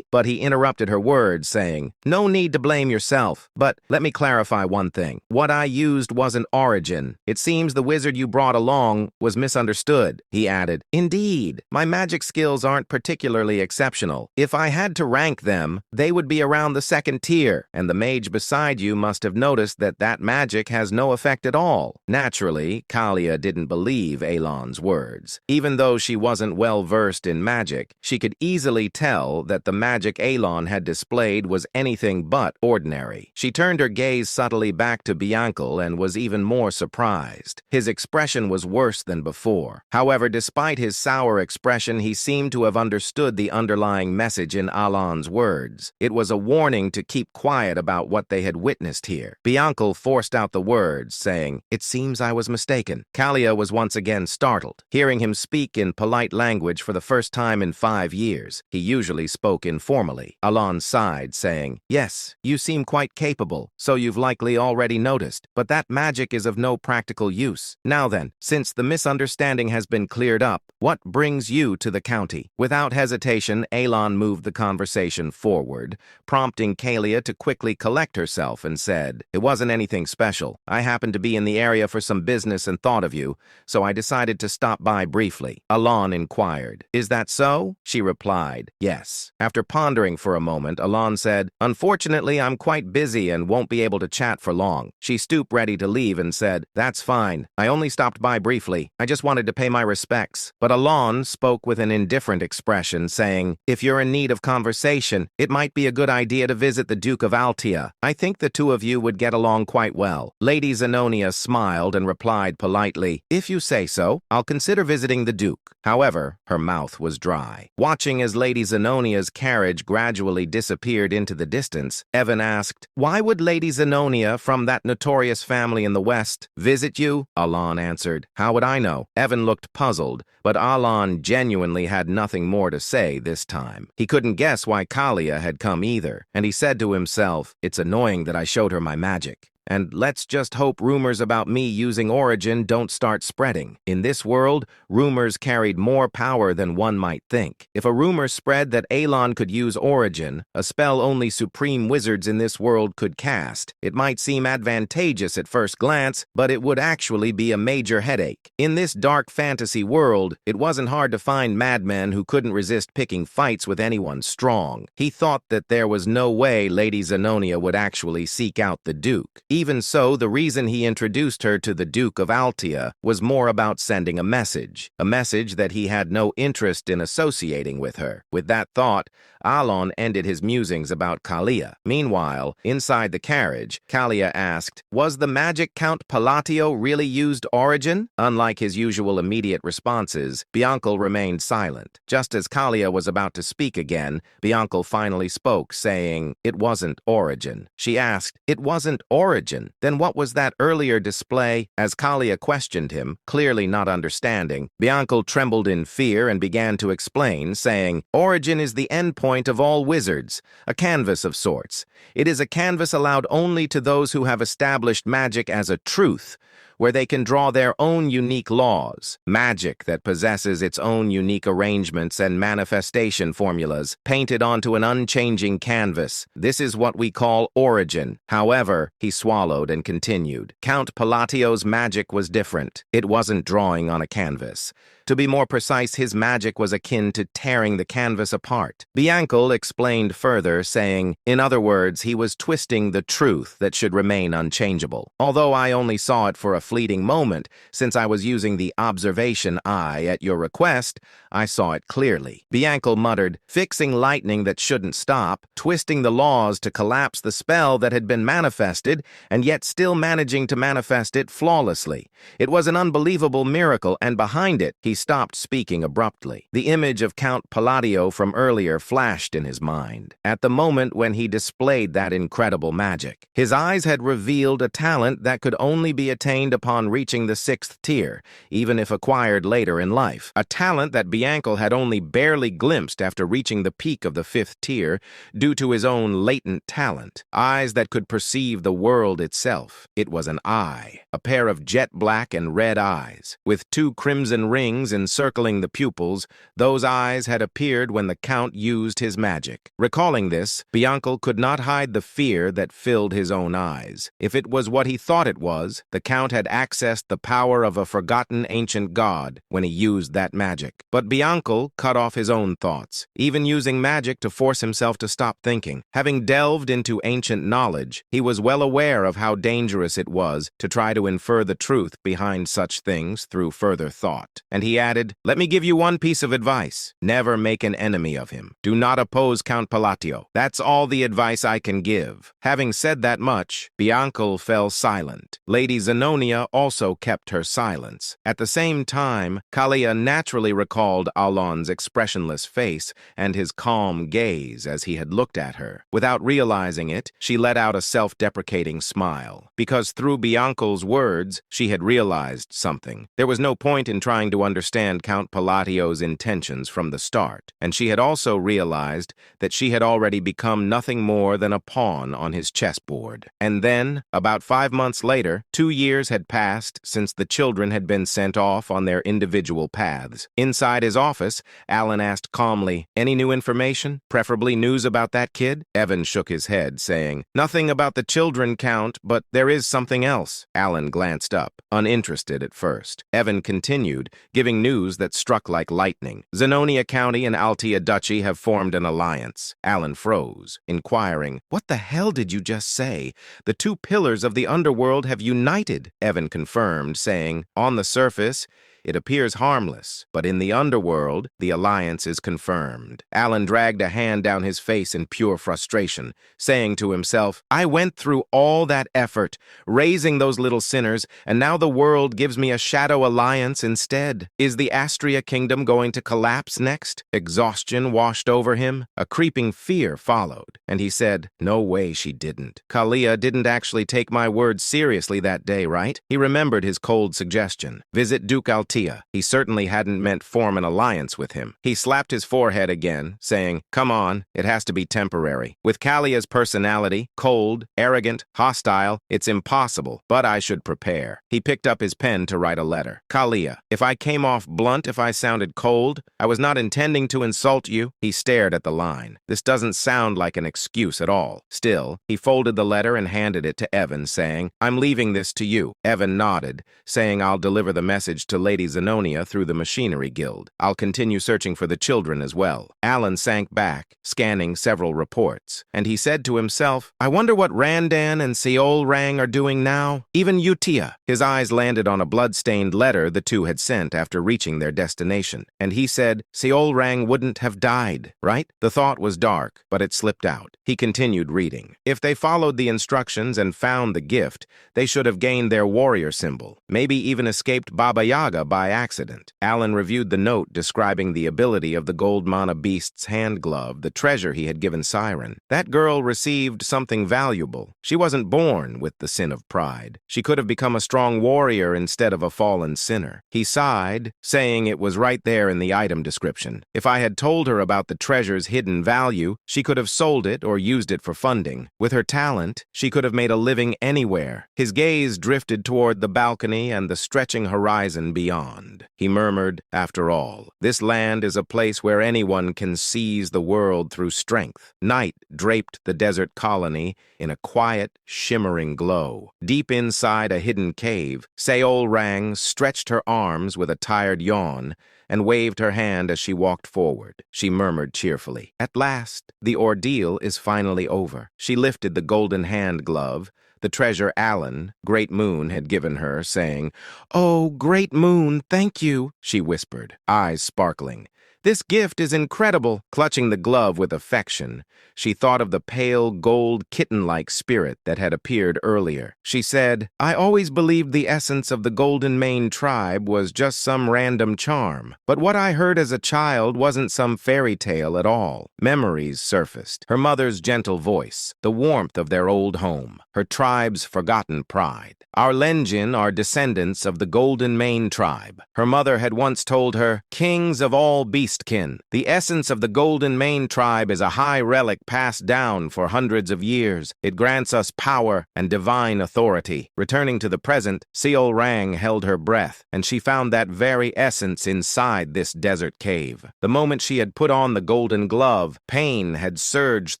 But he interrupted her words, saying, no need to blame yourself, but let me clarify one thing. What I used wasn't origin. It seems the wizard you brought along was misunderstood. He added, indeed, my magic skills aren't particularly exceptional. If I had to rank them, they would be around the second tier, and the mage beside you must have noticed that magic has no effect at all. Naturally, Kalia didn't believe Elon's words. Even though she wasn't well-versed in magic, she could easily tell that the magic Elon had displayed was anything but ordinary. She turned her gaze subtly back to Bianca and was even more surprised. His expression was worse than before. However, despite his sour expression, he seemed to have understood the underlying message in Alon's words. It was a warning to keep quiet about what they had witnessed here. Bianca forced out the words, saying, it seems I was mistaken. Kalia was once again startled, hearing him speak in polite language for the first time in 5 years. He usually spoke informally. Alon sighed, saying, yes, you seem quite capable, so you've likely already noticed, but that magic is of no practical use. Now then, since the misunderstanding has been cleared up, what brings you to the county? Without hesitation, Elon moved the conversation forward, prompting Kalia to quickly collect herself and said, it wasn't anything special. I happened to be in the area for some business and thought of you, so I decided to stop by briefly. Alon inquired, is that so? She replied, yes. After pondering for a moment, Alon said, unfortunately, I'm quite busy and won't be able to chat for long. She stooped ready to leave and said, that's fine. I only stopped by briefly. I just wanted to pay my respects. But Alon spoke with an indifferent expression, saying, if you're in need of conversation, it might be a good idea to visit the Duke of Altia. I think the two of you would get along quite well. Lady Zenonia smiled and replied politely, if you say so, I'll consider visiting the Duke. However, her mouth was dry. Watching as Lady Zenonia's carriage gradually disappeared into the distance, Evan asked, why would Lady Zenonia from that notorious family in the West visit you? Alon answered, how would I know? Evan looked puzzled, but Alon genuinely had nothing more to say this time. He couldn't guess why Kalia had come either, and he said to himself, it's annoying that I showed her my magic. And let's just hope rumors about me using origin don't start spreading. In this world, rumors carried more power than one might think. If a rumor spread that Elon could use origin, a spell only supreme wizards in this world could cast, it might seem advantageous at first glance, but it would actually be a major headache. In this dark fantasy world, it wasn't hard to find madmen who couldn't resist picking fights with anyone strong. He thought that there was no way Lady Zenonia would actually seek out the Duke. Even so, the reason he introduced her to the Duke of Altia was more about sending a message that he had no interest in associating with her. With that thought, Alon ended his musings about Kalia. Meanwhile, inside the carriage, Kalia asked, was the magic Count Palatio really used origin? Unlike his usual immediate responses, Bianca remained silent. Just as Kalia was about to speak again, Bianca finally spoke, saying, it wasn't origin. She asked, it wasn't origin? Then what was that earlier display? As Kalia questioned him, clearly not understanding, Bianca trembled in fear and began to explain, saying, origin is the endpoint of all wizards, a canvas of sorts. It is a canvas allowed only to those who have established magic as a truth, where they can draw their own unique laws, magic that possesses its own unique arrangements and manifestation formulas, painted onto an unchanging canvas. This is what we call origin. However, he swallowed and continued, Count Palatio's magic was different. It wasn't drawing on a canvas. To be more precise, his magic was akin to tearing the canvas apart. Bianca explained further, saying, in other words, he was twisting the truth that should remain unchangeable. Although I only saw it for a fleeting moment, since I was using the observation eye at your request, I saw it clearly. Bianca muttered, fixing lightning that shouldn't stop, twisting the laws to collapse the spell that had been manifested, and yet still managing to manifest it flawlessly. It was an unbelievable miracle, and behind it, he He stopped speaking abruptly. The image of Count Palladio from earlier flashed in his mind, at the moment when he displayed that incredible magic. His eyes had revealed a talent that could only be attained upon reaching the 6th tier, even if acquired later in life. A talent that Bianco had only barely glimpsed after reaching the peak of the 5th tier due to his own latent talent. Eyes that could perceive the world itself. It was an eye, a pair of jet black and red eyes. With 2 crimson rings encircling the pupils, those eyes had appeared when the Count used his magic. Recalling this, Bianco could not hide the fear that filled his own eyes. If it was what he thought it was, the Count had accessed the power of a forgotten ancient god when he used that magic. But Bianco cut off his own thoughts, even using magic to force himself to stop thinking. Having delved into ancient knowledge, he was well aware of how dangerous it was to try to infer the truth behind such things through further thought. And he added, "Let me give you one piece of advice. Never make an enemy of him. Do not oppose Count Palladio. That's all the advice I can give." Having said that much, Bianco fell silent. Lady Zenonia also kept her silence. At the same time, Kalia naturally recalled Alon's expressionless face and his calm gaze as he had looked at her. Without realizing it, she let out a self-deprecating smile, because through Bianco's words, she had realized something. There was no point in trying to understand Count Palladio's intentions from the start, and she had also realized that she had already become nothing more than a pawn on his chessboard. And then, about 5 months later, 2 years had passed since the children had been sent off on their individual paths. Inside his office, Alan asked calmly, "Any new information? Preferably news about that kid?" Evan shook his head, saying, "Nothing about the children, Count, but there is something else." Alan glanced up, uninterested at first. Evan continued, giving news that struck like lightning. "Zenonia County and Altea Duchy have formed an alliance." Alan froze, inquiring, "What the hell did you just say? The 2 pillars of the underworld have united." Evan confirmed, saying, "On the surface, it appears harmless, but in the underworld, the alliance is confirmed." Alan dragged a hand down his face in pure frustration, saying to himself, "I went through all that effort, raising those little sinners, and now the world gives me a shadow alliance instead. Is the Astria Kingdom going to collapse next?" Exhaustion washed over him. A creeping fear followed, and he said, "No way she didn't. Kalia didn't actually take my words seriously that day, right?" He remembered his cold suggestion. Visit Duke Altea. He certainly hadn't meant form an alliance with him. He slapped his forehead again, saying, "Come on, it has to be temporary. With Kalia's personality, cold, arrogant, hostile, it's impossible, but I should prepare." He picked up his pen to write a letter. "Kalia, if I came off blunt, if I sounded cold, I was not intending to insult you." He stared at the line. This doesn't sound like an excuse at all. Still, he folded the letter and handed it to Evan, saying, "I'm leaving this to you." Evan nodded, saying, "I'll deliver the message to Lady Zenonia through the Machinery Guild. I'll continue searching for the children as well." Alan sank back, scanning several reports, and he said to himself, "I wonder what Randan and Seol Rang are doing now. Even Utia." His eyes landed on a blood-stained letter the 2 had sent after reaching their destination, and he said, "Seol Rang wouldn't have died, right?" The thought was dark, but it slipped out. He continued reading. If they followed the instructions and found the gift, they should have gained their warrior symbol, maybe even escaped Baba Yaga by accident. Alan reviewed the note describing the ability of the gold mana beast's hand glove, the treasure he had given Siren. That girl received something valuable. She wasn't born with the sin of pride. She could have become a strong warrior instead of a fallen sinner. He sighed, saying it was right there in the item description. If I had told her about the treasure's hidden value, she could have sold it or used it for funding. With her talent, she could have made a living anywhere. His gaze drifted toward the balcony and the stretching horizon beyond. He murmured, "After all, this land is a place where anyone can seize the world through strength." Night draped the desert colony in a quiet, shimmering glow. Deep inside a hidden cave, Seol Rang stretched her arms with a tired yawn and waved her hand as she walked forward. She murmured cheerfully, "At last, the ordeal is finally over." She lifted the golden hand glove, the treasure Alan, Great Moon, had given her, saying, "Oh, Great Moon, thank you," she whispered, eyes sparkling. "This gift is incredible." Clutching the glove with affection, she thought of the pale, gold, kitten-like spirit that had appeared earlier. She said, "I always believed the essence of the Golden Mane tribe was just some random charm. But what I heard as a child wasn't some fairy tale at all." Memories surfaced. Her mother's gentle voice, the warmth of their old home, her tribe's forgotten pride. "Our Lenjin are descendants of the Golden Mane tribe," her mother had once told her, "kings of all beastkin. The essence of the Golden Mane tribe is a high relic passed down for hundreds of years. It grants us power and divine authority." Returning to the present, Seol Rang held her breath, and she found that very essence inside this desert cave. The moment she had put on the golden glove, pain had surged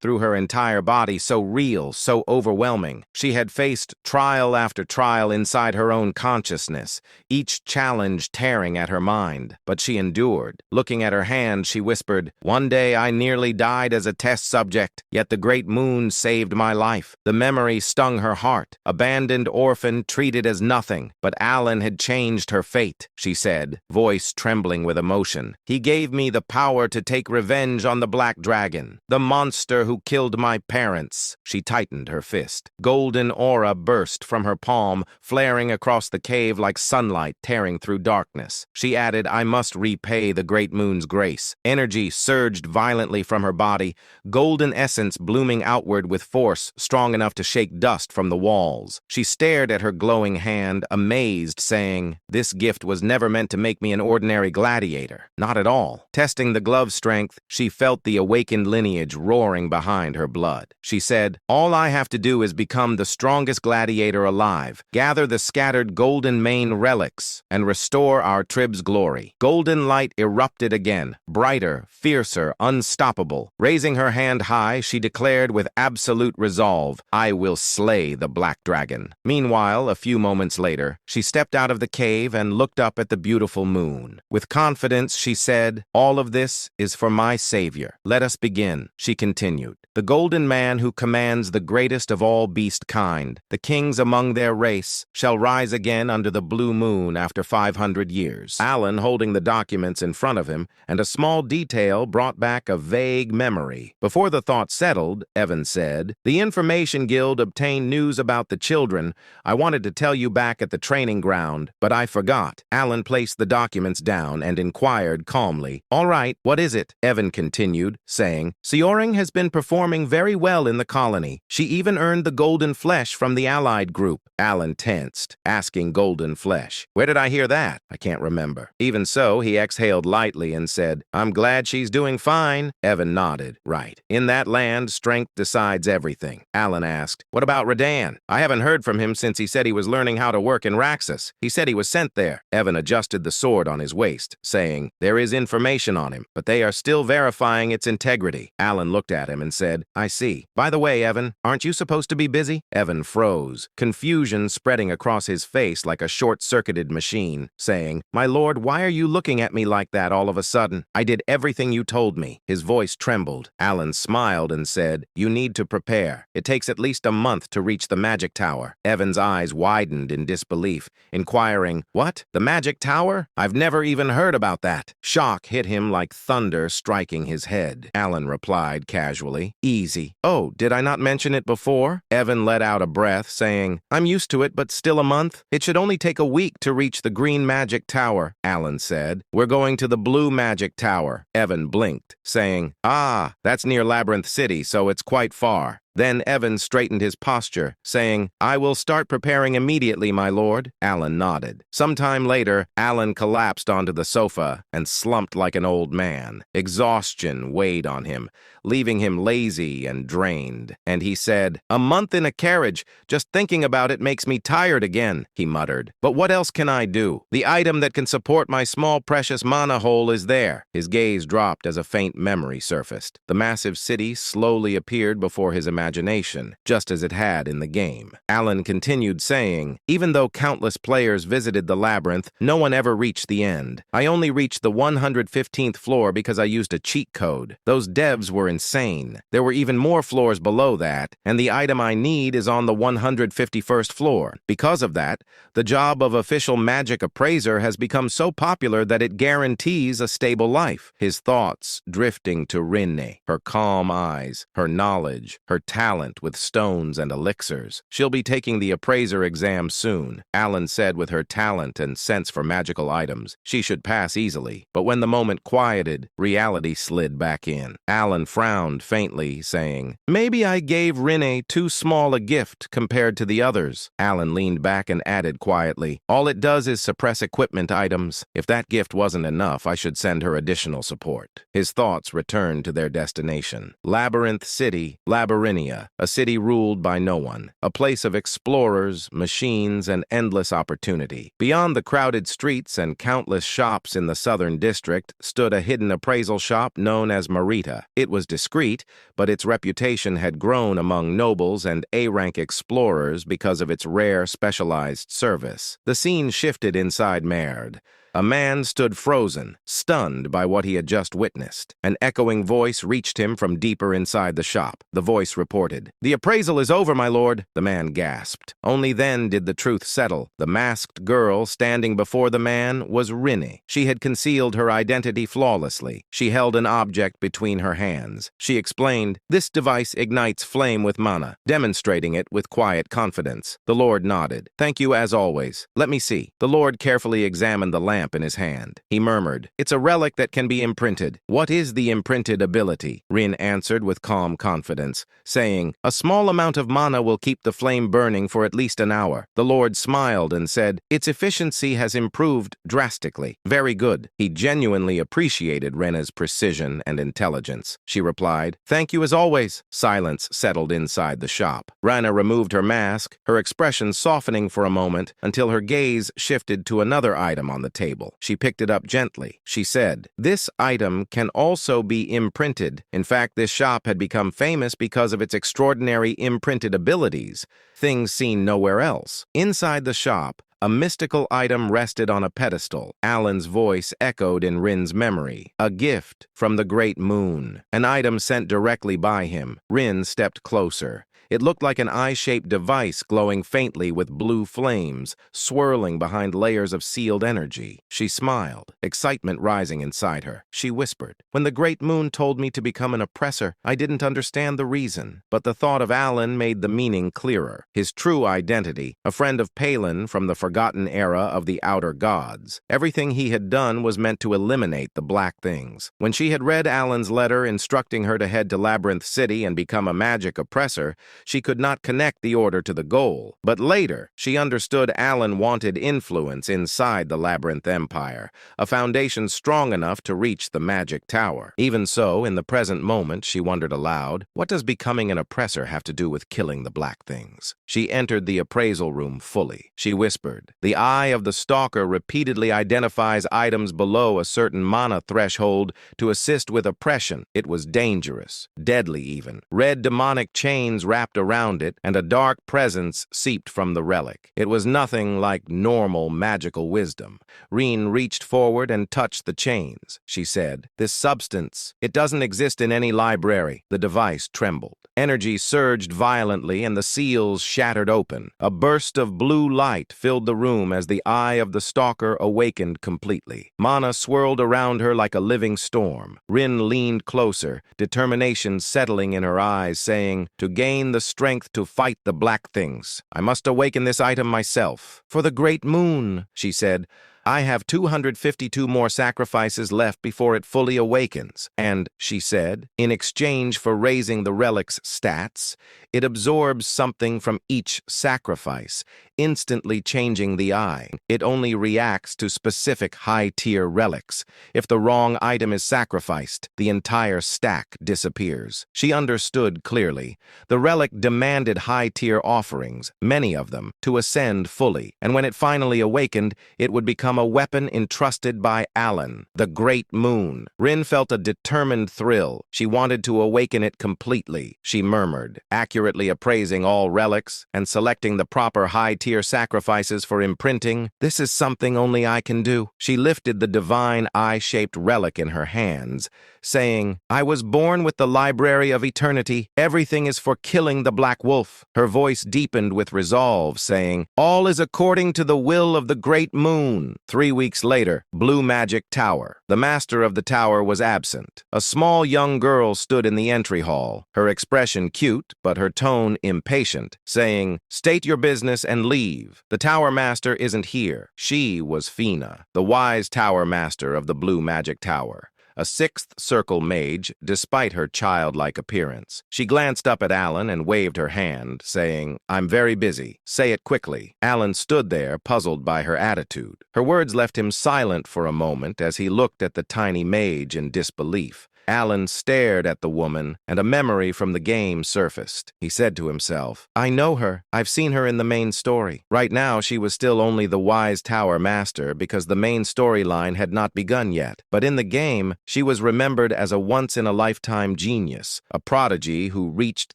through her entire body, so real, so overwhelming. She had faced trial after trial inside her own consciousness, each challenge tearing at her mind. But she endured. Looking at her hand, she whispered, "One day I nearly died as a test subject, yet the great moon saved my life." The memory stung her heart. Abandoned orphan, treated as nothing. But Alan had changed her fate, she said, voice trembling with emotion. "He gave me the power to take revenge on the Black Dragon, the monster who killed my parents." She tightened her fist. Golden aura burst from her palm, flaring across the cave like sunlight tearing through darkness. She added, "I must repay the great moon's grace." Energy surged violently from her body, golden essence blooming outward with force strong enough to shake dust from the walls. She stared at her glowing hand, amazed, saying, "This gift was never meant to make me an ordinary gladiator. Not at all." Testing the glove's strength, she felt the awakened lineage roaring behind her blood. She said, "All I have to do is become the strongest gladiator alive, gather the scattered Golden Mane relics, and restore our trib's glory." Golden light erupted again, brighter, fiercer, unstoppable. Raising her hand high, she declared with absolute resolve, "I will slay the Black Dragon." Meanwhile, a few moments later, she stepped out of the cave and looked up at the beautiful moon. With confidence, she said, "All of this is for my savior. Let us begin." She continued, "The golden man who commands the greatest of all beast kind, the kings among their race, shall rise again under the blue moon after 500 years." Alan, holding the documents in front of him, and a small detail brought back a vague memory. Before the thought settled, Evan said, "The Information Guild obtained news about the children. I wanted to tell you back at the training ground, but I forgot." Alan placed the documents down and inquired calmly, "All right, what is it?" Evan continued, saying, "Seol Rang has been performing very well in the colony. She even earned the golden flesh from the allied group." Alan tensed, asking golden flesh. "Where did I hear that? I can't remember." Even so, he exhaled lightly and said, "I'm glad she's doing fine." Evan nodded. "Right. In that land, strength decides everything." Alan asked, "What about Radan? I haven't heard from him since he said he was learning how to work in Raxus. He said he was sent there." Evan adjusted the sword on his waist, saying, "There is information on him, but they are still verifying its integrity." Alan looked at him and said, "I see. By the way, Evan, aren't you supposed to be busy?" Evan froze, confusion spreading across his face like a short-circuited machine, saying, "My lord, why are you looking at me like that all of a sudden? I did everything you told me." His voice trembled. Alan smiled and said, "You need to prepare. It takes at least a month to reach the Magic Tower." Evan's eyes widened in disbelief, inquiring, "What? The Magic Tower? I've never even heard about that." Shock hit him like thunder striking his head. Alan replied casually, "Easy." "Oh, did I not mention it before?" Evan let out a breath, saying, "I'm used to it, but still a month? It should only take a week to reach the Green Magic Tower." Alan said, "We're going to the Blue Magic Tower." Evan blinked, saying, "Ah, that's near Labyrinth City, so it's quite far." Then Evan straightened his posture, saying, "I will start preparing immediately, my lord." Alan nodded. Sometime later, Alan collapsed onto the sofa and slumped like an old man. Exhaustion weighed on him, leaving him lazy and drained. And he said, "A month in a carriage, just thinking about it makes me tired again," he muttered. "But what else can I do? The item that can support my small precious mana hole is there." His gaze dropped as a faint memory surfaced. The massive city slowly appeared before his imagination. imagination, just as it had in the game. Alan continued saying, even though countless players visited the labyrinth, no one ever reached the end. I only reached the 115th floor because I used a cheat code. Those devs were insane. There were even more floors below that, and the item I need is on the 151st floor. Because of that, the job of official magic appraiser has become so popular that it guarantees a stable life. His thoughts drifting to Rinne, her calm eyes, her knowledge, her talent with stones and elixirs. She'll be taking the appraiser exam soon, Alan said. With her talent and sense for magical items, she should pass easily. But when the moment quieted, reality slid back in. Alan frowned faintly, saying, maybe I gave Rinne too small a gift compared to the others. Alan leaned back and added quietly, all it does is suppress equipment items. If that gift wasn't enough, I should send her additional support. His thoughts returned to their destination. Labyrinth City, Labyrinthia, a city ruled by no one, a place of explorers, machines, and endless opportunity. Beyond the crowded streets and countless shops in the southern district stood a hidden appraisal shop known as Marita. It was discreet, but its reputation had grown among nobles and A-rank explorers because of its rare, specialized service. The scene shifted inside Merd. A man stood frozen, stunned by what he had just witnessed. An echoing voice reached him from deeper inside the shop. The voice reported, "The appraisal is over, my lord." The man gasped. Only then did the truth settle. The masked girl standing before the man was Rinne. She had concealed her identity flawlessly. She held an object between her hands. She explained, "This device ignites flame with mana," demonstrating it with quiet confidence. The lord nodded. "Thank you as always. Let me see." The lord carefully examined the lamp in his hand. He murmured, "It's a relic that can be imprinted." "What is the imprinted ability?" Rin answered with calm confidence, saying, "A small amount of mana will keep the flame burning for at least an hour." The lord smiled and said, "Its efficiency has improved drastically." "Very good." He genuinely appreciated Rena's precision and intelligence. She replied, "Thank you as always." Silence settled inside the shop. Rana removed her mask, her expression softening for a moment until her gaze shifted to another item on the table. She picked it up gently. She said, "This item can also be imprinted." In fact, this shop had become famous because of its extraordinary imprinted abilities, things seen nowhere else. Inside the shop, a mystical item rested on a pedestal. Alan's voice echoed in Rin's memory. A gift from the great moon. An item sent directly by him. Rin stepped closer. It looked like an eye-shaped device glowing faintly with blue flames, swirling behind layers of sealed energy. She smiled, excitement rising inside her. She whispered, "When the great moon told me to become an oppressor, I didn't understand the reason." But the thought of Alan made the meaning clearer. His true identity, a friend of Palin from the forgotten era of the Outer Gods. Everything he had done was meant to eliminate the black things. When she had read Alan's letter instructing her to head to Labyrinth City and become a magic oppressor, she could not connect the order to the goal. But later, she understood Alan wanted influence inside the Labyrinth Empire, a foundation strong enough to reach the Magic Tower. Even so, in the present moment, she wondered aloud, what does becoming an oppressor have to do with killing the black things? She entered the appraisal room fully. She whispered, "The eye of the stalker repeatedly identifies items below a certain mana threshold to assist with oppression. It was dangerous, deadly even. Red demonic chains wrapped around it, and a dark presence seeped from the relic. It was nothing like normal magical wisdom." Reen reached forward and touched the chains. She said, "This substance, it doesn't exist in any library." The device trembled. Energy surged violently and the seals shattered open. A burst of blue light filled the room as the eye of the stalker awakened completely. Mana swirled around her like a living storm. Rin leaned closer, determination settling in her eyes, saying, "To gain the strength to fight the black things, I must awaken this item myself." "For the great moon," she said, "I have 252 more sacrifices left before it fully awakens." And, she said, in exchange for raising the relic's stats, it absorbs something from each sacrifice, instantly changing the eye. It only reacts to specific high-tier relics. If the wrong item is sacrificed, the entire stack disappears. She understood clearly. The relic demanded high-tier offerings, many of them, to ascend fully, and when it finally awakened, it would become become a weapon entrusted by Alan, the Great Moon. Rin felt a determined thrill. She wanted to awaken it completely. She murmured, accurately appraising all relics and selecting the proper high-tier sacrifices for imprinting. This is something only I can do. She lifted the divine eye-shaped relic in her hands, saying, I was born with the Library of Eternity. Everything is for killing the Black Wolf. Her voice deepened with resolve, saying, all is according to the will of the Great Moon. 3 weeks later, Blue Magic Tower. The master of the tower was absent. A small young girl stood in the entry hall, her expression cute, but her tone impatient, saying, state your business and leave. The tower master isn't here. She was Fina, the wise tower master of the Blue Magic Tower, a sixth circle mage, despite her childlike appearance. She glanced up at Alan and waved her hand, saying, I'm very busy. Say it quickly. Alan stood there, puzzled by her attitude. Her words left him silent for a moment as he looked at the tiny mage in disbelief. Alan stared at the woman, and a memory from the game surfaced. He said to himself, I know her. I've seen her in the main story. Right now, she was still only the wise tower master because the main storyline had not begun yet. But in the game, she was remembered as a once-in-a-lifetime genius, a prodigy who reached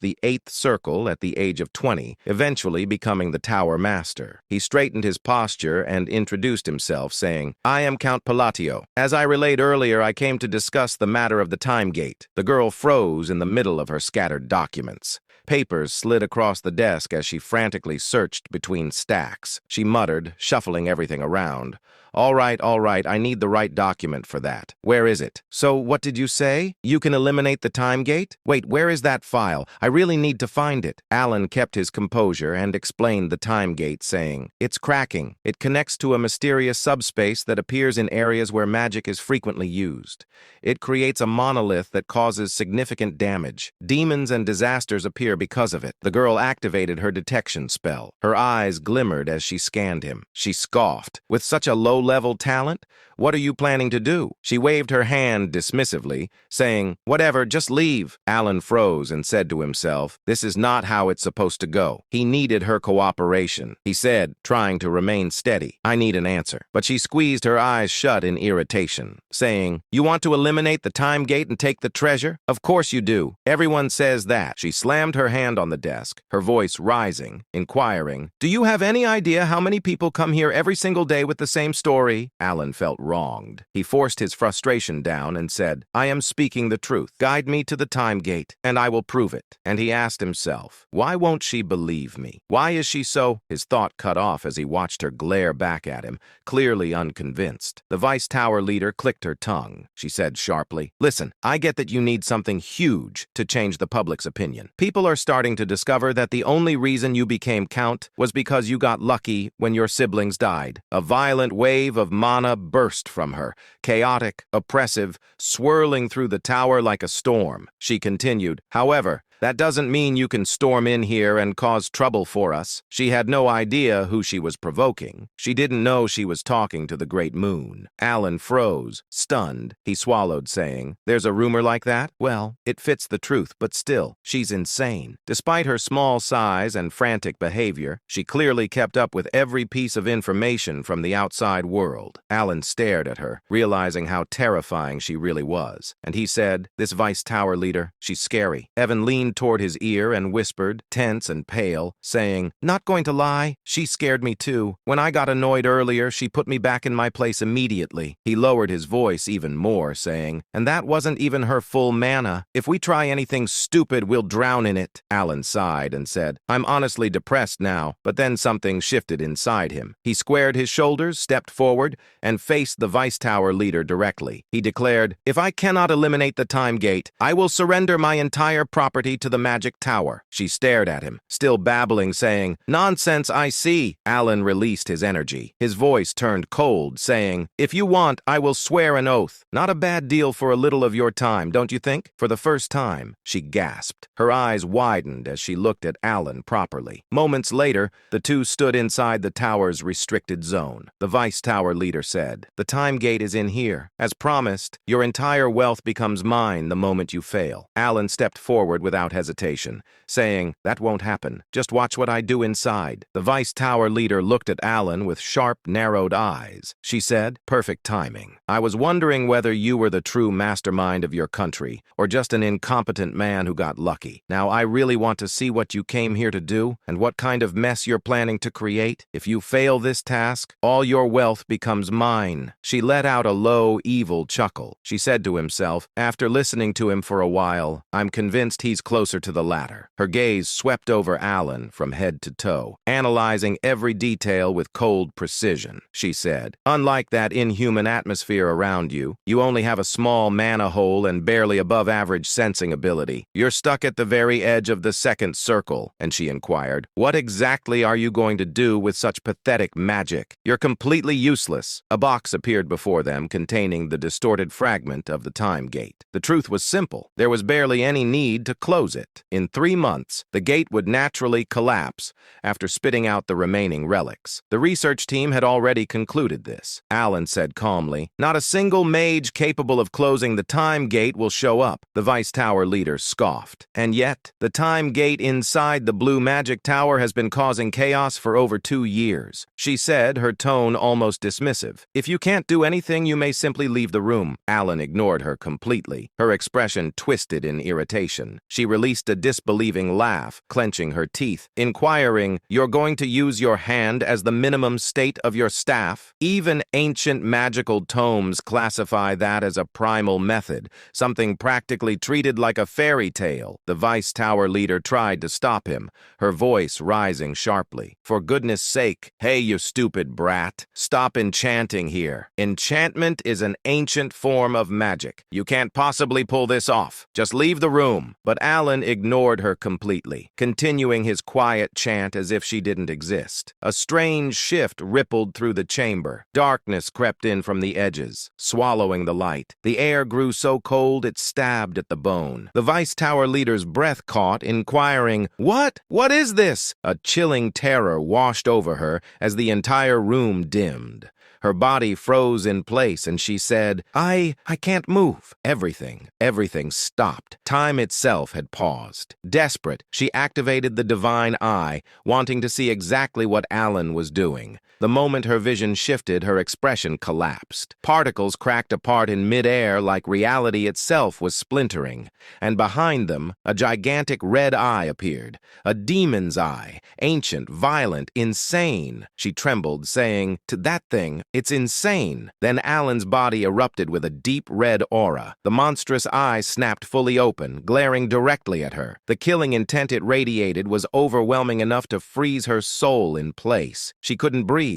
the 8th circle at the age of 20, eventually becoming the tower master. He straightened his posture and introduced himself, saying, I am Count Palatio. As I relayed earlier, I came to discuss the matter of the time gate. The girl froze in the middle of her scattered documents. Papers slid across the desk as she frantically searched between stacks. She muttered, shuffling everything around. All right, I need the right document for that. Where is it? So, what did you say? You can eliminate the time gate? Wait, where is that file? I really need to find it. Alan kept his composure and explained the time gate, saying, it's cracking. It connects to a mysterious subspace that appears in areas where magic is frequently used. It creates a monolith that causes significant damage. Demons and disasters appear because of it. The girl activated her detection spell. Her eyes glimmered as she scanned him. She scoffed. With such a low-level talent? What are you planning to do? She waved her hand dismissively, saying, whatever, just leave. Alan froze and said to himself, this is not how it's supposed to go. He needed her cooperation. He said, trying to remain steady, I need an answer. But she squeezed her eyes shut in irritation, saying, you want to eliminate the time gate and take the treasure? Of course you do. Everyone says that. She slammed her hand on the desk, her voice rising, inquiring, do you have any idea how many people come here every single day with the same story? Alan felt wronged. He forced his frustration down and said, I am speaking the truth. Guide me to the time gate, and I will prove it. And he asked himself, why won't she believe me? Why is she so? His thought cut off as he watched her glare back at him, clearly unconvinced. The Vice Tower leader clicked her tongue. She said sharply, listen, I get that you need something huge to change the public's opinion. People are starting to discover that the only reason you became Count was because you got lucky when your siblings died. A violent wave of mana burst from her, chaotic, oppressive, swirling through the tower like a storm. She continued, however, that doesn't mean you can storm in here and cause trouble for us. She had no idea who she was provoking. She didn't know she was talking to the Great Moon. Alan froze, stunned. He swallowed, saying, there's a rumor like that? Well, it fits the truth, but still, she's insane. Despite her small size and frantic behavior, she clearly kept up with every piece of information from the outside world. Alan stared at her, realizing how terrifying she really was. And he said, this Vice Tower leader, she's scary. Evan leaned toward his ear and whispered, tense and pale, saying, not going to lie, she scared me too. When I got annoyed earlier, she put me back in my place immediately. He lowered his voice even more, saying, and that wasn't even her full mana. If we try anything stupid, we'll drown in it. Alan sighed and said, I'm honestly depressed now, but then something shifted inside him. He squared his shoulders, stepped forward, and faced the Vice Tower leader directly. He declared, if I cannot eliminate the time gate, I will surrender my entire property to the magic tower. She stared at him, still babbling, saying, nonsense, I see. Alan released his energy. His voice turned cold, saying, if you want, I will swear an oath. Not a bad deal for a little of your time, don't you think? For the first time, she gasped. Her eyes widened as she looked at Alan properly. Moments later, the two stood inside the tower's restricted zone. The Vice Tower leader said, the time gate is in here. As promised, your entire wealth becomes mine the moment you fail. Alan stepped forward without without hesitation, saying, "That won't happen. Just watch what I do inside." The Vice Tower leader looked at Alan with sharp, narrowed eyes. She said, "Perfect timing. I was wondering whether you were the true mastermind of your country, or just an incompetent man who got lucky. Now, I really want to see what you came here to do, and what kind of mess you're planning to create. If you fail this task, all your wealth becomes mine." She let out a low, evil chuckle. She said to himself, after listening to him for a while, "I'm convinced he's closer to the latter." Her gaze swept over Alan from head to toe, analyzing every detail with cold precision. She said, "Unlike that inhuman atmosphere around you, you only have a small mana hole and barely above average sensing ability. You're stuck at the very edge of the second circle." And she inquired, "What exactly are you going to do with such pathetic magic? You're completely useless." A box appeared before them containing the distorted fragment of the time gate. The truth was simple. There was barely any need to close it. In 3 months, the gate would naturally collapse after spitting out the remaining relics. The research team had already concluded this. Alan said calmly, "Not a single mage capable of closing the time gate will show up." The Vice Tower leader scoffed. "And yet, the time gate inside the blue magic tower has been causing chaos for over 2 years." She said, her tone almost dismissive. "If you can't do anything, you may simply leave the room." Alan ignored her completely. Her expression twisted in irritation. She released a disbelieving laugh, clenching her teeth, inquiring, "You're going to use your hand as the minimum state of your staff? Even ancient magical tomes classify that as a primal method, something practically treated like a fairy tale." The Vice Tower leader tried to stop him, her voice rising sharply. "For goodness sake, hey, you stupid brat. Stop enchanting here. Enchantment is an ancient form of magic. You can't possibly pull this off. Just leave the room." But Alan ignored her completely, continuing his quiet chant as if she didn't exist. A strange shift rippled through the chamber. Darkness crept in from the edges, swallowing the light. The air grew so cold it stabbed at the bone. The Vice Tower leader's breath caught, inquiring, "What? What is this?" A chilling terror washed over her as the entire room dimmed. Her body froze in place and she said, I can't move." Everything stopped. Time itself had paused. Desperate, she activated the divine eye, wanting to see exactly what Alan was doing. The moment her vision shifted, her expression collapsed. Particles cracked apart in midair like reality itself was splintering, and behind them, a gigantic red eye appeared. A demon's eye, ancient, violent, insane. She trembled, saying, "To that thing, it's insane." Then Alan's body erupted with a deep red aura. The monstrous eye snapped fully open, glaring directly at her. The killing intent it radiated was overwhelming enough to freeze her soul in place. She couldn't breathe.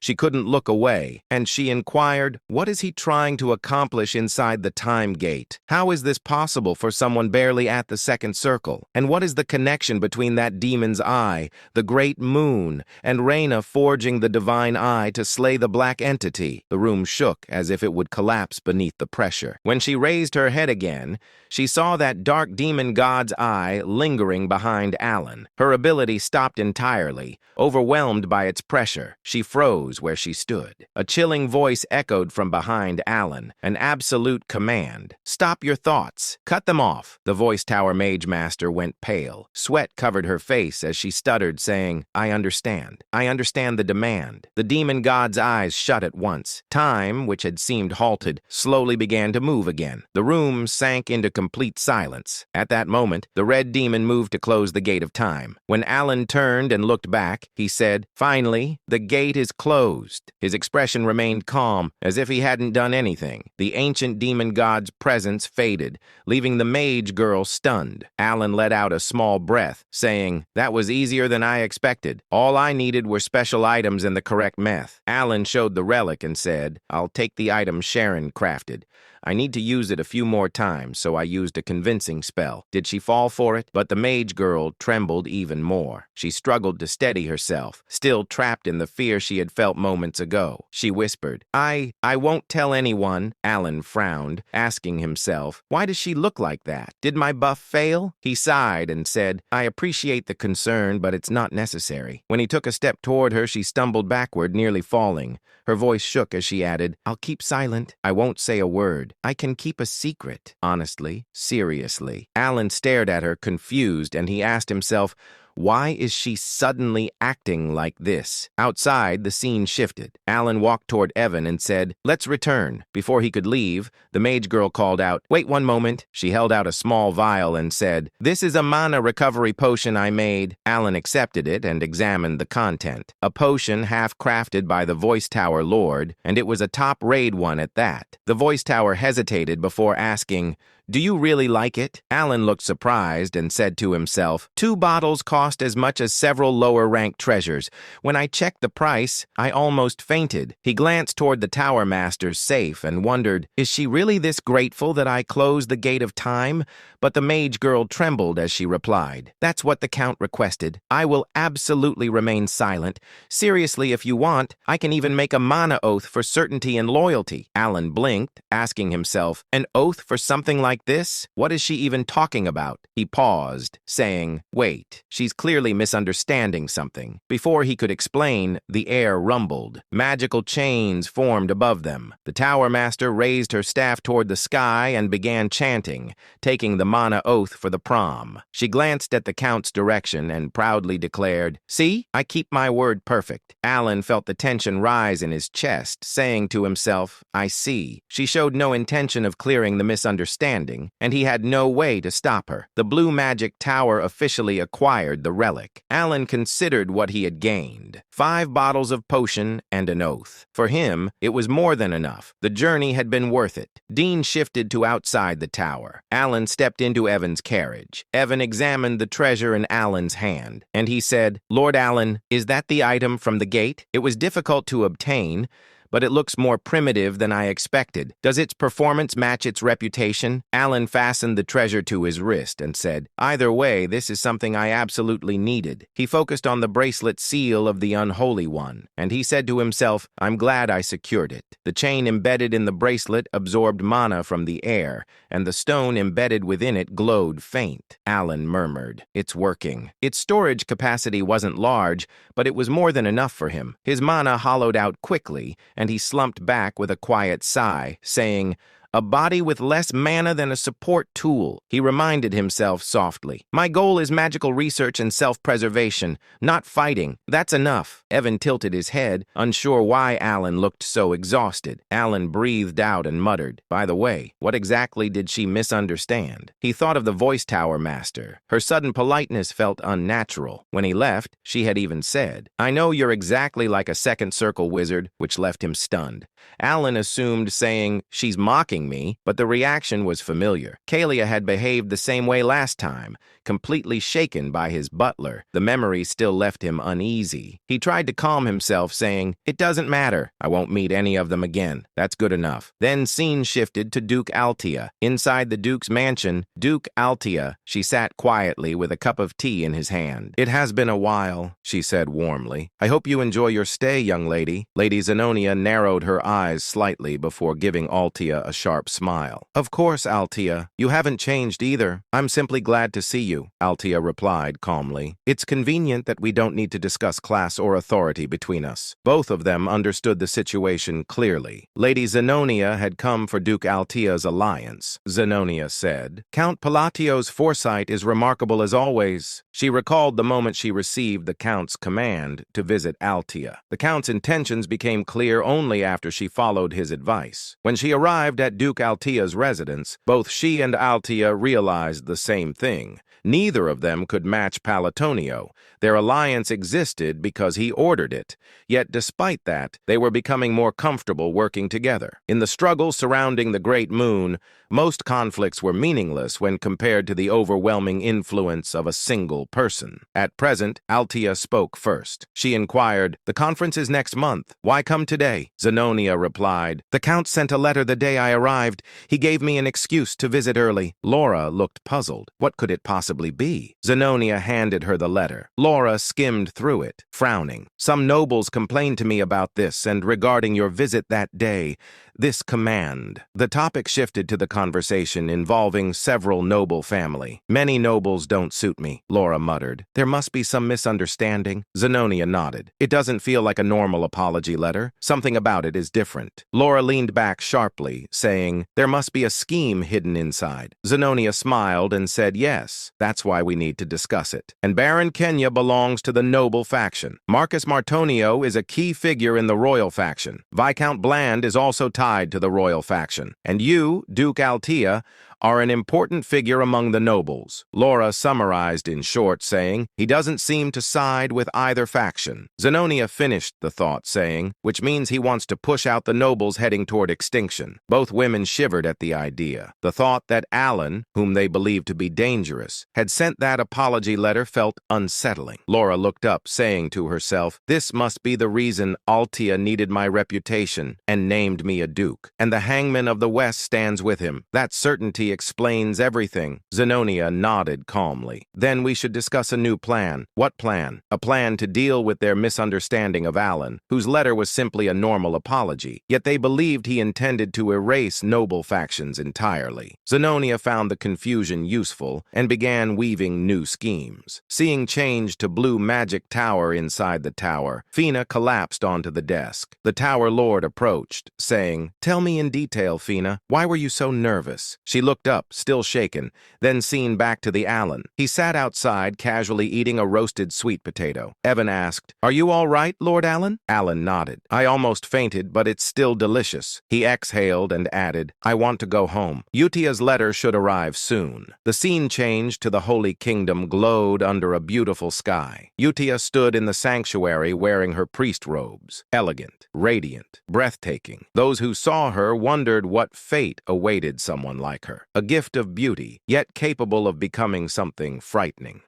She couldn't look away, and she inquired, "What is he trying to accomplish inside the time gate? How is this possible for someone barely at the second circle? And what is the connection between that demon's eye, the great moon, and Reyna forging the divine eye to slay the black entity?" The room shook as if it would collapse beneath the pressure. When she raised her head again, she saw that dark demon god's eye lingering behind Alan. Her ability stopped entirely, overwhelmed by its pressure. She froze where she stood. A chilling voice echoed from behind Alan, an absolute command. "Stop your thoughts. Cut them off." The Voice Tower Mage Master went pale. Sweat covered her face as she stuttered, saying, I understand. I understand the demand." The demon god's eyes shut at once. Time, which had seemed halted, slowly began to move again. The room sank into complete silence. At that moment, the red demon moved to close the gate of time. When Alan turned and looked back, he said, "Finally, the gate is closed." His expression remained calm, as if he hadn't done anything. The ancient demon god's presence faded, leaving the mage girl stunned. Alan let out a small breath, saying, "That was easier than I expected. All I needed were special items and the correct meth." Alan showed the relic and said, "I'll take the item Sharon crafted. I need to use it a few more times, so I used a convincing spell." Did she fall for it? But the mage girl trembled even more. She struggled to steady herself, still trapped in the fear she had felt moments ago. She whispered, I won't tell anyone." Alan frowned, asking himself, why does she look like that? Did my buff fail? He sighed and said, "I appreciate the concern, but it's not necessary." When he took a step toward her, she stumbled backward, nearly falling. Her voice shook as she added, "I'll keep silent. I won't say a word." answered, I can keep a secret. Honestly, seriously. Alan stared at her, confused, and he asked himself, why is she suddenly acting like this? Outside, the scene shifted. Alan walked toward Evan and said, let's return. Before he could leave, the mage girl called out, wait one moment. She held out a small vial and said, this is a mana recovery potion I made. Alan accepted it and examined the content. A potion half-crafted by the Voice Tower Lord, and it was a top-raid one at that. The Voice Tower hesitated before asking, do you really like it? Alan looked surprised and said to himself, 2 bottles cost as much as several lower-ranked treasures. When I checked the price, I almost fainted. He glanced toward the Tower Master's safe and wondered, is she really this grateful that I closed the gate of time? But the mage girl trembled as she replied, that's what the Count requested. I will absolutely remain silent. Seriously, if you want, I can even make a mana oath for certainty and loyalty. Alan blinked, asking himself, an oath for something like this? What is she even talking about? He paused, saying, wait, she's clearly misunderstanding something. Before he could explain, the air rumbled. Magical chains formed above them. The Tower Master raised her staff toward the sky and began chanting, taking the mana oath for the prom. She glanced at the Count's direction and proudly declared, see, I keep my word perfect. Alan felt the tension rise in his chest, saying to himself, I see. She showed no intention of clearing the misunderstanding, and he had no way to stop her. The Blue Magic Tower officially acquired the relic. Alan considered what he had gained. 5 bottles of potion and an oath. For him, it was more than enough. The journey had been worth it. Dean shifted to outside the tower. Alan stepped into Evan's carriage. Evan examined the treasure in Alan's hand, and he said, Lord Alan, is that the item from the gate? It was difficult to obtain, but it looks more primitive than I expected. Does its performance match its reputation? Alan fastened the treasure to his wrist and said, either way, this is something I absolutely needed. He focused on the bracelet seal of the Unholy One, and he said to himself, I'm glad I secured it. The chain embedded in the bracelet absorbed mana from the air, and the stone embedded within it glowed faint. Alan murmured, it's working. Its storage capacity wasn't large, but it was more than enough for him. His mana hollowed out quickly, and he slumped back with a quiet sigh, saying, a body with less mana than a support tool. He reminded himself softly, my goal is magical research and self-preservation, not fighting. That's enough. Evan tilted his head, unsure why Alan looked so exhausted. Alan breathed out and muttered, by the way, what exactly did she misunderstand? He thought of the Voice Tower Master. Her sudden politeness felt unnatural. When he left, she had even said, I know you're exactly like a second circle wizard, which left him stunned. Alan assumed saying, she's mocking me, but the reaction was familiar. Kalia had behaved the same way last time, completely shaken by his butler. The memory still left him uneasy. He tried to calm himself, saying, it doesn't matter. I won't meet any of them again. That's good enough. Then scene shifted to Duke Altia. Inside the Duke's mansion, Duke Altia, she sat quietly with a cup of tea in his hand. It has been a while, she said warmly. I hope you enjoy your stay, young lady. Lady Zenonia narrowed her eyes slightly before giving Altia a sharp smile. Of course, Altia. You haven't changed either. I'm simply glad to see you, Altia replied calmly. It's convenient that we don't need to discuss class or authority between us. Both of them understood the situation clearly. Lady Zenonia had come for Duke Altia's alliance. Zenonia said, Count Palatio's foresight is remarkable as always. She recalled the moment she received the Count's command to visit Altia. The Count's intentions became clear only after she followed his advice. When she arrived at Duke Altia's residence, both she and Altia realized the same thing. Neither of them could match Palatonio. Their alliance existed because he ordered it. Yet despite that, they were becoming more comfortable working together. In the struggle surrounding the Great Moon, most conflicts were meaningless when compared to the overwhelming influence of a single person. At present, Altia spoke first. She inquired, the conference is next month. Why come today? Zenonia replied, the Count sent a letter the day I arrived. He gave me an excuse to visit early. Laura looked puzzled. What could it possibly be? Zenonia handed her the letter. Laura skimmed through it, frowning. Some nobles complained to me about this and regarding your visit that day. this command. The topic shifted to the conversation involving several noble family. Many nobles don't suit me, Laura muttered. There must be some misunderstanding. Zenonia nodded. It doesn't feel like a normal apology letter. Something about it is different. Laura leaned back sharply, saying, there must be a scheme hidden inside. Zenonia smiled and said, yes, that's why we need to discuss it. And Baron Kenya belongs to the noble faction. Marcus Martonio is a key figure in the royal faction. Viscount Bland is also tied to the royal faction. And you, Duke Altea, are an important figure among the nobles. Laura summarized in short, saying, he doesn't seem to side with either faction. Zenonia finished the thought, saying, which means he wants to push out the nobles heading toward extinction. Both women shivered at the idea. The thought that Alan, whom they believed to be dangerous, had sent that apology letter felt unsettling. Laura looked up, saying to herself, this must be the reason Altea needed my reputation and named me a duke. And the hangman of the West stands with him. That certainty explains everything. Zenonia nodded calmly. Then we should discuss a new plan. What plan? A plan to deal with their misunderstanding of Alan, whose letter was simply a normal apology, yet they believed he intended to erase noble factions entirely. Zenonia found the confusion useful and began weaving new schemes. Seeing change to blue magic tower inside the tower, Fina collapsed onto the desk. The tower lord approached, saying, tell me in detail, Fina, why were you so nervous? She looked up, still shaken, then seen back to the Alan. He sat outside, casually eating a roasted sweet potato. Evan asked, are you all right, Lord Alan? Alan nodded. I almost fainted, but it's still delicious. He exhaled and added, I want to go home. Utia's letter should arrive soon. The scene changed to the Holy Kingdom glowed under a beautiful sky. Utia stood in the sanctuary wearing her priest robes. Elegant, radiant, breathtaking. Those who saw her wondered what fate awaited someone like her. A gift of beauty, yet capable of becoming something frightening.